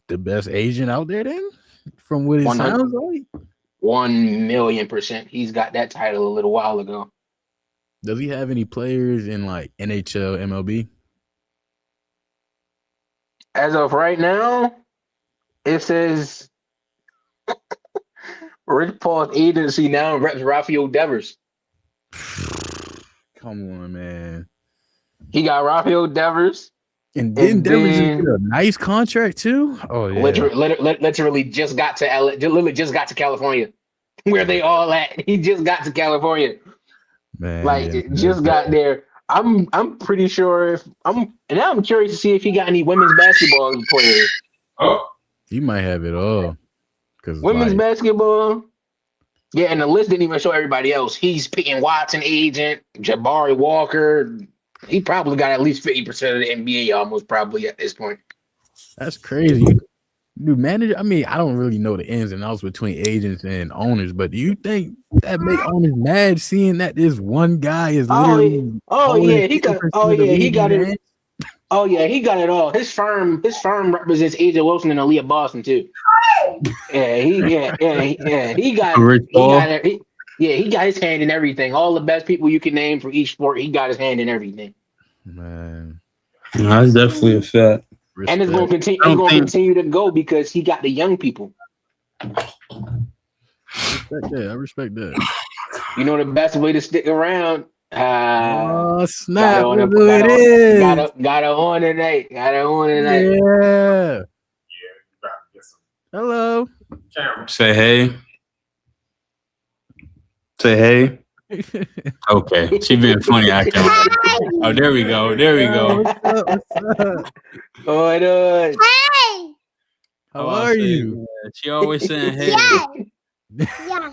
the best agent out there then? From what it sounds like? 1,000,000%. He's got that title a little while ago. Does he have any players in like NHL, MLB? As of right now, it says Rich Paul's agency now reps Rafael Devers. Come on, man. He got Rafael Devers. And didn't Devers just get a nice contract too? Oh yeah. Literally just got to LA, literally just got to California. Where they all at. He just got to California. Man, just got there. I'm pretty sure now I'm curious to see if he got any women's basketball players. Oh, he might have it all. Because women's basketball. Yeah, and the list didn't even show everybody else. He's picking Watson agent, Jabari Walker. He probably got at least 50% of the NBA almost probably at this point. That's crazy. You manager? I mean, I don't really know the ins and outs between agents and owners, but do you think that make owners mad seeing that this one guy is literally? He got it. Oh yeah, he got it all. His firm represents AJ Wilson and Aaliyah Boston too. He got his hand in everything. All the best people you can name for each sport, he got his hand in everything. Man, that's definitely a fact. Respect. And it's going to continue. It's going to continue to go because he got the young people. I respect that. You know the best way to stick around. Snap! Got a on tonight. Yeah. Hello. Say hey. Okay, she being funny acting. Oh, there we go. What's up? What is? Hey. How are you? She always saying hey. Yeah.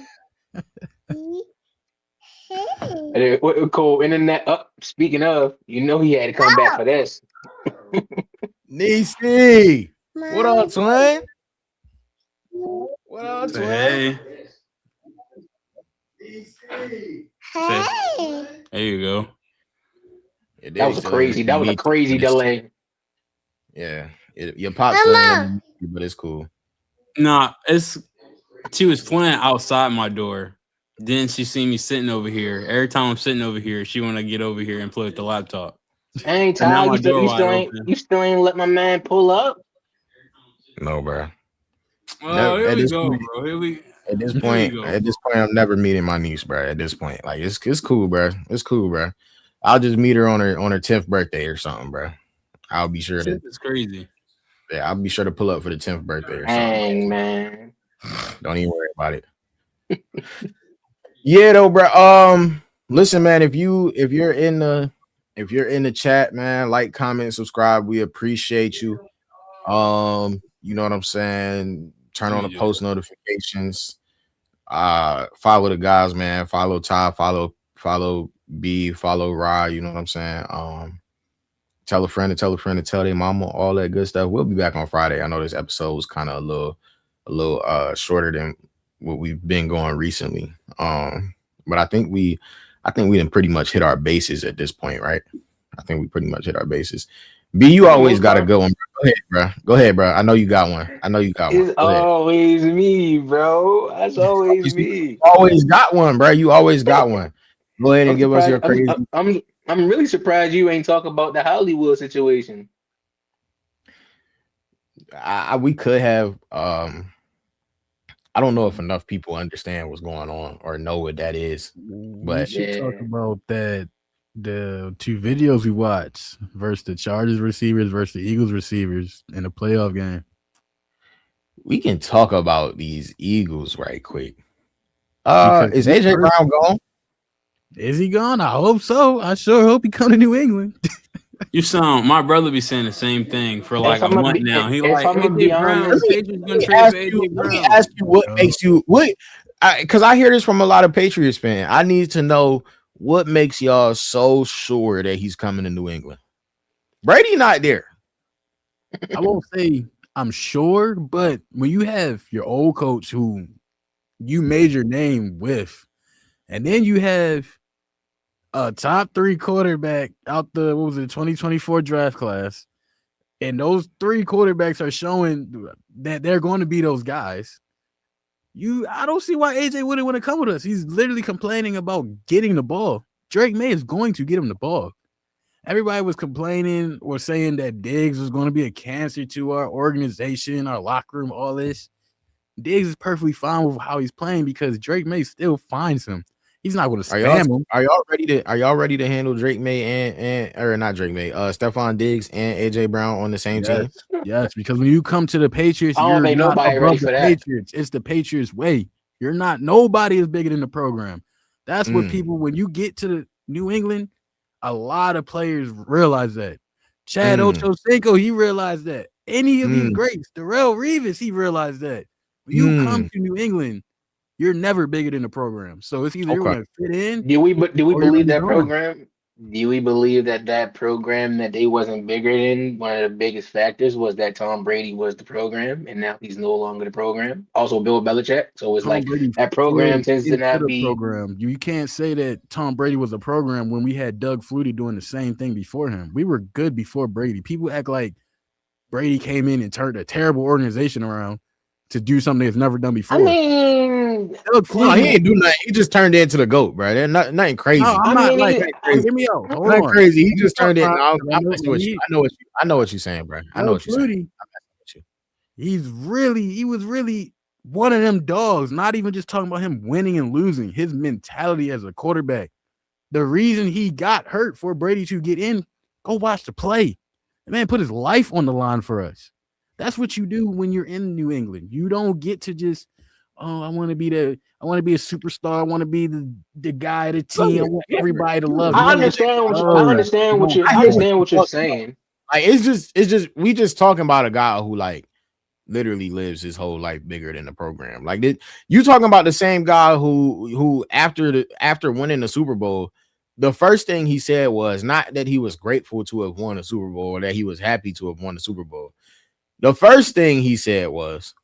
Hey. Cool internet up. Speaking of, he had to come back for this. Niecy, what up, twin? What up, twin? Hey. Hey. There you go. Yeah, That was a crazy delay. Yeah, your pops, but it's cool. Nah, she was playing outside my door. Then she seen me sitting over here. Every time I'm sitting over here, she want to get over here and play with the laptop. Ain't Ty, you still ain't let my man pull up. No, bro. Oh, here At we this go, point, bro. Here we go. at this point, I'm never meeting my niece, bro. At this point, like it's cool, bro. It's cool, bro. I'll just meet her on her 10th birthday or something, bro. I'll be sure to. It's crazy. Yeah, I'll be sure to pull up for the 10th birthday or something. Dang, man. Don't even worry about it. Yeah, though, bro. Listen, man. If you're in the chat, man, like, comment, subscribe. We appreciate you. You know what I'm saying. Turn on the post notifications. Follow the guys, man. Follow Ty. Follow B. Follow Rye. You know what I'm saying. Tell a friend to tell a friend to tell their mama, all that good stuff. We'll be back on Friday. I know this episode was kind of a little shorter than what we've been going recently. But I think we didn't pretty much hit our bases at this point, right? I think we pretty much hit our bases. B, you always got a good one. Go ahead, bro. I know you got one. It's always me, bro. That's always me. You always got one, bro. You always got one. Go ahead and give us your crazy. I'm really surprised you ain't talk about the Hollywood situation. We could have. I don't know if enough people understand what's going on or know what that is. But we should talk about that. The two videos we watched versus the Chargers receivers versus the Eagles receivers in the playoff game. We can talk about these Eagles right quick. Is AJ Brown gone? Is he gone? I hope so. I sure hope he come to New England. My brother be saying the same thing for like a month now. He like AJ Brown. Let me ask you what makes you because I hear this from a lot of Patriots fans. I need to know what makes y'all so sure that he's coming to New England. Brady not there. I won't say I'm sure, but when you have your old coach who you made your name with, and then you have a top 3 quarterback out the 2024 draft class, and those 3 quarterbacks are showing that they're going to be those guys. I don't see why AJ wouldn't want to come with us. He's literally complaining about getting the ball. Drake May is going to get him the ball. Everybody was complaining or saying that Diggs was going to be a cancer to our organization, our locker room, all this. Diggs is perfectly fine with how he's playing because Drake May still finds him. He's not going to spam him. Are y'all ready to handle Drake May or not Drake May, Stephon Diggs and AJ Brown on the same team? Yes, because when you come to the Patriots, I don't think nobody ready for that. Patriots. It's the Patriots way. Nobody is bigger than the program. That's what people, when you get to the New England, a lot of players realize that. Chad Ochocinco, he realized that. Any of these greats, Darrelle Revis, he realized that. When you come to New England, you're never bigger than the program. So it's either you're going to fit in. Do we believe that program? Do we believe that program that they wasn't bigger than? One of the biggest factors was that Tom Brady was the program, and now he's no longer the program. Also, Bill Belichick. So it's like that program tends to not be program. You can't say that Tom Brady was a program when we had Doug Flutie doing the same thing before him. We were good before Brady. People act like Brady came in and turned a terrible organization around to do something they've never done before. I mean, he ain't do nothing. He just turned into the GOAT, bro. They're nothing crazy. No, I'm not like crazy. Hear me out. Hold on. Crazy. He just turned in. I know what you're saying, bro. I know what you're saying. He was really one of them dogs. Not even just talking about him winning and losing. His mentality as a quarterback. The reason he got hurt for Brady to get in, go watch the play. The man put his life on the line for us. That's what you do when you're in New England. You don't get to just, I want to be a superstar. I want to be the guy of the team. I want everybody to love me. I understand what you're saying. Like it's just we just talking about a guy who like literally lives his whole life bigger than the program. Like you talking about the same guy who after winning the Super Bowl, the first thing he said was not that he was grateful to have won a Super Bowl or that he was happy to have won the Super Bowl. The first thing he said was,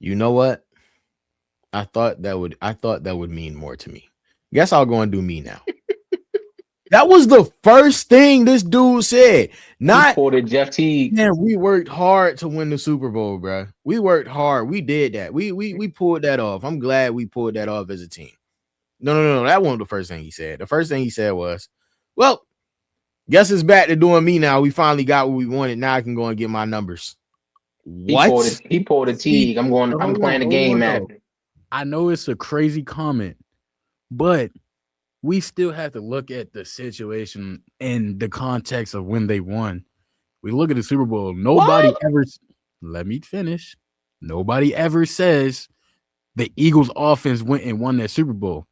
you know what? I thought that would mean more to me. Guess I'll go and do me now. That was the first thing this dude said. Not quoted Jeff Teague. Man, we worked hard to win the Super Bowl, bro. We worked hard. We did that. We pulled that off. I'm glad we pulled that off as a team. No. That wasn't the first thing he said. The first thing he said was, well, guess it's back to doing me now. We finally got what we wanted. Now I can go and get my numbers. What? He pulled a See, Teague. I'm hold playing the on, game though. at. I know it's a crazy comment, but we still have to look at the situation in the context of when they won. We look at the Super Bowl. Nobody What? ever. Let me finish. Nobody ever says the Eagles' offense went and won that Super Bowl.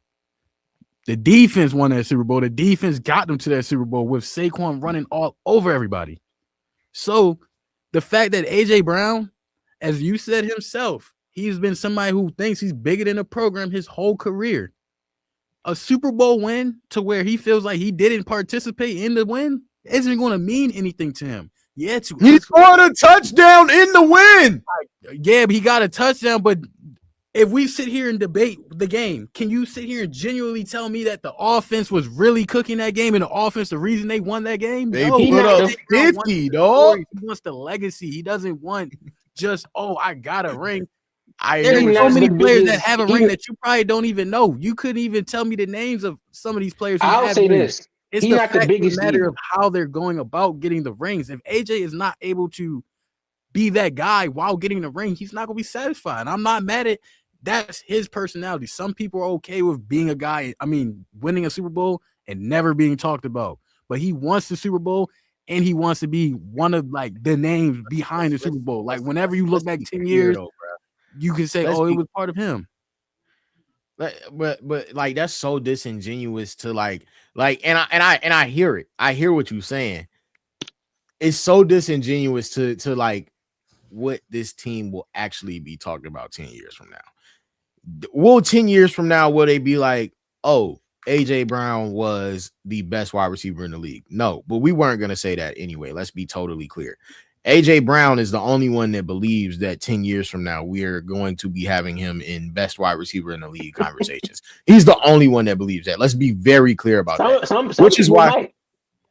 The defense won that Super Bowl. The defense got them to that Super Bowl with Saquon running all over everybody. So the fact that AJ Brown, as you said himself, he's been somebody who thinks he's bigger than the program his whole career. A Super Bowl win to where he feels like he didn't participate in the win isn't going to mean anything to him. Yeah, He scored a touchdown in the win. yeah, but he got a touchdown. But if we sit here and debate the game, can you sit here and genuinely tell me that the offense was really cooking that game and the offense the reason they won that game? They No, put up AJ Brown wants 50, the dog. story. He wants the legacy. He doesn't want just, oh, I got a ring. I There's He's so not many the players that biggest- have a he- ring that you probably don't even know. You couldn't even tell me the names of some of these players who I'll have say rings. this. It's He's the not the fact biggest of the matter either. of how they're going about getting the rings. If AJ is not able to be that guy while getting the ring, he's not going to be satisfied. And I'm not mad at that's his personality. Some people are okay with being a guy, winning a Super Bowl and never being talked about. But he wants the Super Bowl and he wants to be one of like the names behind the Super Bowl. Like whenever you look back 10 years, you can say, Let's oh, it be- was part of him. But like that's so disingenuous to like and I hear it. I hear what you're saying. It's so disingenuous to like what this team will actually be talking about 10 years from now. Will 10 years from now will they be like, oh, AJ Brown was the best wide receiver in the league? No, but we weren't going to say that anyway. Let's be totally clear. AJ Brown is the only one that believes that 10 years from now we're going to be having him in best wide receiver in the league conversations. He's the only one that believes that. Let's be very clear about that. Some Which is people why might.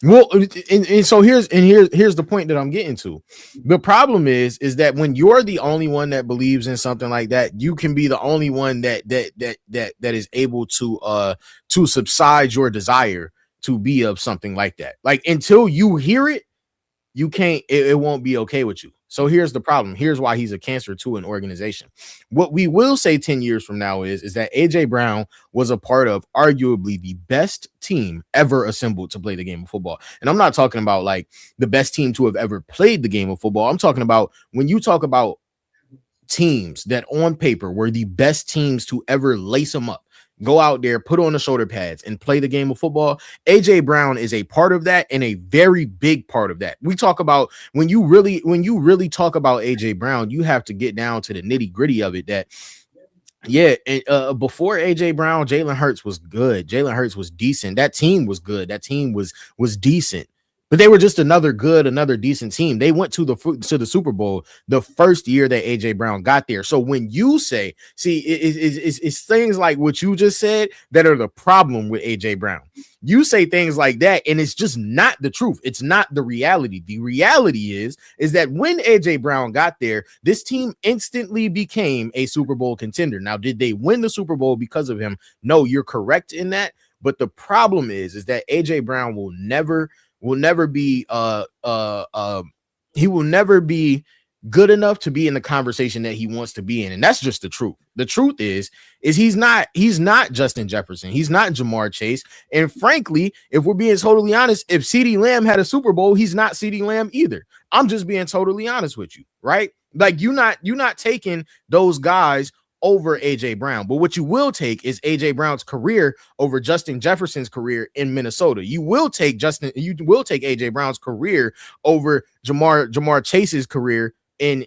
well, and so here's the point that I'm getting to. The problem is that when you're the only one that believes in something like that, you can be the only one that is able to subside your desire to be of something like that. Like until you hear it, you can't. It won't be okay with you. So here's the problem. Here's why he's a cancer to an organization. What we will say 10 years from now is that AJ Brown was a part of arguably the best team ever assembled to play the game of football. And I'm not talking about like the best team to have ever played the game of football. I'm talking about when you talk about teams that on paper were the best teams to ever lace them up, go out there, put on the shoulder pads and play the game of football. AJ Brown is a part of that and a very big part of that. We talk about when you really talk about AJ Brown, you have to get down to the nitty gritty of it. That before AJ Brown, Jalen Hurts was good. Jalen Hurts was decent. That team was good. That team was decent. But they were just another decent team. They went to the Super Bowl the first year that AJ Brown got there. So when you say, it's things like what you just said that are the problem with AJ Brown. You say things like that, and it's just not the truth. It's not the reality. The reality is that when AJ Brown got there, this team instantly became a Super Bowl contender. Now, did they win the Super Bowl because of him? No, you're correct in that. But the problem is that AJ Brown will never be he will never be good enough to be in the conversation that he wants to be in. And that's just the truth. The truth is he's not Justin Jefferson. He's not Jamar Chase. And frankly, if we're being totally honest, if CeeDee Lamb had a Super Bowl, he's not CeeDee Lamb either. I'm just being totally honest with you, right? Like you're not taking those guys over AJ Brown. But what you will take is AJ Brown's career over Justin Jefferson's career in Minnesota. You will take AJ Brown's career over Jamar Chase's career in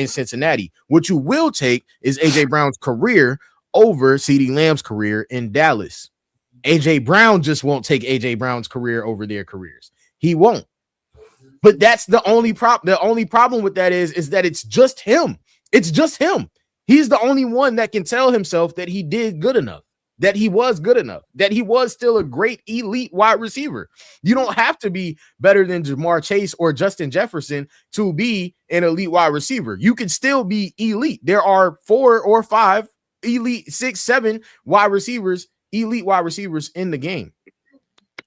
Cincinnati. What you will take is AJ Brown's career over CeeDee Lamb's career in Dallas. AJ Brown just won't take AJ Brown's career over their careers. He won't. But that's the only problem. The only problem with that is that it's just him. It's just him. He's the only one that can tell himself that he did good enough, that he was good enough, that he was still a great elite wide receiver. You don't have to be better than Jamar Chase or Justin Jefferson to be an elite wide receiver. You can still be elite. There are 4 or 5 elite, 6, 7 wide receivers, elite wide receivers in the game.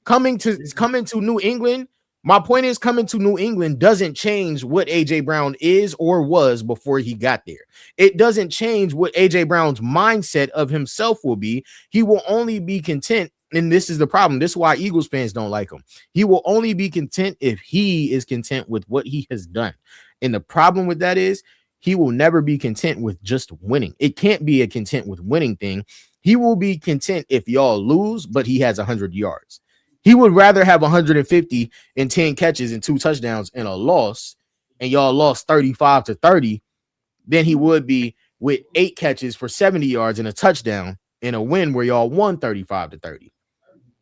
Coming to New England My point is, coming to New England doesn't change what AJ Brown is or was before he got there. It doesn't change what AJ Brown's mindset of himself will be. He will only be content. And this is the problem. This is why Eagles fans don't like him. He will only be content if he is content with what he has done. And the problem with that is he will never be content with just winning. It can't be a content with winning thing. He will be content if y'all lose, but he has 100 yards. He would rather have 150 and 10 catches and 2 touchdowns and a loss, and y'all lost 35-30, than he would be with 8 catches for 70 yards and a touchdown and a win where y'all won 35-30.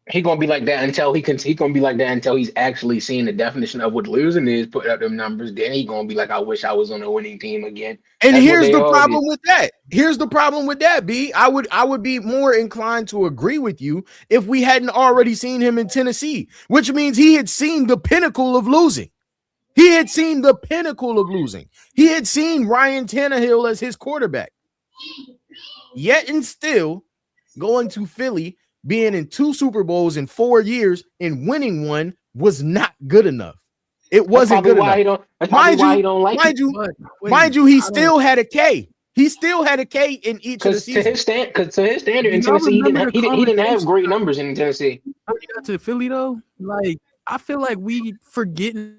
He gonna be like that until he gonna be like that until he's actually seeing the definition of what losing is, put up them numbers. Then he gonna be like, I wish I was on a winning team again. And That's here's the problem with that. Here's the problem with that, B. I would be more inclined to agree with you if we hadn't already seen him in Tennessee, which means he had seen the pinnacle of losing. He had seen the pinnacle of losing. He had seen Ryan Tannehill as his quarterback. Yet and still going to Philly, being in 2 Super Bowls in 4 years and winning one was not good enough. It wasn't good enough. Mind you, he still had a K. He still had a K in each of the seasons. Because to his standard in Tennessee, he didn't have great numbers in Tennessee. When he got to Philly, though, like I feel like we forgetting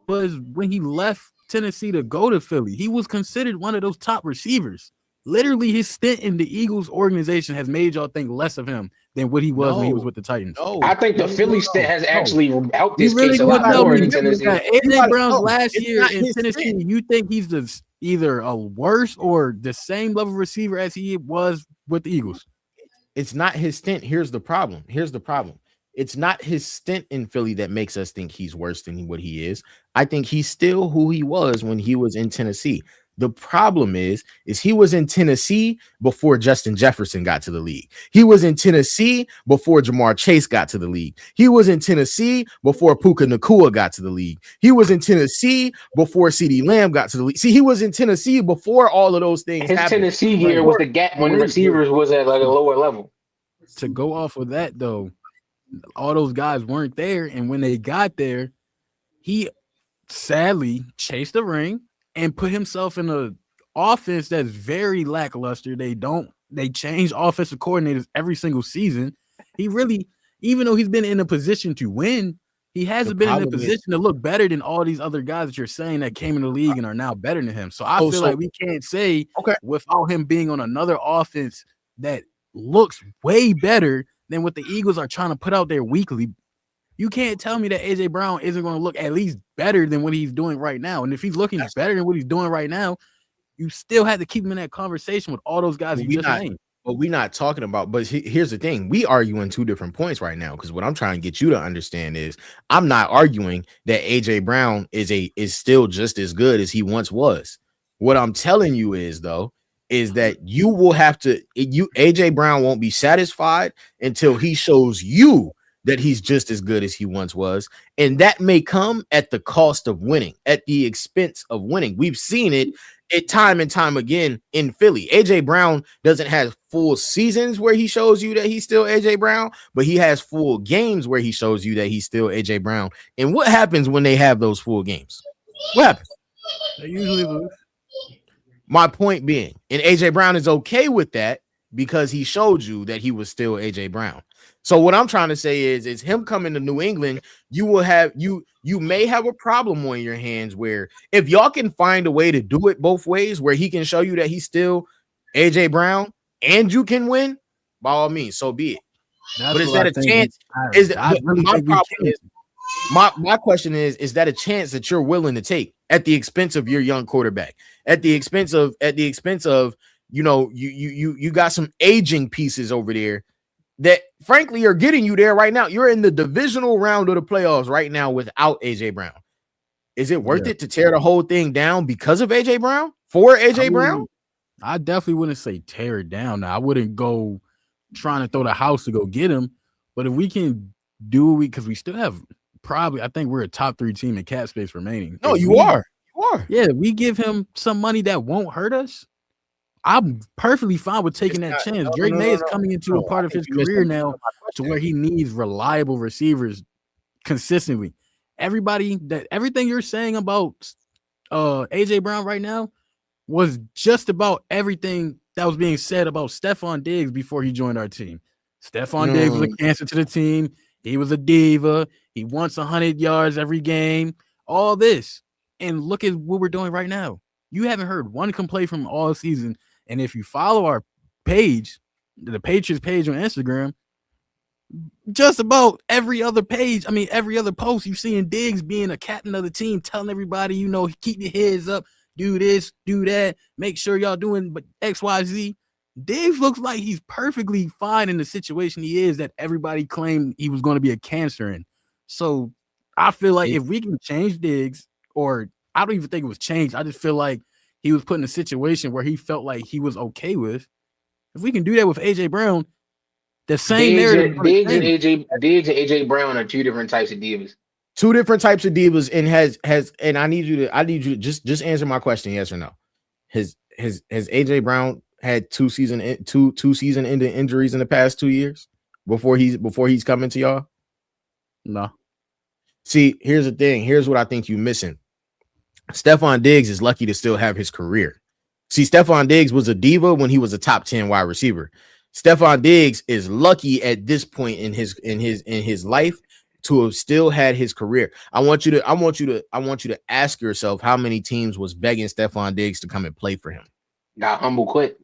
was when he left Tennessee to go to Philly. He was considered one of those top receivers. Literally, his stint in the Eagles organization has made y'all think less of him than what he was when he was with the Titans. I think the Philly stint has actually helped this case a lot more in Tennessee. AJ Brown's last year in Tennessee, you think he's either a worse or the same level receiver as he was with the Eagles? It's not his stint. Here's the problem. It's not his stint in Philly that makes us think he's worse than what he is. I think he's still who he was when he was in Tennessee. The problem is he was in Tennessee before Justin Jefferson got to the league. He was in Tennessee before Jamar Chase got to the league. He was in Tennessee before Puka Nacua got to the league. He was in Tennessee before CeeDee Lamb got to the league. See, he was in Tennessee before all of those things happened. Tennessee year was the gap when the receivers was at like a lower level. To go off of that, though, all those guys weren't there, and when they got there, he sadly chased the ring and put himself in an offense that's very lackluster. They change offensive coordinators every single season. He really, even though he's been in a position to win, he hasn't been in a position to look better than all these other guys that you're saying that came in the league and are now better than him. So I feel like we can't say without him being on another offense that looks way better than what the Eagles are trying to put out there weekly. You can't tell me that AJ Brown isn't going to look at least better than what he's doing right now. And if he's looking better than what he's doing right now, you still have to keep him in that conversation with all those guys you just named. But we're not talking about, but here's the thing. We arguing 2 different points right now, because what I'm trying to get you to understand is I'm not arguing that AJ Brown is still just as good as he once was. What I'm telling you is, though, is that you will have to, AJ Brown won't be satisfied until he shows you that he's just as good as he once was. And that may come at the cost of winning, at the expense of winning. We've seen it time and time again in Philly. AJ Brown doesn't have full seasons where he shows you that he's still AJ Brown, but he has full games where he shows you that he's still AJ Brown. And what happens when they have those full games? What happens? They usually lose. My point being, and AJ Brown is okay with that because he showed you that he was still AJ Brown. So what I'm trying to say is him coming to New England, you may have a problem on your hands where if y'all can find a way to do it both ways, where he can show you that he's still AJ Brown and you can win, by all means, so be it. But is that a chance? My question is that a chance that you're willing to take at the expense of your young quarterback, at the expense of you got some aging pieces over there that frankly are getting you there right now. You're in the divisional round of the playoffs right now without AJ Brown. Is it worth it to tear the whole thing down because of AJ Brown? For AJ Brown? I definitely wouldn't say tear it down. Now, I wouldn't go trying to throw the house to go get him. But if we can do it, because we still have I think we're a top 3 team in cap space remaining. No, you are. Yeah, we give him some money that won't hurt us. I'm perfectly fine with taking that chance. Drake May is coming into a part of his career now to where he needs reliable receivers consistently. everything you're saying about AJ Brown right now was just about everything that was being said about Stephon Diggs before he joined our team. Stephon Diggs was a cancer to the team. He was a diva. He wants 100 yards every game. All this. And look at what we're doing right now. You haven't heard one complaint from all season. And if you follow our page, the Patriots page on Instagram, just about every other page, every other post, you're seeing Diggs being a captain of the team, telling everybody, keep your heads up, do this, do that, make sure y'all doing X, Y, Z. Diggs looks like he's perfectly fine in the situation he is that everybody claimed he was going to be a cancer in. So I feel like if we can change Diggs, or I don't even think it was changed, I just feel like he was put in a situation where he felt like he was okay with. If we can do that with AJ Brown, the same narrative. Diggs and AJ Brown are two different types of divas. Two different types of divas, and I need you to just answer my question, yes or no. Has AJ Brown had two season ending injuries in the past 2 years before he's coming to y'all? No. See, here's the thing. Here's what I think you're missing. Stephon Diggs is lucky to still have his career. See, Stephon Diggs was a diva when he was a top 10 wide receiver. Stephon Diggs is lucky at this point in his life to have still had his career. I want you to ask yourself how many teams was begging Stephon Diggs to come and play for him. Got humble quick.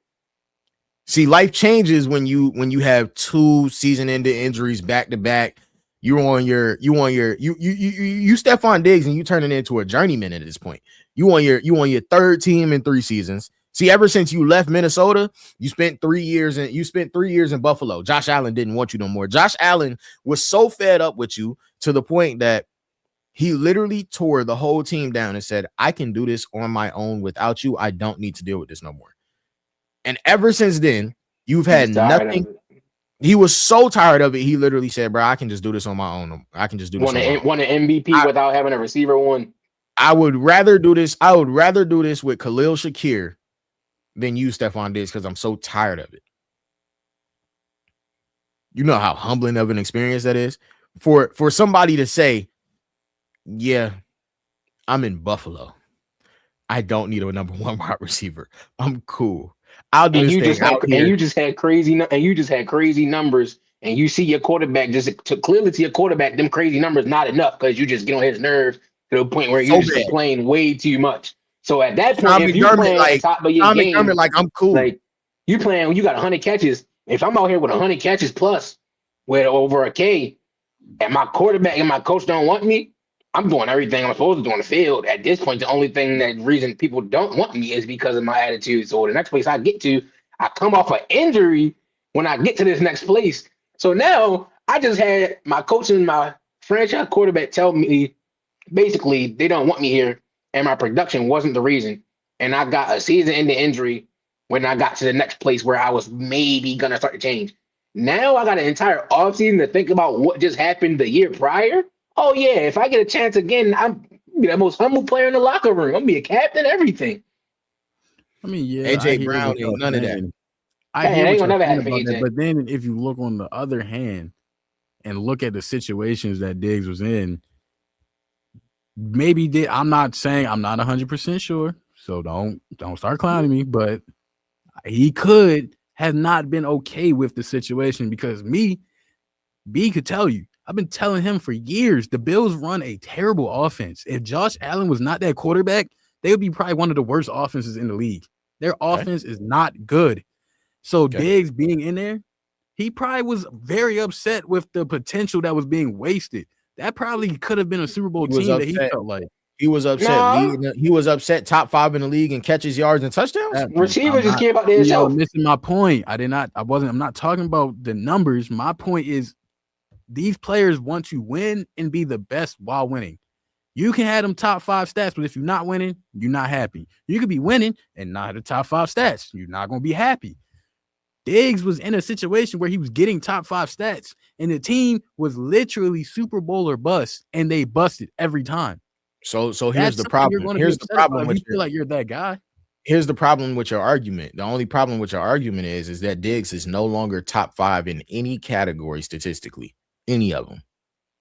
See, life changes when you have two season-ending injuries back to back. You Stephon Diggs and you turning into a journeyman at this point. You on your third team in 3 seasons. See, ever since you left Minnesota, you spent 3 years in Buffalo. Josh Allen didn't want you no more. Josh Allen was so fed up with you to the point that he literally tore the whole team down and said, I can do this on my own without you. I don't need to deal with this no more. And ever since then, you've had nothing. He was so tired of it. He literally said, bro, I can just do this on my own. I can just do this. Won an MVP without having a receiver one. I would rather do this with Khalil Shakir than you, Stephon Diggs, because I'm so tired of it. You know how humbling of an experience that is for somebody to say, yeah, I'm in Buffalo. I don't need a number 1 wide receiver. I'm cool. I'll do this thing out here. And you just had crazy numbers, and you see your quarterback clearly to your quarterback, them crazy numbers not enough because you just get on his nerves to the point where you're just complaining way too much. So at that point, if you're playing at the top of your game, like I'm cool. Like you playing when you got 100 catches. If I'm out here with 100 catches plus with over a K, and my quarterback and my coach don't want me, I'm doing everything I'm supposed to do on the field. At this point, the only reason people don't want me is because of my attitude. So the next place I get to, I come off an injury when I get to this next place. So now I just had my coach and my franchise quarterback tell me basically they don't want me here, and my production wasn't the reason. And I got a season-ending injury when I got to the next place where I was maybe gonna start to change. Now I got an entire offseason to think about what just happened the year prior. Oh yeah, if I get a chance again, I'm be the most humble player in the locker room. I'm gonna be a captain, everything. AJ Brown ain't none of that. I ain't gonna never happen, AJ. But then if you look on the other hand and look at the situations that Diggs was in, maybe I'm not saying I'm not 100% sure, so don't start clowning me, but he could have not been okay with the situation because B could tell you. I've been telling him for years, the Bills run a terrible offense. If Josh Allen was not that quarterback, they would be probably one of the worst offenses in the league. Their offense is not good. So Diggs being in there, he probably was very upset with the potential that was being wasted. That probably could have been a Super Bowl team that he felt like. He was upset. He was upset. Top 5 in the league in catches, yards, and touchdowns. Receivers just care about themselves. Missing my point. I'm not talking about the numbers. My point is these players want to win and be the best while winning. You can have them top 5 stats, but if you're not winning, you're not happy. You could be winning and not have the top 5 stats. You're not going to be happy. Diggs was in a situation where he was getting top 5 stats, and the team was literally Super Bowl or bust, and they busted every time. So here's the problem. Here's the problem with you feel like you're that guy. Here's the problem with your argument. The only problem with your argument is that Diggs is no longer top 5 in any category statistically. Any of them.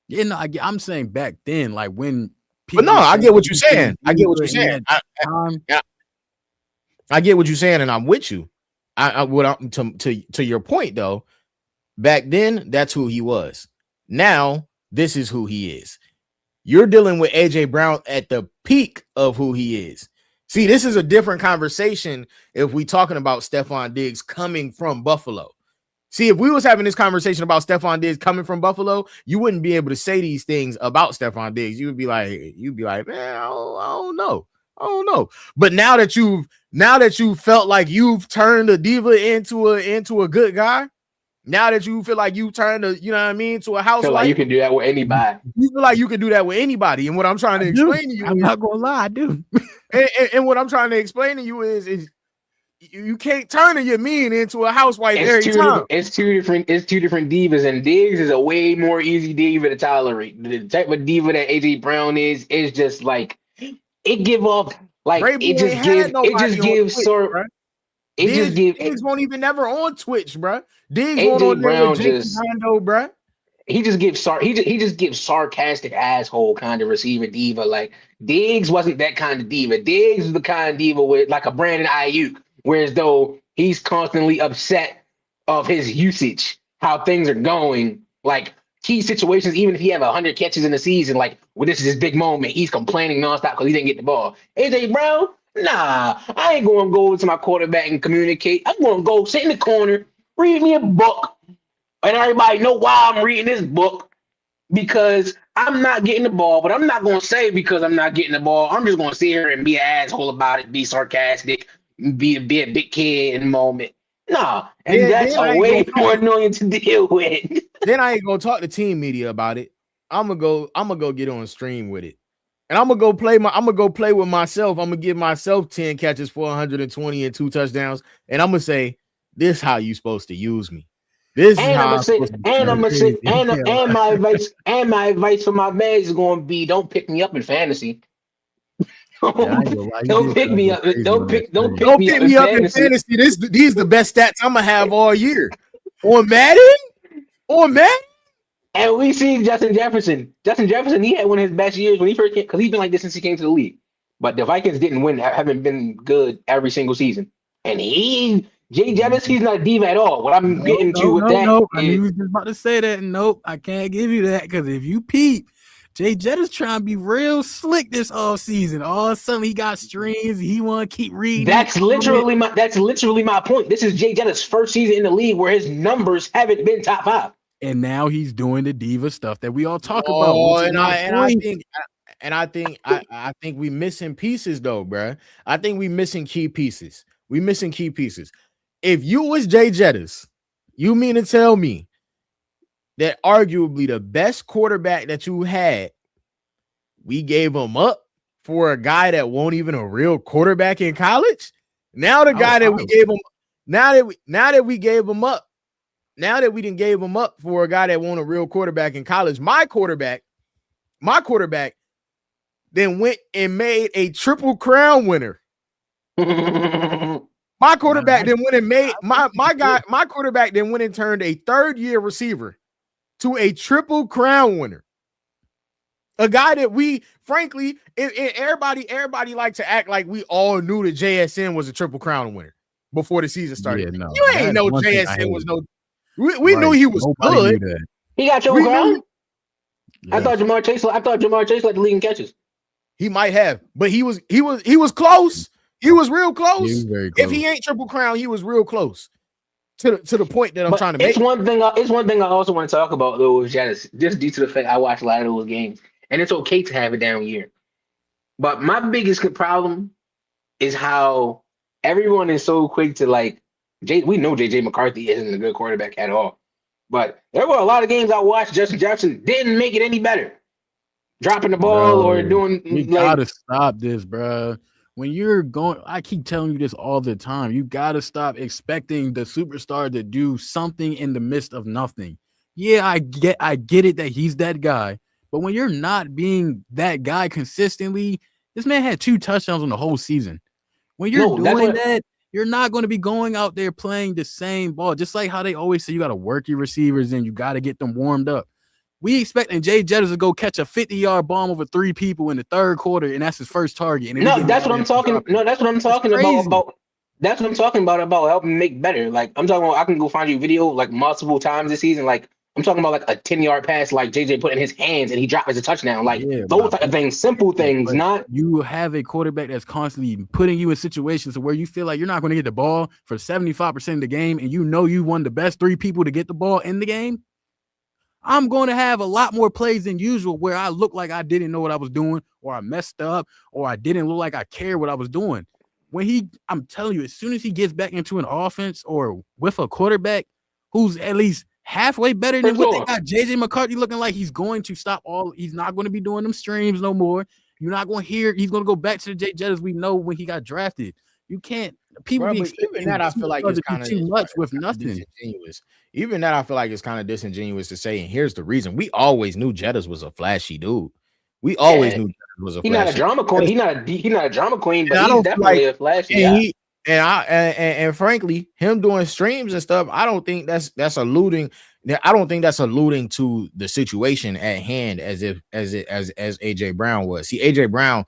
Yeah, no, I'm saying back then, like when But no, people I said get what you're he couldn't saying. I get what do you're it in saying. that time. I get what you're saying, and I'm with you. To your point though. Back then, that's who he was. Now, this is who he is. You're dealing with AJ Brown at the peak of who he is. See, this is a different conversation if we talking about Stephon Diggs coming from Buffalo. See, if we was having this conversation about Stephon Diggs coming from Buffalo, you wouldn't be able to say these things about Stephon Diggs. You'd be like, man, I don't know. I don't know. But now that you felt like you've turned a diva into a good guy, now that you feel like you turned to, you know what I mean, to a Feel like you housewife, can do that with anybody. you feel like you can do that with anybody. And what I'm trying to I do. explain to you I'm is, not gonna lie, I do. and what I'm trying to explain to you is you can't turn your mean into a housewife every time. It's two different divas, and Diggs is a way more easy diva to tolerate. The type of diva that AJ Brown is just like it give off like Vrabel ain't had it nobody just on gives Twitch, sort bro. it just give Diggs won't even never on Twitch, bro. Diggs won't AJ on there with Brown Jake just Rondo, bro. he just gives sarcastic asshole kind of receiver diva. Like Diggs wasn't that kind of diva. Diggs is the kind of diva with like a Brandon Ayuk, whereas though he's constantly upset of his usage, how things are going, like key situations. Even if he have 100 catches in the season, like well, this is his big moment, he's complaining nonstop because he didn't get the ball. AJ Brown, nah, I ain't going to go to my quarterback and communicate. I'm going to go sit in the corner, read me a book, and everybody know why I'm reading this book because I'm not getting the ball, but I'm not going to say because I'm not getting the ball. I'm just going to sit here and be an asshole about it, be sarcastic, be a big kid in the moment. Nah, and that's Then a I ain't way gonna more annoying to deal with. then I ain't gonna talk to team media about it. I'm gonna go get on stream with it. And I'm gonna go play with myself. I'm gonna give myself 10 catches for 120 and 2 touchdowns. And I'm gonna say, this is how you supposed to use me. This is And I'm how gonna I'm say, supposed to and I'm use gonna me. say, Crazy. Yeah, and my advice for my man is going to be: don't pick me up in fantasy. yeah, I ain't gonna lie. You Don't did pick try to me go up. crazy on that Don't trade. pick Don't me up pick in me up in fantasy. fantasy. These the best stats I'm gonna have all year. On Madden? On Madden? And we see Justin Jefferson. Justin Jefferson, he had one of his best years when he first came, because he's been like this since he came to the league. But the Vikings didn't win, haven't been good every single season. And Jay Jettis, he's not a diva at all. What I'm No, getting to no, with no, that no. I knew is you was just about to say that. Nope, I can't give you that because if you peep, Jay Jett is trying to be real slick this off season. All of a sudden, he got streams. He want to keep reading these comments. that's literally my point. This is Jay Jettis' first season in the league where his numbers haven't been top 5. And now he's doing the diva stuff that we all talk about, Oh, which is my point. I think we missing pieces though, bruh. I think we missing key pieces. We missing key pieces. If you was Jay Jettis, you mean to tell me that arguably the best quarterback that you had, we gave him up for a guy that won't even a real quarterback in college? Now the guy that we gave him, now that we gave him up, now that we didn't gave him up for a guy that won't a real quarterback in college, my quarterback then went and made a triple crown winner. My quarterback then went and made my quarterback then went and turned a third-year receiver to a triple crown winner. A guy that we, frankly, everybody like to act like we all knew that JSN was a triple crown winner before the season started. Yeah, no, you ain't that's know one thing I JSN hate. was no. We knew he was Nobody good. knew that. He got triple We crown. knew I thought Jamar Chase led the league in catches. he might have, but he was close. He was real He close. was very close. If he ain't triple crown, he was real close to the point that I'm But trying to make. it's one thing I also want to talk about though with Janice, just due to the fact I watch a lot of those games, and it's okay to have a down year. But my biggest problem is how everyone is so quick to like we know JJ McCarthy isn't a good quarterback at all. But there were a lot of games I watched Justin Jefferson didn't make it any better. Dropping the ball or doing we gotta stop this, bro. When you're going, I keep telling you this all the time. You gotta stop expecting the superstar to do something in the midst of nothing. Yeah, I get it that he's that guy, but when you're not being that guy consistently, this man had 2 touchdowns on the whole season. When you're doing that, you're not going to be going out there playing the same ball. Just like how they always say you got to work your receivers and you got to get them warmed up. We expecting Jay Jettis to go catch a 50-yard bomb over 3 people in the third quarter, and that's his first target. And No, that's what I'm talking. No, that's what I'm talking crazy. about. That's what I'm talking about helping make better. Like I'm talking about, I can go find you video like multiple times this season. Like I'm talking about like a 10-yard pass, like JJ put in his hands and he dropped as a touchdown. Like those type of things, simple things. Not you have a quarterback that's constantly putting you in situations where you feel like you're not going to get the ball for 75% of the game, and you know you won the best 3 people to get the ball in the game. I'm going to have a lot more plays than usual where I look like I didn't know what I was doing, or I messed up, or I didn't look like I cared what I was doing. I'm telling you, as soon as he gets back into an offense or with a quarterback who's at least halfway better than what they got JJ McCarthy looking like, he's going to stop he's not going to be doing them streams no more. You're not going to hear, he's going to go back to the Jay Jettis we know when he got drafted. You can't, people be even that I feel like it's kind of too much with nothing. Disingenuous. Even that I feel like it's kind of disingenuous to say, and here's the reason. We always knew Jettis was a flashy dude. We always knew Jettis was a flashy. He's not a drama queen. He's not a drama queen, but he's definitely a flashy. And frankly, him doing streams and stuff, I don't think that's alluding. I don't think that's alluding to the situation at hand as AJ Brown was. See, AJ Brown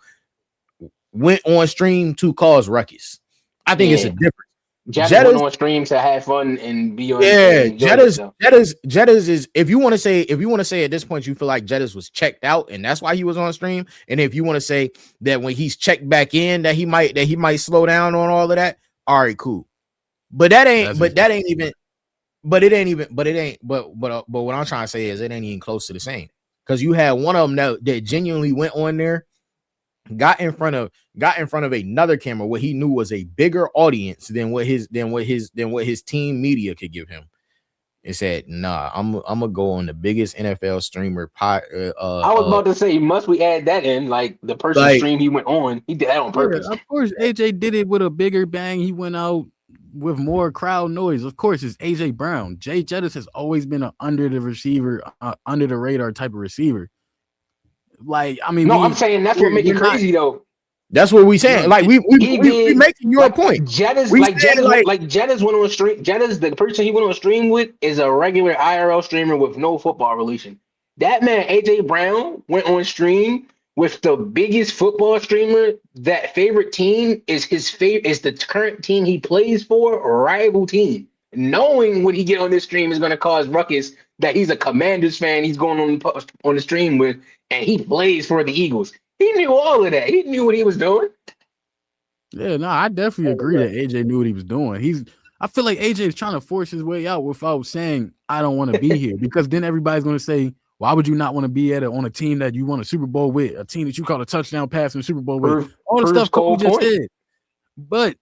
went on stream to cause ruckus. I think it's a difference. Jettis went on stream to have fun and be on. Jettis is, if you want to say at this point you feel like Jettis was checked out and that's why he was on stream, and if you want to say that when he's checked back in that he might slow down on all of that, all right, cool. But what I'm trying to say is it ain't even close to the same, because you had one of them that genuinely went on there, got in front of another camera where he knew was a bigger audience than what his team media could give him, and said, "Nah, I'm gonna go on the biggest NFL streamer." I was about to say, must we add that in? Like the person stream he went on, he did that on purpose. Of course, AJ did it with a bigger bang. He went out with more crowd noise. Of course, it's AJ Brown. Jay Jettis has always been an under the radar type of receiver. Like, I mean, I'm saying that's what makes it crazy though. That's what we saying. Like we making your point. Jettis went on stream. Jettis, the person he went on stream with, is a regular IRL streamer with no football relation. That man, AJ Brown, went on stream with the biggest football streamer. That favorite team is his favorite, is the current team he plays for, a rival team. Knowing when he get on this stream is going to cause ruckus, that he's a Commanders fan, he's going on the stream with, and he plays for the Eagles. He knew all of that. He knew what he was doing. Yeah, no, I definitely agree that AJ knew what he was doing. I feel like AJ is trying to force his way out without saying, I don't want to be here, because then everybody's going to say, why would you not want to be on a team that you won a Super Bowl with, a team that you caught a touchdown pass in the Super Bowl with, all the stuff Cole just said. But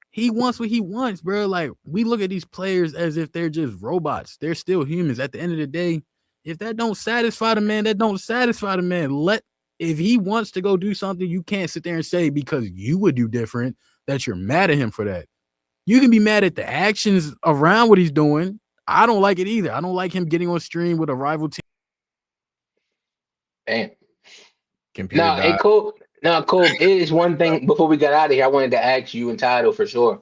he wants what he wants, bro. Like, we look at these players as if they're just robots. They're still humans. At the end of the day, if that don't satisfy the man, that don't satisfy the man. If he wants to go do something, you can't sit there and say because you would do different that you're mad at him for that. You can be mad at the actions around what he's doing. I don't like it either. I don't like him getting on stream with a rival team. Damn. Cole, it is one thing before we got out of here. I wanted to ask you and Tidal for sure,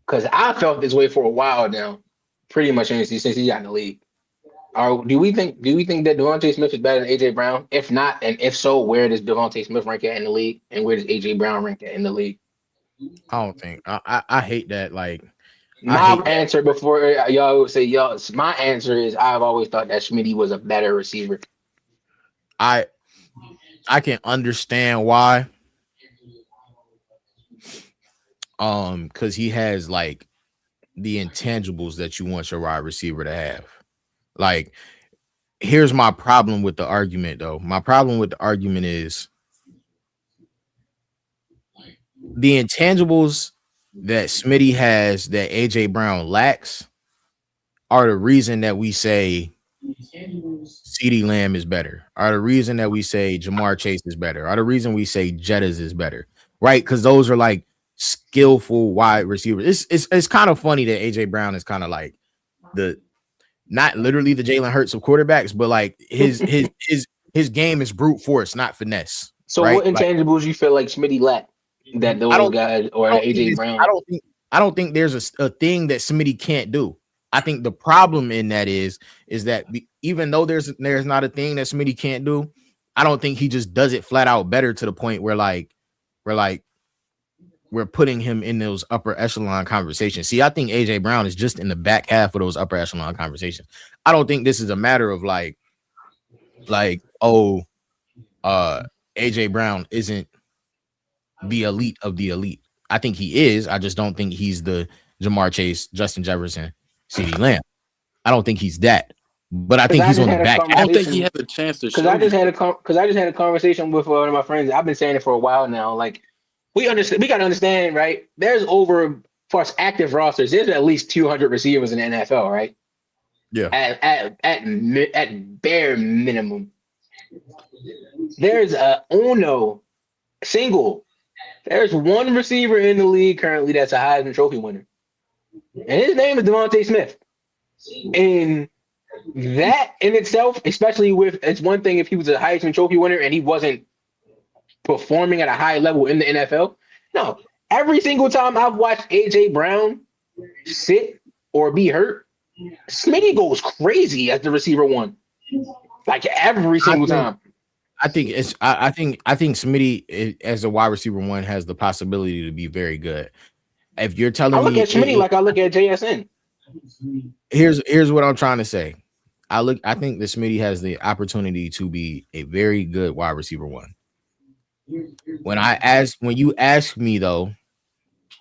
because I felt this way for a while now, pretty much since he got in the league. Do we think that Devontae Smith is better than AJ Brown? If not, and if so, where does Devontae Smith rank at in the league, and where does AJ Brown rank at in the league? I don't think. I hate that. Like, my answer before y'all would say my answer is I've always thought that Smitty was a better receiver. I can understand why. Because he has like the intangibles that you want your wide receiver to have. Like, here's my problem with the argument, though. My problem with the argument is the intangibles that Smitty has that AJ Brown lacks are the reason that we say CeeDee Lamb is better, are the reason that we say Jamar Chase is better, are the reason we say Jettis is better, right? Because those are like skillful wide receivers. It's kind of funny that AJ Brown is kind of like not literally the Jalen Hurts of quarterbacks, but like his game is brute force, not finesse. So right? What intangibles you feel like Smitty lacked that those guys or AJ Brown? I don't think there's a thing that Smitty can't do. I think the problem in that is that even though there's not a thing that Smitty can't do, I don't think he just does it flat out better to the point where we're putting him in those upper echelon conversations. See, I think AJ Brown is just in the back half of those upper echelon conversations. I don't think this is a matter of AJ Brown isn't the elite of the elite. I think he is. I just don't think he's the Jamar Chase, Justin Jefferson, CeeDee Lamb. I don't think he's that. But I think he's on the back. I don't think he has a chance to show. Because I just had a conversation with one of my friends. I've been saying it for a while now. Like, we got to understand, right? There's over, for us active rosters, there's at least 200 receivers in the NFL, right? Yeah. At bare minimum. There's a single. There's one receiver in the league currently that's a Heisman Trophy winner. And his name is Devontae Smith. And that in itself, especially it's one thing if he was a Heisman Trophy winner and he wasn't performing at a high level in the NFL. No, every single time I've watched AJ Brown sit or be hurt, Smitty goes crazy as the receiver one. Like every single time. I think Smitty as a wide receiver one has the possibility to be very good. If you're telling me, I look at Smitty like I look at JSN. Here's what I'm trying to say. I think that Smitty has the opportunity to be a very good wide receiver one. When you ask me though,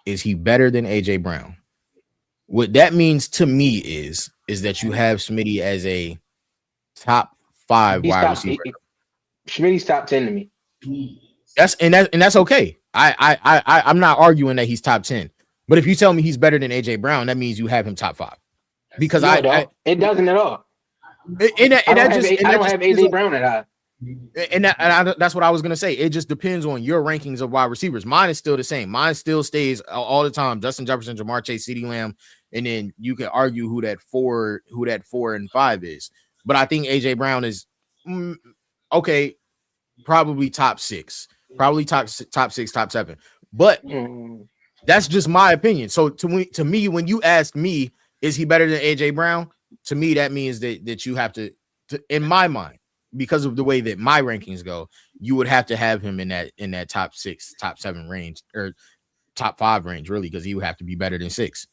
is he better than AJ Brown? What that means to me is that you have Smitty as a top 5 wide receiver. Smitty's top 10 to me. That's okay. I'm not arguing that he's top 10. But if you tell me he's better than AJ Brown, that means you have him top 5. Because it doesn't at all. I don't have AJ Brown at all. And that's what I was gonna say. It just depends on your rankings of wide receivers. Mine is still the same. Mine still stays all the time. Justin Jefferson, Jamar Chase, CeeDee Lamb, and then you can argue who that 4 and 5 is. But I think AJ Brown is okay, probably top 6, probably top 6, top 7. But that's just my opinion. So to me, when you ask me, is he better than AJ Brown? To me, that means that you have to, in my mind, because of the way that my rankings go, you would have to have him in that top 6, top 7 range, or top 5 range, really, because he would have to be better than 6.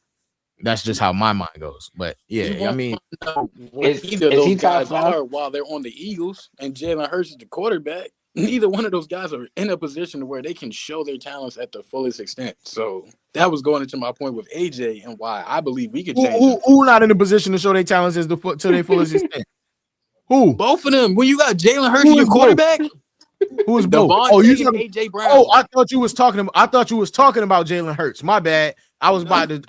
That's just how my mind goes. But yeah, I mean, either of those guys are while they're on the Eagles and Jalen Hurts is the quarterback. Neither one of those guys are in a position where they can show their talents at the fullest extent. So that was going into my point with AJ and why I believe we could change. Who not in a position to show their talents to their fullest extent? Who? Both of them. When you got Jalen Hurts, your quarterback. Who is both? You talking AJ Brown. Oh, I thought you was talking about Jalen Hurts. My bad. I was about to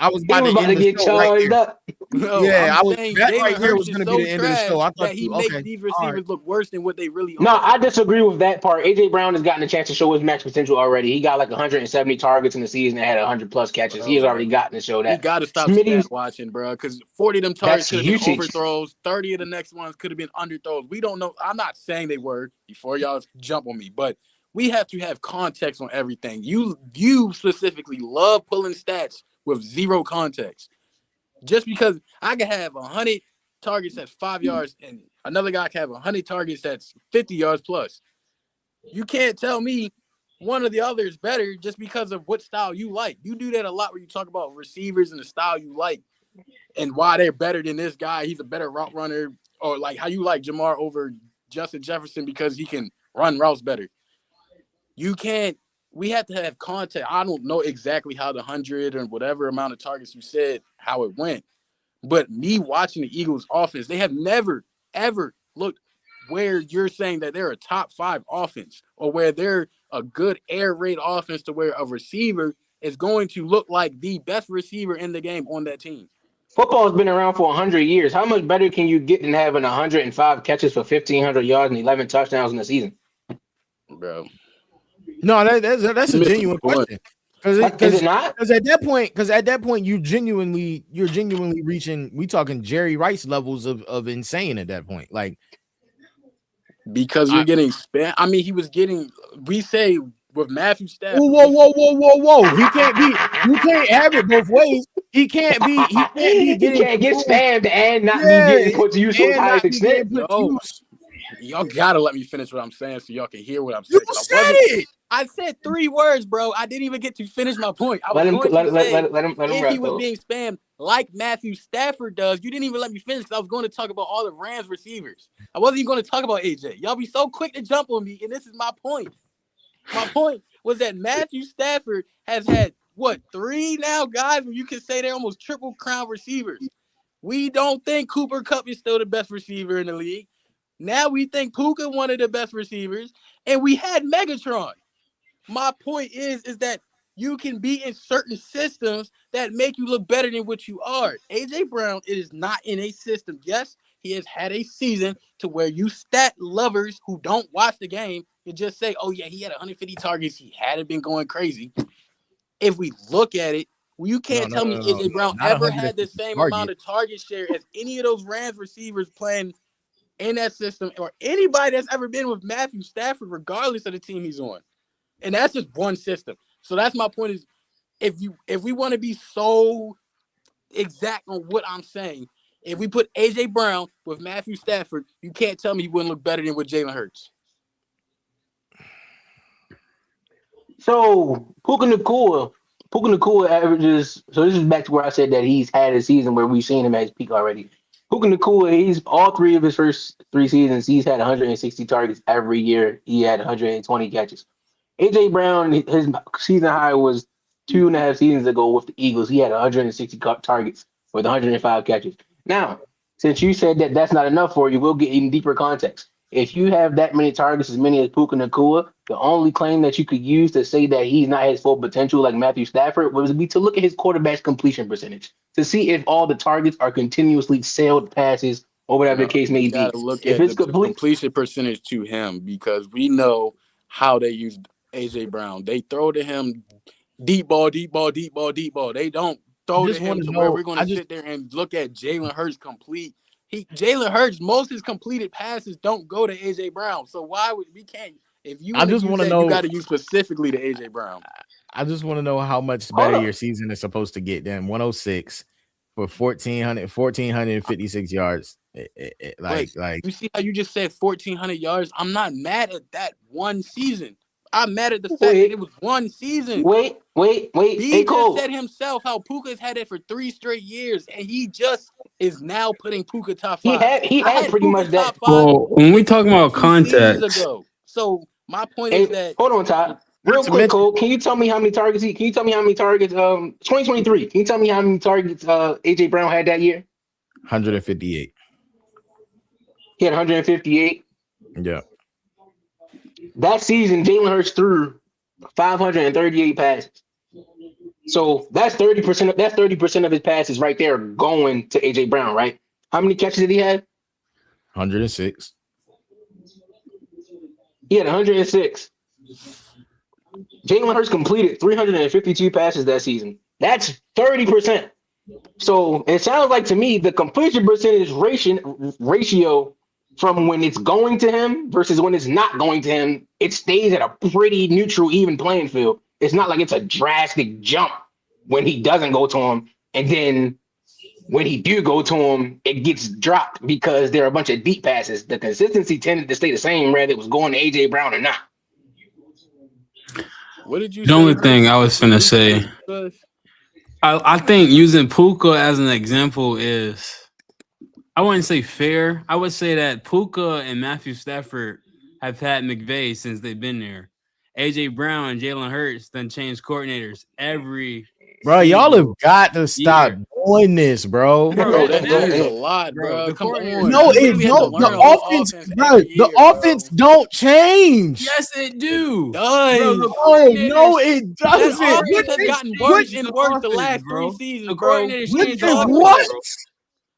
get charged up. No, yeah, I'm saying that Jalen right here Hurts was going to be the end of the show. I thought that he makes these receivers look worse than what they really are. No, I disagree with that part. AJ Brown has gotten a chance to show his max potential already. He got like 170 targets in the season and had 100+ catches. He has already gotten to show that. You got to stop stat watching, bro, because 40 of them targets could have been overthrows. 30 of the next ones could have been underthrows. We don't know. I'm not saying they were before y'all jump on me, but we have to have context on everything. You specifically love pulling stats with zero context. Just because I can have 100 targets that's 5 yards and another guy can have 100 targets that's 50 yards plus. You can't tell me one or the other is better just because of what style you like. You do that a lot where you talk about receivers and the style you like and why they're better than this guy. He's a better route runner, or like how you like Jamar over Justin Jefferson because he can run routes better. You can't. We have to have context. I don't know exactly how the 100 or whatever amount of targets you said, how it went. But me watching the Eagles offense, they have never, ever looked where you're saying that they're a top 5 offense or where they're a good air raid offense to where a receiver is going to look like the best receiver in the game on that team. Football has been around for 100 years. How much better can you get than having 105 catches for 1,500 yards and 11 touchdowns in the season? Bro. No, that's a genuine question. Is it not? Because at that point, you're genuinely reaching. We talking Jerry Rice levels of insane at that point. Like, because you're getting spent. I mean, he was getting. We say with Matthew Stafford. Whoa. He can't be. You can't have it both ways. He can't be. He can't be He getting can't get used. spammed and not be Yeah, getting put to use to his and highest not be getting extent. put to No. use. Y'all gotta let me finish what I'm saying so y'all can hear what I'm You saying. 'cause I said wasn't. it. I said 3 words, bro. I didn't even get to finish my point. I was Let him going to say let him if he rest was though. being spammed like Matthew Stafford does, you didn't even let me finish because I was going to talk about all the Rams receivers. I wasn't even going to talk about AJ. Y'all be so quick to jump on me, and this is my point. My point was that Matthew Stafford has had, 3 now, guys, where you can say they're almost triple crown receivers. We don't think Cooper Kupp is still the best receiver in the league. Now we think Puka one of the best receivers, and we had Megatron. My point is that you can be in certain systems that make you look better than what you are. AJ Brown is not in a system. Yes, he has had a season to where you stat lovers who don't watch the game and just say, oh yeah, he had 150 targets. He hadn't been going crazy. If we look at it, you can't tell me AJ Brown Not ever had the 150 same target. amount of target share as any of those Rams receivers playing in that system or anybody that's ever been with Matthew Stafford, regardless of the team he's on. And that's just one system. So that's my point is if we want to be so exact on what I'm saying, if we put AJ Brown with Matthew Stafford, you can't tell me he wouldn't look better than with Jalen Hurts. So Puka Nacua averages. So this is back to where I said that he's had a season where we've seen him at his peak already. Puka Nacua, he's all 3 of his first 3 seasons. He's had 160 targets every year. He had 120 catches. AJ Brown, his season high was 2.5 seasons ago with the Eagles. He had 160 targets with 105 catches. Now, since you said that that's not enough for you, we'll get even deeper context. If you have that many targets, as many as Puka Nacua, the only claim that you could use to say that he's not his full potential like Matthew Stafford would be to look at his quarterback's completion percentage to see if all the targets are continuously sailed passes or whatever the case may You be. got to look If at it's the complete, completion percentage to him because we know how they use AJ Brown. They throw to him deep ball. They don't throw to him to where we're going to sit there and look at Jalen Hurts complete. Jalen Hurts, most of his completed passes don't go to AJ Brown. So why would we can't? If you want to use that, you got to use specifically to AJ Brown. I just want to know how much better your season is supposed to get than 106 for 1,456 yards. Like you see how you just said 1,400 yards. I'm not mad at that one season. I'm mad at the fact that it was one season. Wait. He just said himself how Puka's had it for 3 straight years, and he just is now putting Puka top 5. He had pretty Puka much that. top 5. Well, when we talking about 2 seasons context, ago. So my point is that Hold on, Todd. Real quick, Cole. Can you tell me how many targets? 2023. Can you tell me how many targets AJ Brown had that year? 158. He had 158. Yeah. That season, Jalen Hurts threw 538 passes. So that's 30%. That's 30% of his passes right there going to AJ Brown, right? How many catches did he have? 106. He had 106. Jalen Hurts completed 352 passes that season. That's 30%. So it sounds like to me the completion percentage ratio from when it's going to him versus when it's not going to him, it stays at a pretty neutral, even playing field. It's not like it's a drastic jump when he doesn't go to him, and then when he do go to him, it gets dropped because there are a bunch of deep passes. The consistency tended to stay the same, whether it was going to AJ Brown or not. what did you the only thing I was finna say, I think using Puka as an example is, I wouldn't say fair. I would say that Puka and Matthew Stafford have had McVay since they've been there. AJ Brown and Jalen Hurts then changed coordinators every. Bro, y'all have got to stop doing this, bro. Bro, that means a lot, bro. Come on. No, it don't. The offense, bro. The offense don't change. Yes, it do. Does. No, it doesn't. That offense has gotten worse and worse the last 3 seasons, bro.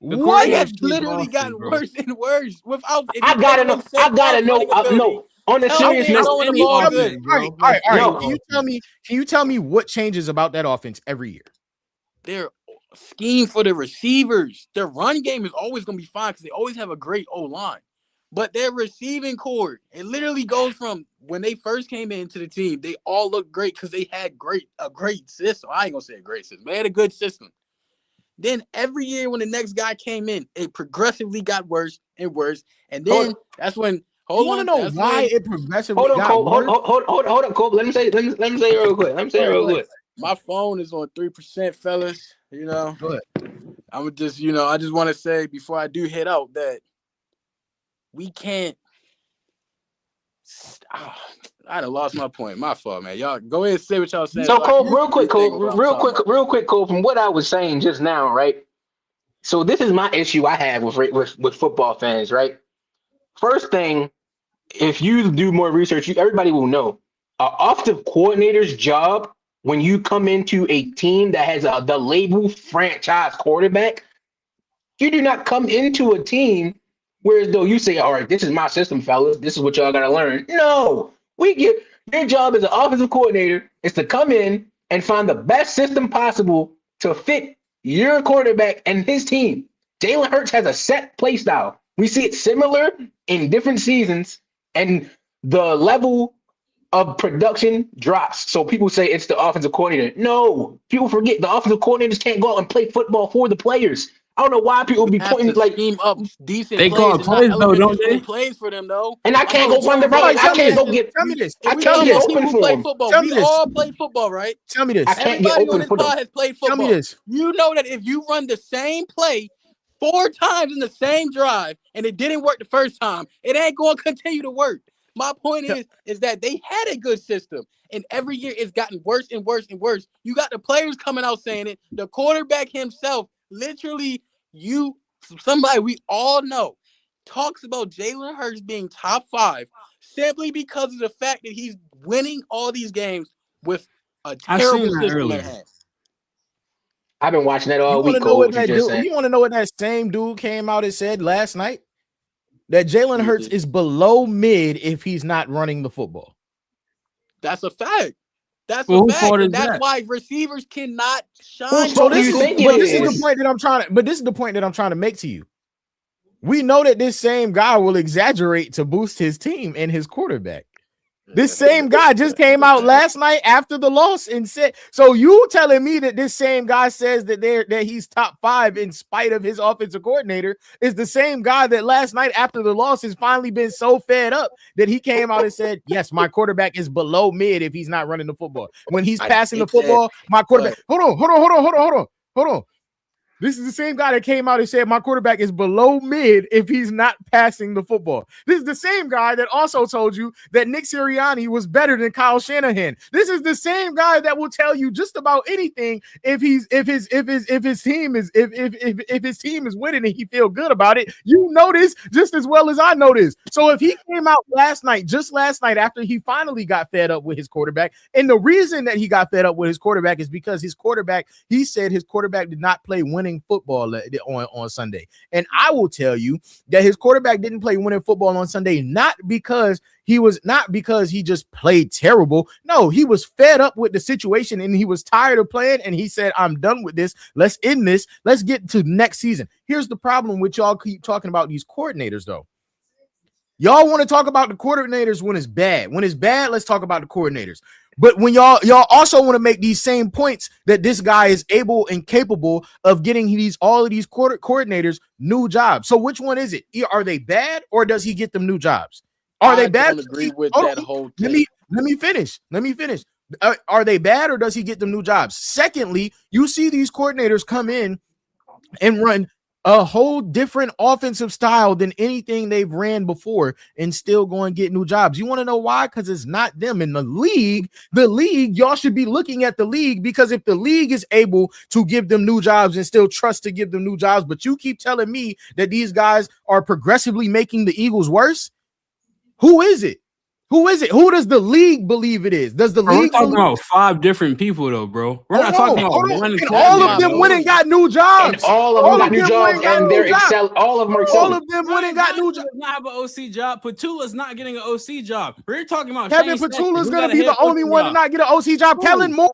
What has literally gotten worse and worse without. I gotta know. No, on a serious note. All right. Can you tell me what changes about that offense every year? Their scheme for the receivers. Their run game is always going to be fine because they always have a great O-line. But their receiving core, it literally goes from when they first came into the team, they all looked great because they had a great system. I ain't gonna say a great system. They had a good system. Then every year when the next guy came in, it progressively got worse and worse. And then that's when You want to know why it progressively got worse? Hold up, Cole. Let me say it real quick. Let me say it real quick. My phone is on 3%, fellas. You know, Go ahead. I'm just, I just want to say before I do head out that we can't. I done lost my point. My fault, man. Y'all go ahead and say what y'all saying. So, Cole, real quick, Cole, from what I was saying just now, right? So this is my issue I have with football fans, right? First thing, if you do more research, everybody will know an offensive coordinator's job when you come into a team that has the label franchise quarterback, you do not come into a team whereas though you say, all right, this is my system, fellas. This is what y'all got to learn. No, your job as an offensive coordinator is to come in and find the best system possible to fit your quarterback and his team. Jalen Hurts has a set play style. We see it similar in different seasons, and the level of production drops. So people say it's the offensive coordinator. No, people forget the offensive coordinators can't go out and play football for the players. I don't know why people be pointing like scheme up decent they call plays though, don't they? Plays for them though. And I can't go run the ball. I can't go get. Tell me this. I can't get open for them. We all play football, right? Tell me this. I can't get open for them. Has played football. Tell me this. You know that if you run the same play 4 times in the same drive and it didn't work the first time, it ain't going to continue to work. My point is that they had a good system, and every year it's gotten worse and worse and worse. You got the players coming out saying it. The quarterback himself, literally, somebody we all know, talks about Jalen Hurts being top 5 simply because of the fact that he's winning all these games with a terrible system in hand. I've been watching that all week. You want to know what that same dude came out and said last night? That Jalen Hurts is below mid if he's not running the football. That's a fact. That's a fact. And that's why receivers cannot shine. So this is the point that I'm trying to make to you. We know that this same guy will exaggerate to boost his team and his quarterback. This same guy just came out last night after the loss and said, so you telling me that this same guy says that he's top 5 in spite of his offensive coordinator is the same guy that last night after the loss has finally been so fed up that he came out and said, yes, my quarterback is below mid if he's not running the football. When he's passing the football, my quarterback, hold on. This is the same guy that came out and said my quarterback is below mid if he's not passing the football. This is the same guy that also told you that Nick Sirianni was better than Kyle Shanahan. This is the same guy that will tell you just about anything if his team is winning and he feel good about it. You know this just as well as I know this. So if he came out last night after he finally got fed up with his quarterback, and the reason that he got fed up with his quarterback is because he said his quarterback did not play winning football on Sunday. And I will tell you that his quarterback didn't play winning football on Sunday, not because he just played terrible. No, he was fed up with the situation and he was tired of playing. And he said, I'm done with this. Let's end this. Let's get to next season. Here's the problem with y'all keep talking about these coordinators though. Y'all want to talk about the coordinators when it's bad. When it's bad, let's talk about the coordinators. But when y'all also want to make these same points that this guy is able and capable of getting all of these coordinators new jobs. So which one is it? Are they bad or does he get them new jobs? Are they bad? Agree with that whole thing. Let me finish. Are they bad or does he get them new jobs? Secondly, you see these coordinators come in and run a whole different offensive style than anything they've ran before and still go and get new jobs. You want to know why? Because it's not them in the league. Y'all should be looking at the league, because if the league is able to give them new jobs and still trust to give them new jobs, but you keep telling me that these guys are progressively making the Eagles worse, who is it? Who is it? Who does the league believe it is? Does the league? We're talking about 5 different people, though, bro. We're not talking about one. And all of them went and got new jobs. And all of them got new jobs, and they're excelling. All of them are excelling. All of them went and got new jobs. Not have an OC job. Patula's not getting an OC job. We're talking about Kevin Patula's going to be the only one to not get an OC job. Kellen Moore.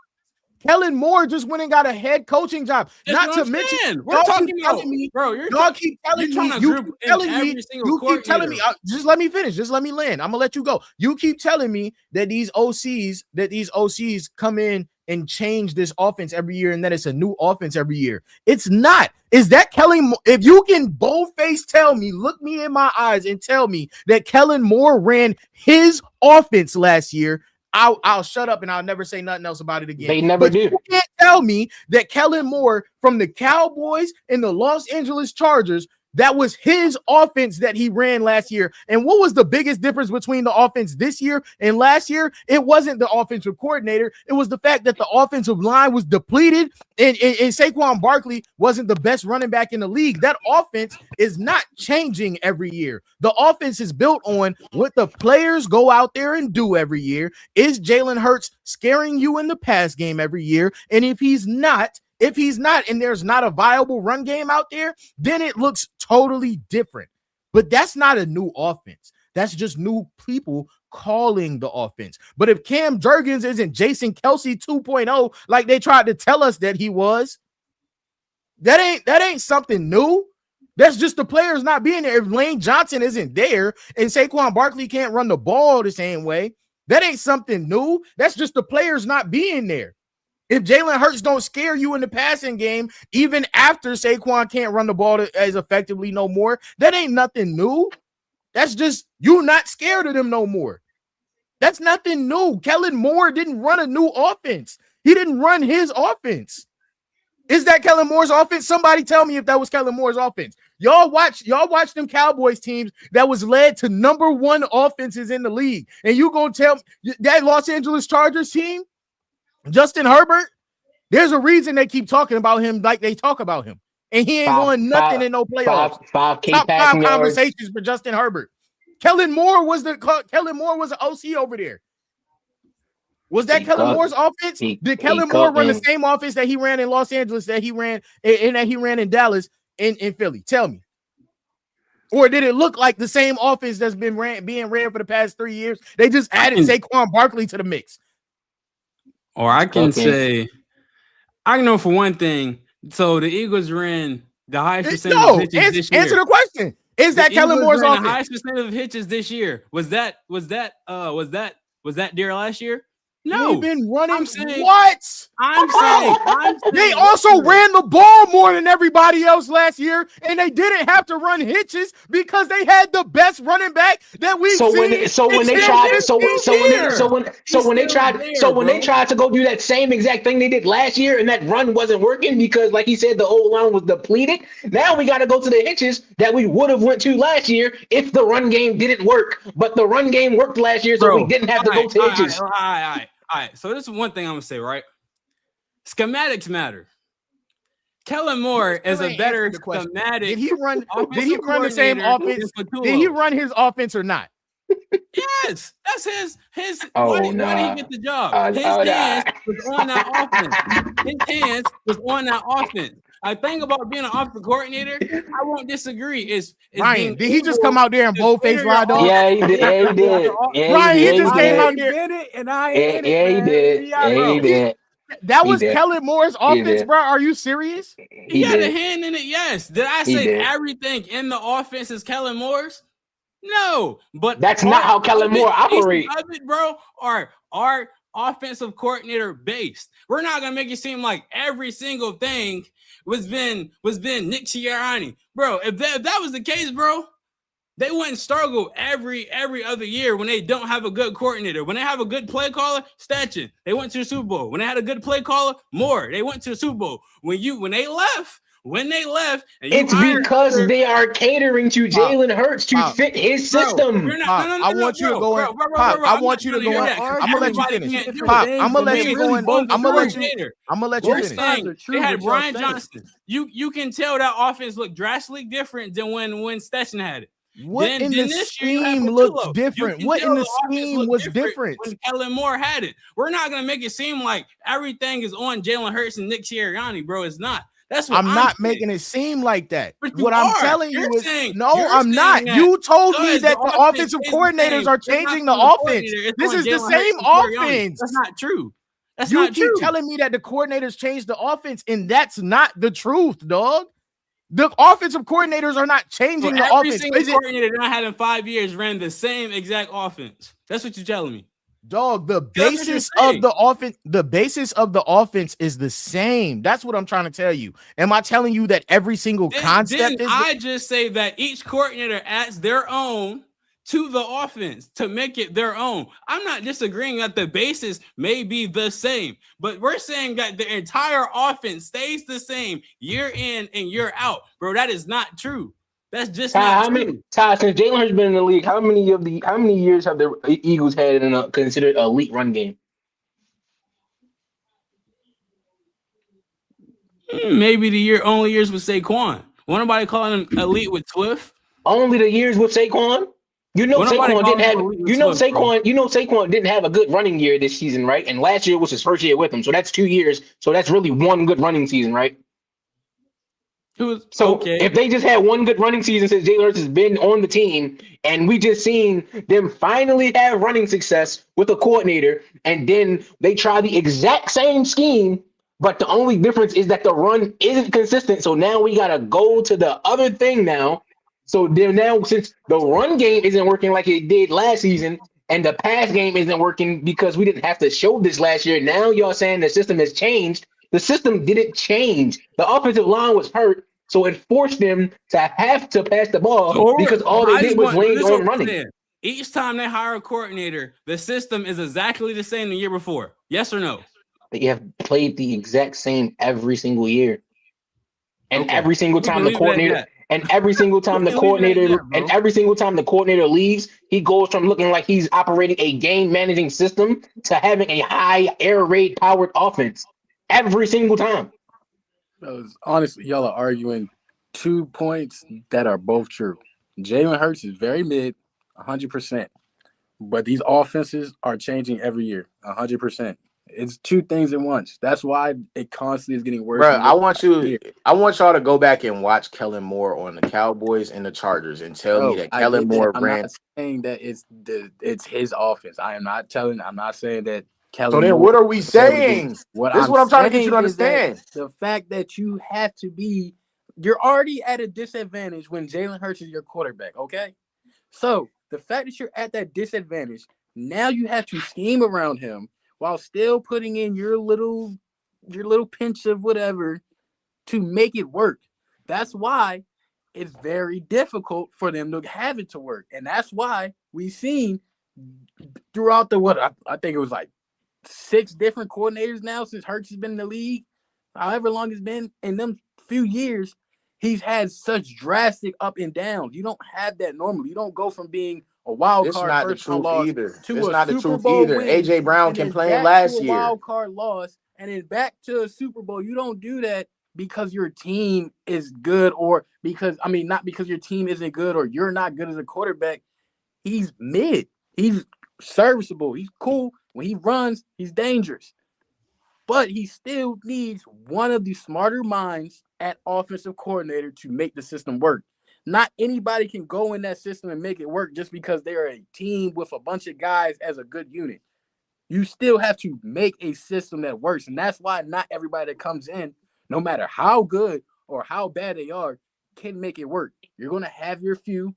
Kellen Moore just went and got a head coaching job. That's Not what to I'm mention, saying. We're y'all talking keep about, telling me, bro. y'all keep telling me, to you group keep in telling every me, single you keep telling me, coordinator. just let me finish, just let me land. I'm gonna let you go. You keep telling me that these OCs come in and change this offense every year, and that it's a new offense every year. It's not. Is that Kellen? If you can bold-faced tell me, look me in my eyes and tell me that Kellen Moore ran his offense last year, I'll shut up and I'll never say nothing else about it again. They never do. You can't tell me that Kellen Moore from the Cowboys and the Los Angeles Chargers, that was his offense that he ran last year. And what was the biggest difference between the offense this year and last year? It wasn't the offensive coordinator. It was the fact that the offensive line was depleted and Saquon Barkley wasn't the best running back in the league. That offense is not changing every year. The offense is built on what the players go out there and do every year. Is Jalen Hurts scaring you in the pass game every year? And if he's not, and there's not a viable run game out there, then it looks totally different. But that's not a new offense. That's just new people calling the offense. But if Cam Jurgens isn't Jason Kelsey 2.0 like they tried to tell us that he was, that ain't something new. That's just the players not being there. If Lane Johnson isn't there and Saquon Barkley can't run the ball the same way, that ain't something new. That's just the players not being there. If Jalen Hurts don't scare you in the passing game, even after Saquon can't run the ball as effectively no more, that ain't nothing new. That's just you not scared of them no more. That's nothing new. Kellen Moore didn't run a new offense. He didn't run his offense. Is that Kellen Moore's offense? Somebody tell me if that was Kellen Moore's offense. Y'all watch them Cowboys teams that was led to number one offenses in the league. And you gonna tell me that Los Angeles Chargers team, Justin Herbert, there's a reason they keep talking about him like they talk about him. And he ain't won nothing in no playoffs. Top five passing yards. conversations for Justin Herbert. Kellen Moore was an OC over there. Was that Kellen Moore's offense? Did Kellen Moore run the same offense that he ran in Los Angeles, that he ran in Dallas, in Philly? Tell me. Or did it look like the same offense that's been being ran for the past 3 years? They just added Saquon Barkley to the mix. Or I can say, I know for one thing. So the Eagles ran the highest percentage of hitches this year. Answer the question. Is that Kellen Moore's offense? The highest percentage of hitches this year. Was that there last year? No, they've been running. I'm saying, what? I'm saying they also ran the ball more than everybody else last year, and they didn't have to run hitches because they had the best running back that we've seen. When they tried to go do that same exact thing they did last year, and that run wasn't working because, like he said, the old line was depleted. Now we got to go to the hitches that we would have went to last year if the run game didn't work. But the run game worked last year, so we didn't have to go to hitches. All right, so this is one thing I'm gonna say, right? Schematics matter. Kellen Moore is a better schematic. Did he run the same offense? Did he run his offense or not? Yes, that's his. Why did he get the job? His hands was on that offense. His hands was on that offense. I think about being an offensive coordinator, I won't disagree. Is Ryan, did he just come out there and bold-faced lie, dog? Yeah, he did. Ryan, he just came out there. He did. That was Kellen Moore's offense, bro. Are you serious? He had a hand in it, yes. Did I say everything in the offense is Kellen Moore's? No, but that's not how Kellen Moore operates. Bro, our offensive coordinator based. We're not gonna make it seem like every single thing was been Nick Sirianni, bro. If that was the case, bro, they wouldn't struggle every other year when they don't have a good coordinator. When they have a good play caller, Stetchen, they went to the Super Bowl. When they had a good play caller, Moore, they went to the Super Bowl. When they left. And it's because they are catering to Jalen Hurts to fit his system. I want you to go in. I want you to go in. I'm gonna let you finish. I'm gonna let you go in. I'm gonna let you finish. They had Brian Johnson. You can tell that offense looked drastically different than when Stetson had it. What in the scheme looked different? What in the scheme was different? When Kellen Moore had it. We're not gonna make it seem like everything is on Jalen Hurts and Nick Sirianni, bro. It's not. That's what I'm not making it seem like that. What I'm telling you is I'm not. You told me that the offensive coordinators are changing the offense. This is the same offense. That's not true. That's You not keep true. telling me that the coordinators changed the offense, and that's not the truth, dog. The offensive coordinators are not So changing the every offense. single Is it, coordinator that I had in 5 years ran the same exact offense. That's what you're telling me. dog? The That's what you're basis of saying. the offense, the basis of the offense is the same. That's what I'm trying to tell you. Am I telling you that every single concept Didn't is? I just say that each coordinator adds their own to the offense to make it their own? I'm not disagreeing that the basis may be the same, but we're saying that the entire offense stays the same year in and year out. Bro, that is not true. That's just Ty, not how many true. Ty, since Jalen Hurts been in the league, how many years have the Eagles had in a considered elite run game? Maybe the only years with Saquon. Won't nobody calling him elite with Swift? Only the years with Saquon. Won't nobody Saquon didn't calling him have. elite with Swift, bro? Saquon didn't have a good running year this season, right? And last year was his first year with him, so that's 2 years. So that's really one good running season, right? Who's So okay? if they just had one good running season since Jalen Hurts has been on the team, and we just seen them finally have running success with a coordinator, and then they try the exact same scheme, but the only difference is that the run isn't consistent. So now we gotta go to the other thing now. So then now, since the run game isn't working like it did last season, and the pass game isn't working because we didn't have to show this last year, now y'all saying the system has changed. The system didn't change. The offensive line was hurt. So it forced them to have to pass the ball Sure. because all they I did just was want lean this is what on I'm running. saying. Each time they hire a coordinator, the system is exactly the same the year before. Yes or no? They have played the exact same every single year. And Okay. every single We time can the leave it at coordinator that. and every single time We the can leave it at coordinator that, bro. and every single time the coordinator leaves, he goes from looking like he's operating a game managing system to having a high air raid powered offense. Every single time. Honestly, y'all are arguing 2 points that are both true. Jalen Hurts is very mid, 100%. But these offenses are changing every year, 100%. It's two things at once. That's why it constantly is getting worse Bro, and worse. I want y'all to go back and watch Kellen Moore on the Cowboys and the Chargers and tell me that I Kellen get that. Moore I'm ran. not saying that it's his offense. I'm not saying that So Kellen then Moore what are we is better than saying? what This is I'm what I'm trying to get you saying to is that understand. the fact that you have to be you're already at a disadvantage when Jalen Hurts is your quarterback, okay? So the fact that you're at that disadvantage, now you have to scheme around him while still putting in your little pinch of whatever to make it work. That's why it's very difficult for them to have it to work. And that's why we've seen throughout the I think it was like 6 different coordinators now since Hurts has been in the league, however long it's been, in them few years, he's had such drastic up and downs. You don't have that normally. You don't go from being a wild It's card not the first round truth loss either. to It's a not the Super truth Bowl either. win AJ Brown and then complained back to last a year. wild card loss and then back to a Super Bowl. You don't do that because your team is good or because not because your team isn't good or you're not good as a quarterback. He's mid. He's serviceable. He's cool. When he runs, he's dangerous. But he still needs one of the smarter minds at offensive coordinator to make the system work. Not anybody can go in that system and make it work just because they're a team with a bunch of guys as a good unit. You still have to make a system that works. And that's why not everybody that comes in, no matter how good or how bad they are, can make it work. You're going to have your few.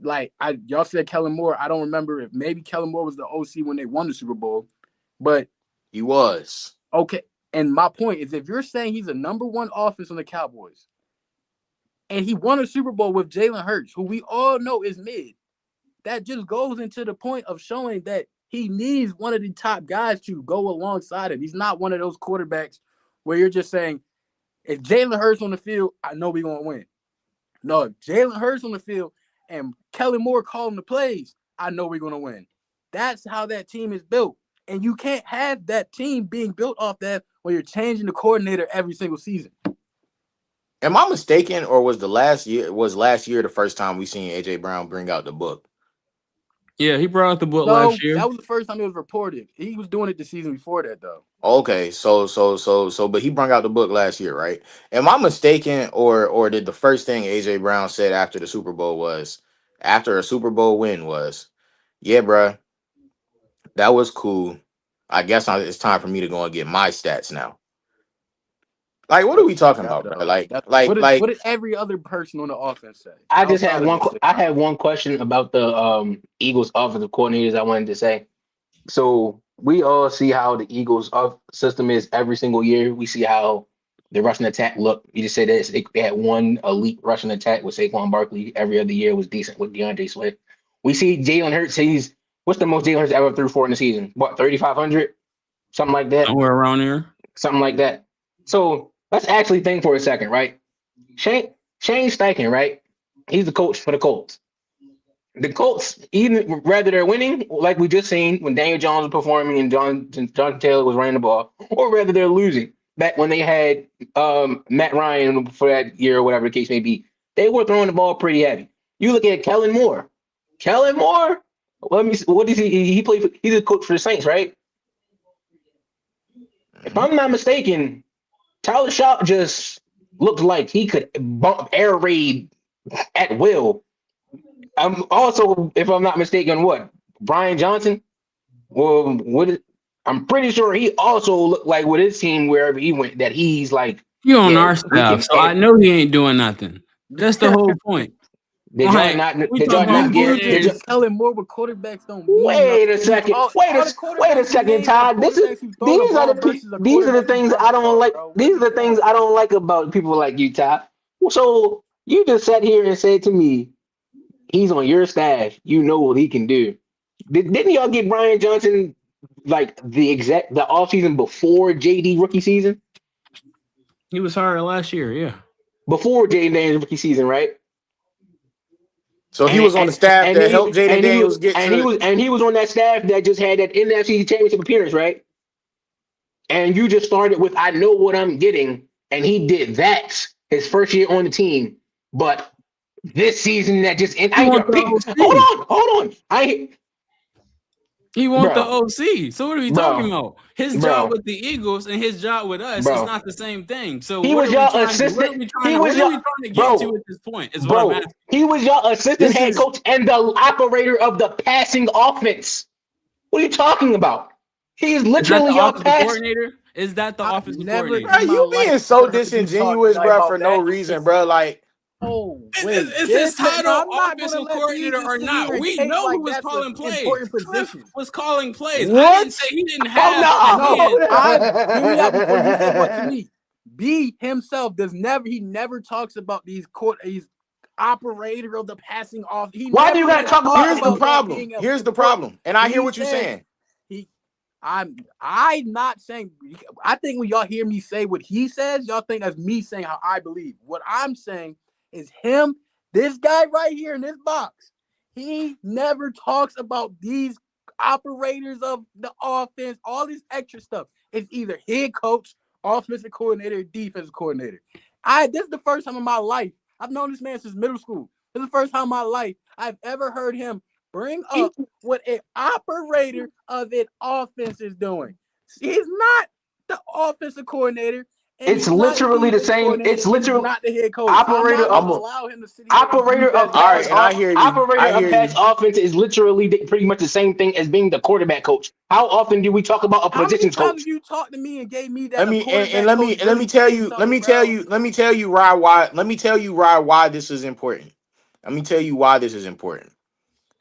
Like y'all said Kellen Moore. I don't remember if maybe Kellen Moore was the OC when they won the Super Bowl. But He was. okay. And my point is, if you're saying he's a number one offense on the Cowboys, and he won a Super Bowl with Jalen Hurts, who we all know is mid, that just goes into the point of showing that he needs one of the top guys to go alongside him. He's not one of those quarterbacks where you're just saying, if Jalen Hurts on the field, I know we're going to win. No, if Jalen Hurts on the field and Kellen Moore calling the plays, I know we're going to win. That's how that team is built. And you can't have that team being built off that when you're changing the coordinator every single season. Am I mistaken, or was last year the first time we seen AJ Brown bring out the book? Yeah, he brought out the book No, last year. that was the first time it was reported. He was doing it the season before that, though. Okay, but he brought out the book last year, right? Am I mistaken, or did the first thing AJ Brown said after the Super Bowl after a Super Bowl win was, yeah, bruh, that was cool. I guess it's time for me to go and get my stats now. Like, what are we talking about, bro? What did every other person on the offense say? I just Outside had of one. the I had one question about the Eagles offensive coordinators. I wanted to say. So we all see how the Eagles off system is every single year. We see how the rushing attack look. You just said this. They had one elite rushing attack with Saquon Barkley. Every other year was decent with DeAndre Swift. We see Jalen Hurts. He's what's the most Jalen Hurts ever threw for in the season? What 3,500, something like that. Somewhere around here. Something like that. So let's actually think for a second, right? Shane Steichen, right? He's the coach for the Colts. The Colts, even whether they're winning, like we just seen when Daniel Jones was performing and Jonathan Taylor was running the ball, or whether they're losing, back when they had Matt Ryan for that year or whatever the case may be, they were throwing the ball pretty heavy. You look at Kellen Moore. Kellen Moore, let me see, what is he? He played. He's a coach for the Saints, right? If I'm not mistaken, Tyler Shaw just looked like he could bump air raid at will. Also, if I'm not mistaken, what Brian Johnson? Well, I'm pretty sure he also looked like with his team wherever he went that he's like, He on yeah, our we staff, can. so I know he ain't doing nothing. That's the whole point. Did y'all Like, not? we Did talking y'all about not get? Did you? coordinators. Kellen Moore with quarterbacks don't mean Wait nothing. a second. All the Wait a quarterbacks you second, named are Todd. quarterbacks who throw the ball versus a These are the quarterback who things runs I the don't ball, like. bro. What These are are we the things doing? I don't like about people like you, Todd. So you just sat here and said to me, he's on your staff. You know what he can do. Didn't y'all get Brian Johnson like the offseason before JD rookie season? He was hired last year, yeah. Before Jaden Daniels rookie season, right? So he was on the staff that helped Jaden Daniels get to. He was on that staff that just had that NFC championship appearance, right? And you just started with I know what I'm getting, and he did that his first year on the team. But this season that just and He I want the OC. hold on. He want the Bro, OC. So what are we talking bro, about? His job bro, with the Eagles and his job with us is bro. not the same thing. So He what was are we your trying to do? assistant. What are we trying to get to Bro, at this point? Is what I'm asking. he was your assistant This head is coach and the operator of the passing offense. What are you talking about? He is Is that literally the your offensive coordinator. coordinator? Is that the I've offensive never coordinator? bro, in my you life being so ever heard you talk disingenuous, bro, about for no that. reason, bro. Like, Oh, wait. Is his title I'm not going to offensive let these coordinator just or sit here not? and We take know who like was that's an calling plays. important Cliff position. was calling plays. I didn't say what? he didn't Oh have a no! No, hand. hear me out before you say what to me. B himself he never talks about these operator of the passing off. He Why do you never gotta has talk talked about? Here's the about that problem. being a Here's the important. problem. And I hear He what you're says saying. I'm not saying. I think when y'all hear me say what he says, y'all think that's me saying how I believe. What I'm saying is him, this guy right here in this box. He never talks about these operators of the offense, all this extra stuff. It's either head coach, offensive coordinator, defensive coordinator. This is the first time in my life. I've known this man since middle school. This is the first time in my life I've ever heard him bring up what an operator of an offense is doing. He's not the offensive coordinator, and It's he's not the literally the defensive same. coordinator, It's and he's literally not the head coach. So I'm operator not going I'm to of a, allow him to sit here and operator use of that all right, pass tag. and I hear you. operator I of hear pass you. offense is literally pretty much the same thing as being the quarterback coach. How often do we talk about a How many positions times coach? have you talked to me and gave me that Let a me and quarterback coach let me really tell is you, something, bro? let me tell you why let me tell you why this is important. Let me tell you why this is important.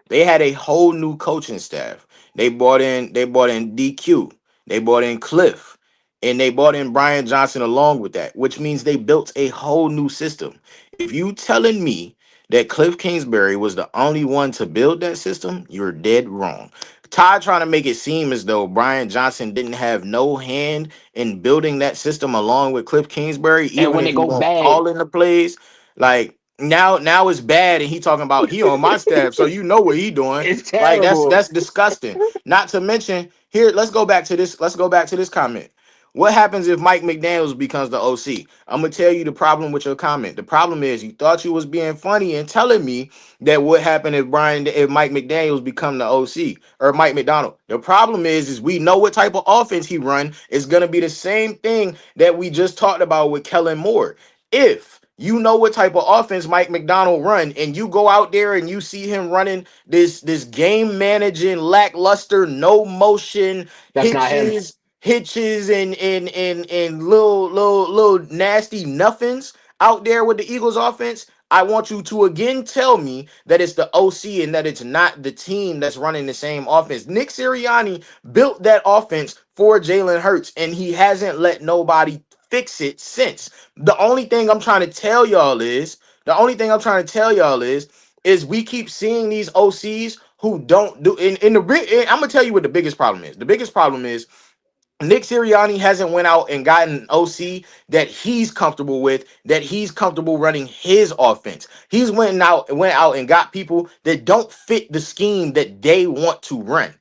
They had a whole new coaching staff. They brought in DQ. They brought in Cliff. And they brought in Brian Johnson along with that, which means they built a whole new system. If you telling me that Cliff Kingsbury was the only one to build that system, you're dead wrong. Todd trying to make it seem as though Brian Johnson didn't have no hand in building that system along with Cliff Kingsbury, And even when if they he go won't bad, call in the plays. Like now it's bad, and he talking about he on my staff, so you know what he doing. it's Like terrible. that's disgusting. Not to mention here, let's go back to this. Let's go back to this comment. What happens if Mike McDaniels becomes the OC? I'm gonna tell you the problem with your comment. The problem is you thought you was being funny and telling me that what happened if Mike McDaniels become the OC or Mike McDonald. The problem is we know what type of offense he run. It's gonna be the same thing that we just talked about with Kellen Moore. If you know what type of offense Mike McDonald run, and you go out there and you see him running this game managing, lackluster, no motion, That's not him. hitches and little nasty nothings out there with the Eagles offense. I want you to again tell me that it's the OC and that it's not the team that's running the same offense. Nick Sirianni built that offense for Jalen Hurts, and he hasn't let nobody fix it since. The only thing I'm trying to tell y'all is, is we keep seeing these OCs who don't do in the I'm gonna tell you what the biggest problem is. The biggest problem is Nick Sirianni hasn't went out and gotten an OC that he's comfortable with, that he's comfortable running his offense. He's went out and got people that don't fit the scheme that they want to run,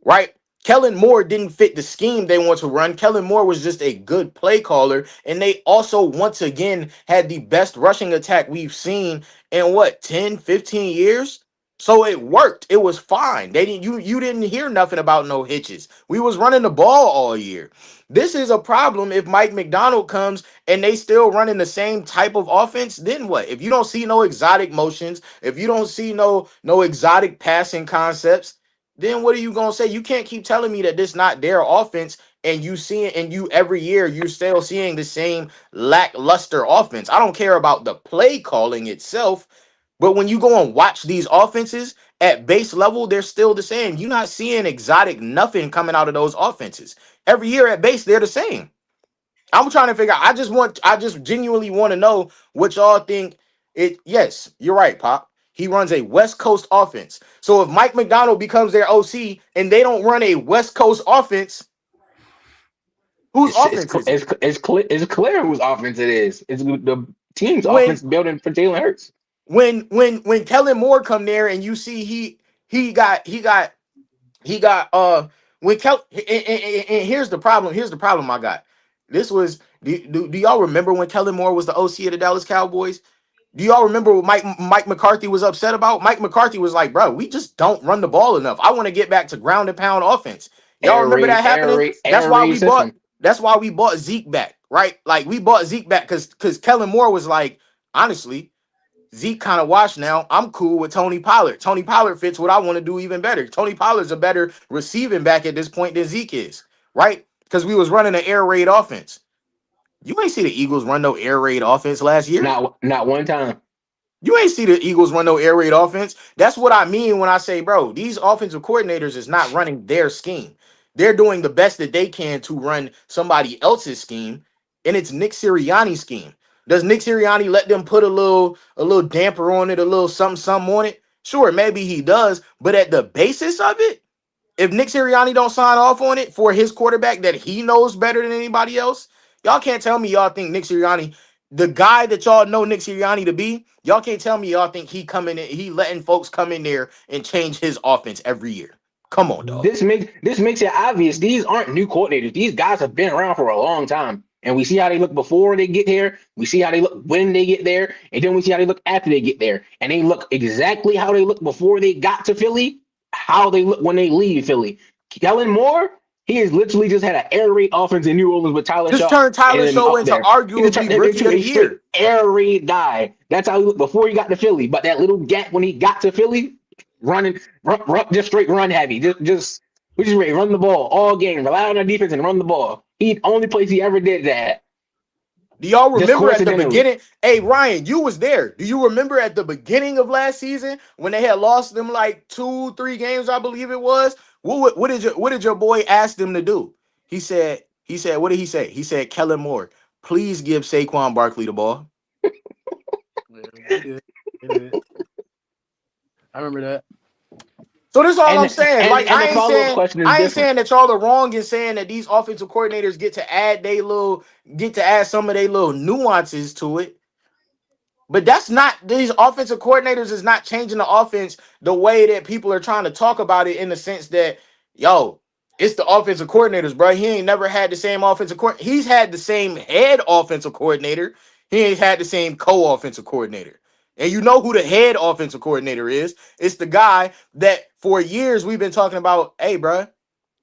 right? Kellen Moore didn't fit the scheme they want to run. Kellen Moore was just a good play caller, and they also once again had the best rushing attack we've seen in what, 10, 15 years? So it worked. It was fine. They didn't you didn't hear nothing about no hitches. We was running the ball all year. This is a problem if Mike McDonald comes and they still running the same type of offense, then what? If you don't see no exotic motions, if you don't see no exotic passing concepts, then what are you gonna say? You can't keep telling me that this not their offense, and you see it, and you every year you're still seeing the same lackluster offense. I don't care about the play calling itself, but when you go and watch these offenses at base level, they're still the same. You're not seeing exotic nothing coming out of those offenses. Every year at base, they're the same. I'm trying to figure out. I just genuinely want to know what y'all think. It Yes, you're right, Pop. He runs a West Coast offense. So if Mike McDonald becomes their OC and they don't run a West Coast offense, whose offense is it? It's clear whose offense it is. It's the team's When offense building for Jalen Hurts. when Kellen Moore come there and you see he got when and here's the problem. Here's the problem I got. This was do y'all remember when Kellen Moore was the OC of the Dallas Cowboys? Do y'all remember what Mike McCarthy was upset about? Mike McCarthy was like, bro, we just don't run the ball enough. I want to get back to ground and pound offense. Y'all remember that happening? Air raid system. That's why we bought Zeke back, right? Like we bought Zeke back because Kellen Moore was like, honestly, Zeke kind of washed now. I'm cool with Tony Pollard. Tony Pollard fits what I want to do even better. Tony Pollard's a better receiving back at this point than Zeke is, right? Because we was running an air raid offense. You ain't see the Eagles run no air raid offense last year. Not one time. You ain't see the Eagles run no air raid offense. That's what I mean when I say, bro, these offensive coordinators is not running their scheme. They're doing the best that they can to run somebody else's scheme, and it's Nick Sirianni's scheme. Does Nick Sirianni let them put a little damper on it, a little something on it? Sure, maybe he does, but at the basis of it, if Nick Sirianni don't sign off on it for his quarterback that he knows better than anybody else, y'all can't tell me y'all think Nick Sirianni, the guy that y'all know Nick Sirianni to be, y'all can't tell me y'all think he letting folks come in there and change his offense every year. Come on, dog. This makes it obvious. These aren't new coordinators. These guys have been around for a long time. And we see how they look before they get here. We see how they look when they get there. And then we see how they look after they get there. And they look exactly how they look before they got to Philly, how they look when they leave Philly. Kellen Moore, he has literally just had an air raid offense in New Orleans with Tyler Shaw. Just turned Tyler Shaw into arguably rookie of the year. Air raid guy. That's how he looked before he got to Philly. But that little gap when he got to Philly, just straight run heavy. Just we just ready run the ball all game. Rely on our defense and run the ball. He only place he ever did that. Do y'all remember at the beginning? Hey, Ryan, you was there. Do you remember at the beginning of last season when they had lost them like 2-3 games, I believe it was? What did your boy ask them to do? He said, what did he say? He said, Kellen Moore, please give Saquon Barkley the ball. I remember that. So this is all I'm saying. Like I ain't saying that y'all are wrong in saying that these offensive coordinators get to add some of their little nuances to it. But that's not, these offensive coordinators is not changing the offense the way that people are trying to talk about it, in the sense that, yo, it's the offensive coordinators, bro. He ain't never had the same offensive coordinator. He's had the same head offensive coordinator. He ain't had the same co-offensive coordinator. And you know who the head offensive coordinator is? It's the guy that for years we've been talking about, hey, bro,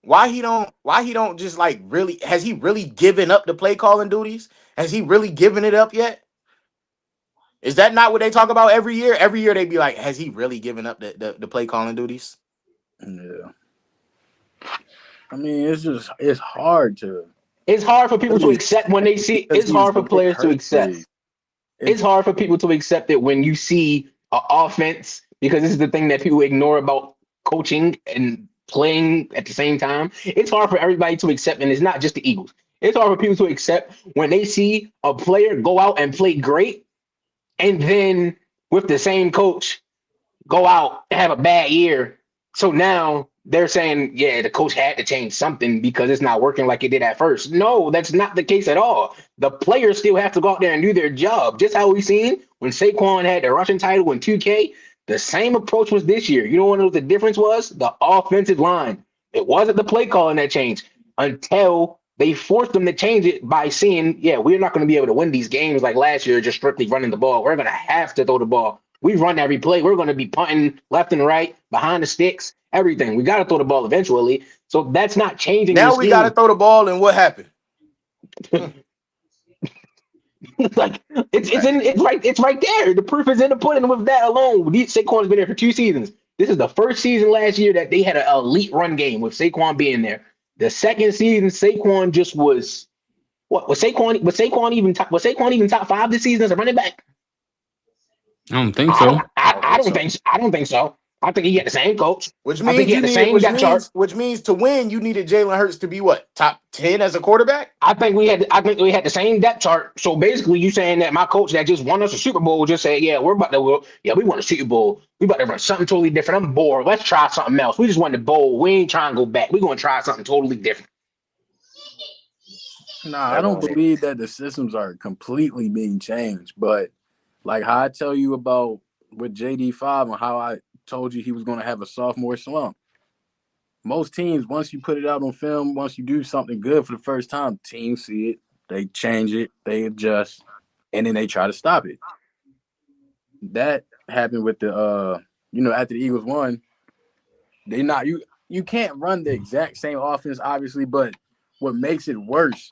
why he don't just like really, has he really given up the play calling duties? Has he really given it up yet? Is that not what they talk about every year? Every year they be like, has he really given up the play calling duties? Yeah. I mean, it's hard to It's hard for people to really accept when they see. because It's he's hard for the way players to Hurts accept. plays. It's It's hard for people to accept it when you see an offense because this is the thing that people ignore about coaching and playing at the same time. It's hard for everybody to accept, and it's not just the Eagles. It's hard for people to accept when they see a player go out and play great, and then with the same coach go out and have a bad year. So now they're saying, yeah, the coach had to change something because it's not working like it did at first. No, that's not the case at all. The players still have to go out there and do their job. Just how we seen when Saquon had the rushing title in 2K, the same approach was this year. You know what the difference was? The offensive line. It wasn't the play calling that changed until they forced them to change it by saying, yeah, we're not going to be able to win these games like last year, just strictly running the ball. We're going to have to throw the ball. We run every play. We're going to be punting left and right, behind the sticks, everything. We got to throw the ball eventually. So that's not changing your Now we got to scheme. throw the ball, and what happened? Like it's right there. The proof is in the pudding with that alone. Saquon's been there for 2 seasons. This is the first season last year that they had an elite run game with Saquon being there. The second season, Saquon just was what was Saquon? Was Saquon even top five this season as a running back? I don't think so. I don't think so. I don't think so. I think he had the same coach. Which I think means he you had the needed, same depth chart. which means to win, you needed Jalen Hurts to be what, top 10 as a quarterback? I think we had the same depth chart. So basically, you saying that my coach that just won us a Super Bowl just said, yeah, we won a Super Bowl. We about to run something totally different. I'm bored. Let's try something else. We just won the bowl. We ain't trying to go back. We're gonna try something totally different. Nah, I That don't don't make believe that the systems are completely being changed, but like how I tell you about with JD5 and how I told you he was going to have a sophomore slump. Most teams, once you put it out on film, once you do something good for the first time, teams see it, they change it, they adjust, and then they try to stop it. That happened with the after the Eagles won, they not you can't run the exact same offense, obviously, but what makes it worse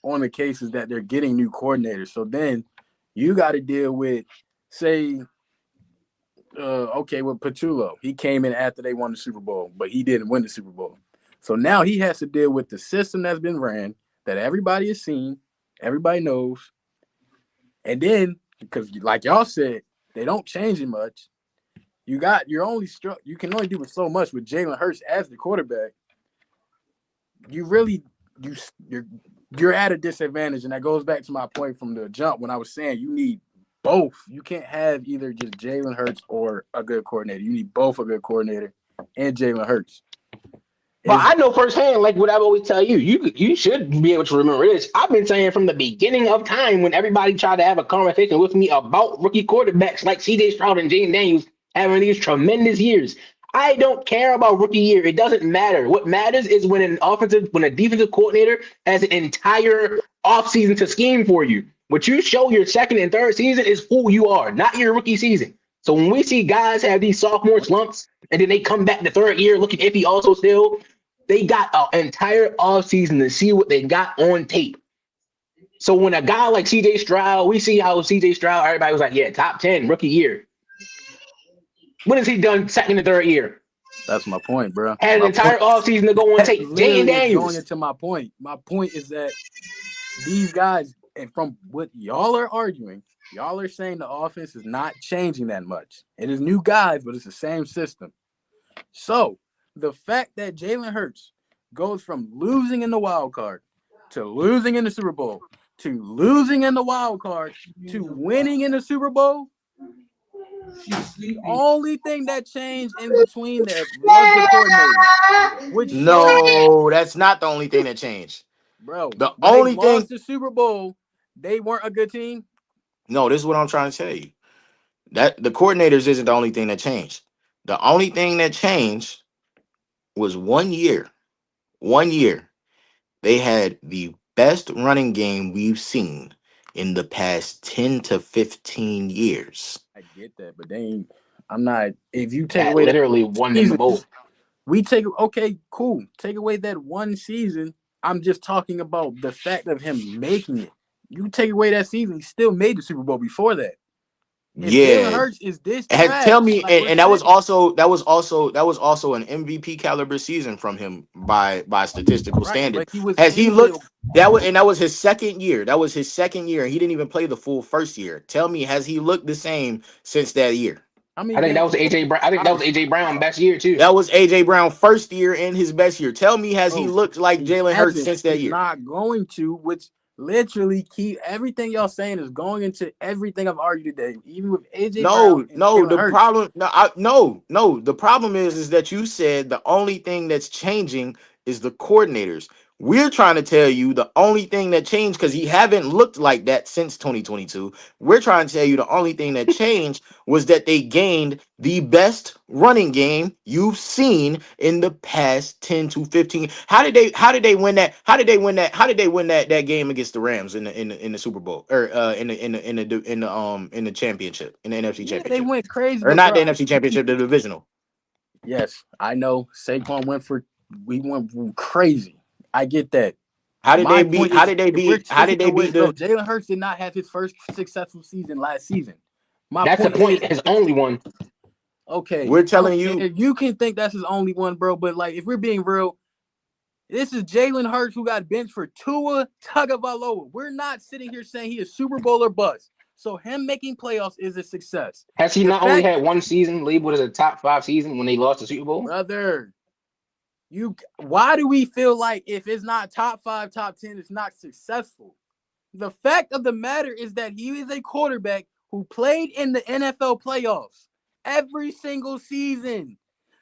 on the case is that they're getting new coordinators. So then you got to deal with, say, with Patullo. He came in after they won the Super Bowl, but he didn't win the Super Bowl. So now he has to deal with the system that's been ran, that everybody has seen, everybody knows. And then, because like y'all said, they don't change it much. You can only do so much with Jalen Hurts as the quarterback. You're at a disadvantage, and that goes back to my point from the jump when I was saying you need both. You can't have either just Jalen Hurts or a good coordinator. You need both a good coordinator and Jalen Hurts. But I know firsthand, like what I always tell you, you should be able to remember this. I've been saying from the beginning of time when everybody tried to have a conversation with me about rookie quarterbacks like CJ Stroud and Jaden Daniels having these tremendous years. I don't care about rookie year. It doesn't matter. What matters is when a defensive coordinator has an entire offseason to scheme for you. What you show your second and third season is who you are, not your rookie season. So when we see guys have these sophomore slumps and then they come back the third year looking iffy also still, they got an entire offseason to see what they got on tape. So when a guy like CJ Stroud, we see how CJ Stroud, everybody was like, yeah, top 10 rookie year. What has he done second and third year? That's my point, bro. Had an entire offseason to go on tape. Jaden Literally is going Daniels. into my point. My point is that these guys, and from what y'all are arguing, y'all are saying the offense is not changing that much. It is new guys, but it's the same system. So the fact that Jalen Hurts goes from losing in the wild card to losing in the Super Bowl to losing in the wild card to winning in the Super Bowl, the only thing that changed in between there was the coordinator, which shows that, No, that's not the only thing that changed. bro, The when they only lost thing, the Super Bowl, they weren't a good team. no, this is what I'm trying to tell you. That the coordinators isn't the only thing that changed. The only thing that changed was 1 year. 1 year. They had the best running game we've seen in the past 10 to 15 years. I get that, but they ain't. I'm not. If you take That away that literally won them season, both. okay, cool. Take away that one season. I'm just talking about the fact of him making it. You take away that season, he still made the Super Bowl before that. If Jalen Yeah. Hurts is this Tell trash, me, like we're and that was saying, also an MVP caliber season from him by statistical right? standard. But he was Has he in the looked that was his second year. That was his second year, and he didn't even play the full first year. Tell me, has he looked the same since that year? how I many think that games? was AJ Brown. I think that was AJ Brown best year too. That was AJ Brown first year and his best year. Tell me, has he Bro, looked like he Jalen Hurts hasn't. since that He's year? not going to, which literally keep everything y'all saying is going into everything I've argued today, even with AJ Brown No, and no. Jalen The Hurts. problem, no. The problem is that you said the only thing that's changing is the coordinators. We're trying to tell you the only thing that changed because he haven't looked like that since 2022. We're trying to tell you the only thing that changed was that they gained the best running game you've seen in the past 10 to 15. How did they win that? How did they win that game against the Rams in the Super Bowl or in the championship, in the NFC Yeah, they championship? went crazy, Or but not bro, the NFC championship, the divisional. yes, I know Saquon we went crazy. I get that. How did they My beat point how is, did they if we're beat how did taking they away, beat bro, the Jalen Hurts did not have his first successful season last season. My That's the point is, point. His only one. okay, we're I don't telling you care. You can think that's his only one, bro, but like if we're being real, this is Jalen Hurts who got benched for Tua Tagovailoa. We're not sitting here saying he is Super Bowl or bust. So him making playoffs is a success. Has he The not only fact, had one season labeled as a top 5 season when they lost the Super Bowl? brother, why do we feel like if it's not top 5, top 10, it's not successful? The fact of the matter is that he is a quarterback who played in the NFL playoffs every single season.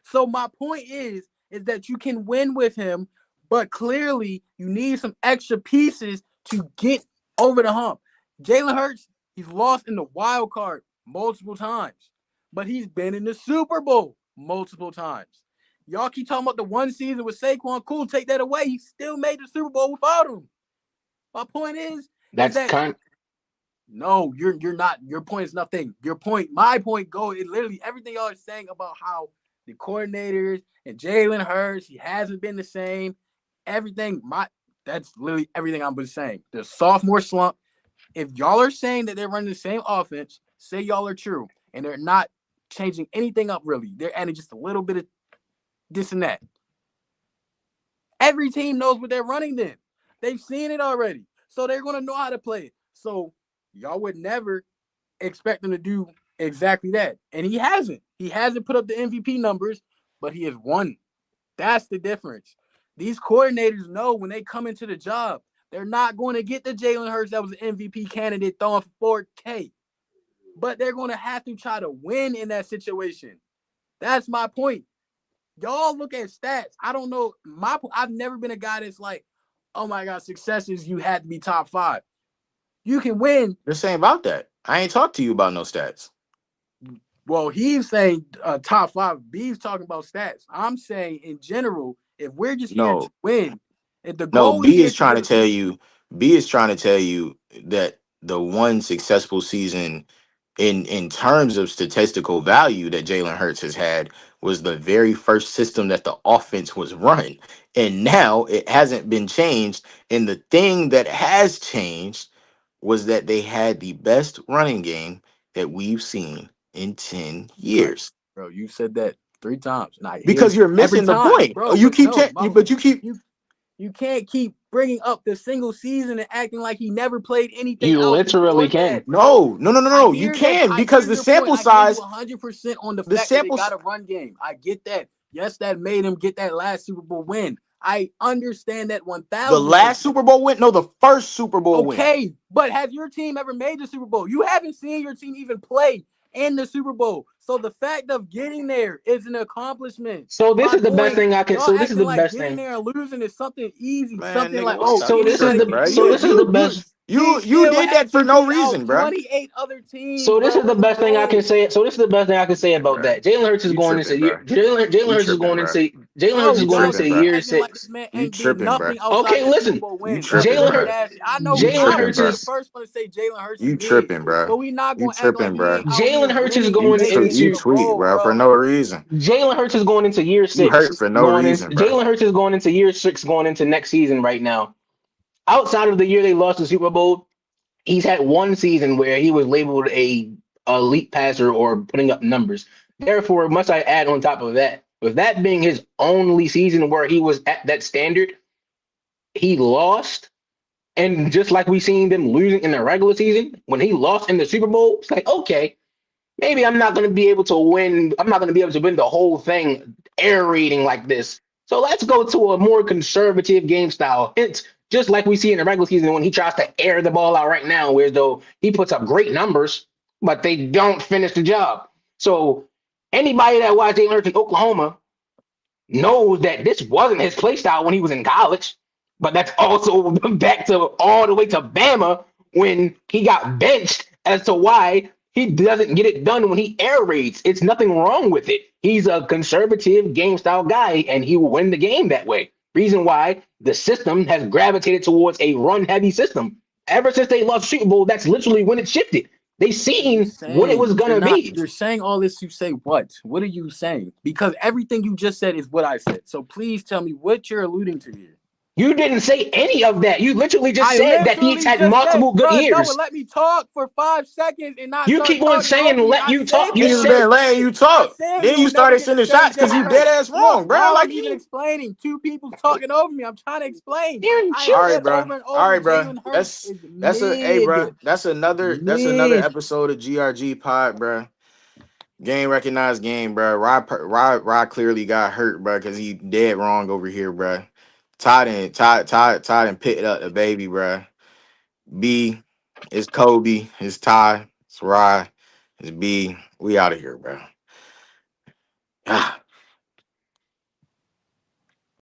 So my point is that you can win with him, but clearly you need some extra pieces to get over the hump. Jalen Hurts, he's lost in the wild card multiple times, but he's been in the Super Bowl multiple times. Y'all keep talking about the one season with Saquon. Cool, take that away. He still made the Super Bowl without him. My point is That's that kind. no, you're not. Your point is nothing. My point is literally everything y'all are saying about how the coordinators and Jalen Hurts, he hasn't been the same. Everything, that's literally everything I've been saying. The sophomore slump. If y'all are saying that they're running the same offense, say y'all are true, and they're not changing anything up really. They're adding just a little bit of this and that. Every team knows what they're running then. They've seen it already. So they're going to know how to play it. So y'all would never expect him to do exactly that. And he hasn't. He hasn't put up the MVP numbers, but he has won. That's the difference. These coordinators know when they come into the job, they're not going to get the Jalen Hurts that was an MVP candidate throwing for 4K. But they're going to have to try to win in that situation. That's my point. Y'all look at stats. I don't know. I've never been a guy that's like, oh my God, success is you had to be top 5. You can win. You're saying about that. I ain't talked to you about no stats. Well, he's saying top 5. B's talking about stats. I'm saying in general, if we're just here to No, win, if the no, goal is B here is to trying to win, tell you, B is trying to tell you that the one successful season in terms of statistical value that Jalen Hurts has had was the very first system that the offense was run. And now it hasn't been changed. And the thing that has changed was that they had the best running game that we've seen in 10 right, years. bro, you said that 3 times, and I hear Because you you're every missing the time, point. bro. You But keep no, but you keep you can't keep bringing up the single season and acting like he never played anything You else literally before can. that, bro. no. You can I because hear the your point. sample I hear you size, 100% on the the fact that they sample got a run game. I get that. Yes, that made him get that last Super Bowl win. I understand that the 1000%. last Super Bowl win, no, the first Super Bowl win. Okay, but has your team ever made the Super Bowl? You haven't seen your team even play in the Super Bowl. So the fact of getting there is an accomplishment. So this My is the best point, thing I can. y'all So this is acting the like best getting thing. there and losing is something easy, Man, something nigga, like, what oh, the So you this is tripping, the. bro? So this is the best. You he you still did has that for to no beat out reason, bro. 28 other teams, So this bro. is the What's the best thing I can goal? say. So this is the best thing I can say about Bro, that. Jalen Hurts is you going into tripping, year. bro. Jalen You Hurts is tripping, going bro. into. Jalen Hurts Bro, is You going y'all into tripping, keep bro. year acting like this 6. man You ain't did tripping, bro. nothing outside Okay, of the Super listen. Bowl You win. Y'all tripping, keep Jalen bro. dashing. I know You Jalen I'm tripping, Hurts gonna be bro. the is first one to say Jalen Hurts is You mid. tripping, bro. But we not You gonna act like tripping, he bro. ain't out Jalen here Hurts is winning and You going making you into the tweet, role, bro, for bro. no reason. Jalen Hurts is going into year You hurt 6. for no Going in reason, bro. Jalen Hurts is going into year 6, going into next season right now. Outside of the year they lost the Super Bowl, he's had one season where he was labeled elite passer or putting up numbers. Therefore, must I add on top of that, with that being his only season where he was at that standard, he lost. And just like we seen them losing in the regular season, when he lost in the Super Bowl, it's like, okay, maybe I'm not going to be able to win. I'm not going to be able to win the whole thing air raiding like this. So let's go to a more conservative game style. It's just like we see in the regular season when he tries to air the ball out right now, where though he puts up great numbers, but they don't finish the job. So anybody that watched Jalen Hurts in Oklahoma knows that this wasn't his play style when he was in college, but that's also back to all the way to Bama when he got benched as to why he doesn't get it done when he air raids. It's nothing wrong with it. He's a conservative game style guy and he will win the game that way. Reason why the system has gravitated towards a run heavy system. Ever since they lost Super Bowl, that's literally when it shifted. They seen what it was gonna be. You're saying all this to say what? What are you saying? Because everything you just said is what I said. So please tell me what you're alluding to here. You didn't say any of that. You literally just said that he's had multiple good years. No, let me talk for 5 seconds and not. You keep on saying let you talk. You Niggas said been letting you talk. Then you started sending shots because you dead ass wrong, bro. Like even explaining. 2 people talking over me. I'm trying to explain. All right, bro. All right, bro. That's hey, bro. That's another episode of GRG Pod, bro. Game recognized game, bro. Rod clearly got hurt, bro, because he dead wrong over here, bro. Todd and pitted up the baby, bro. B, it's Kobe, it's Ty, it's Rod, it's B. We out of here, bro. Ah.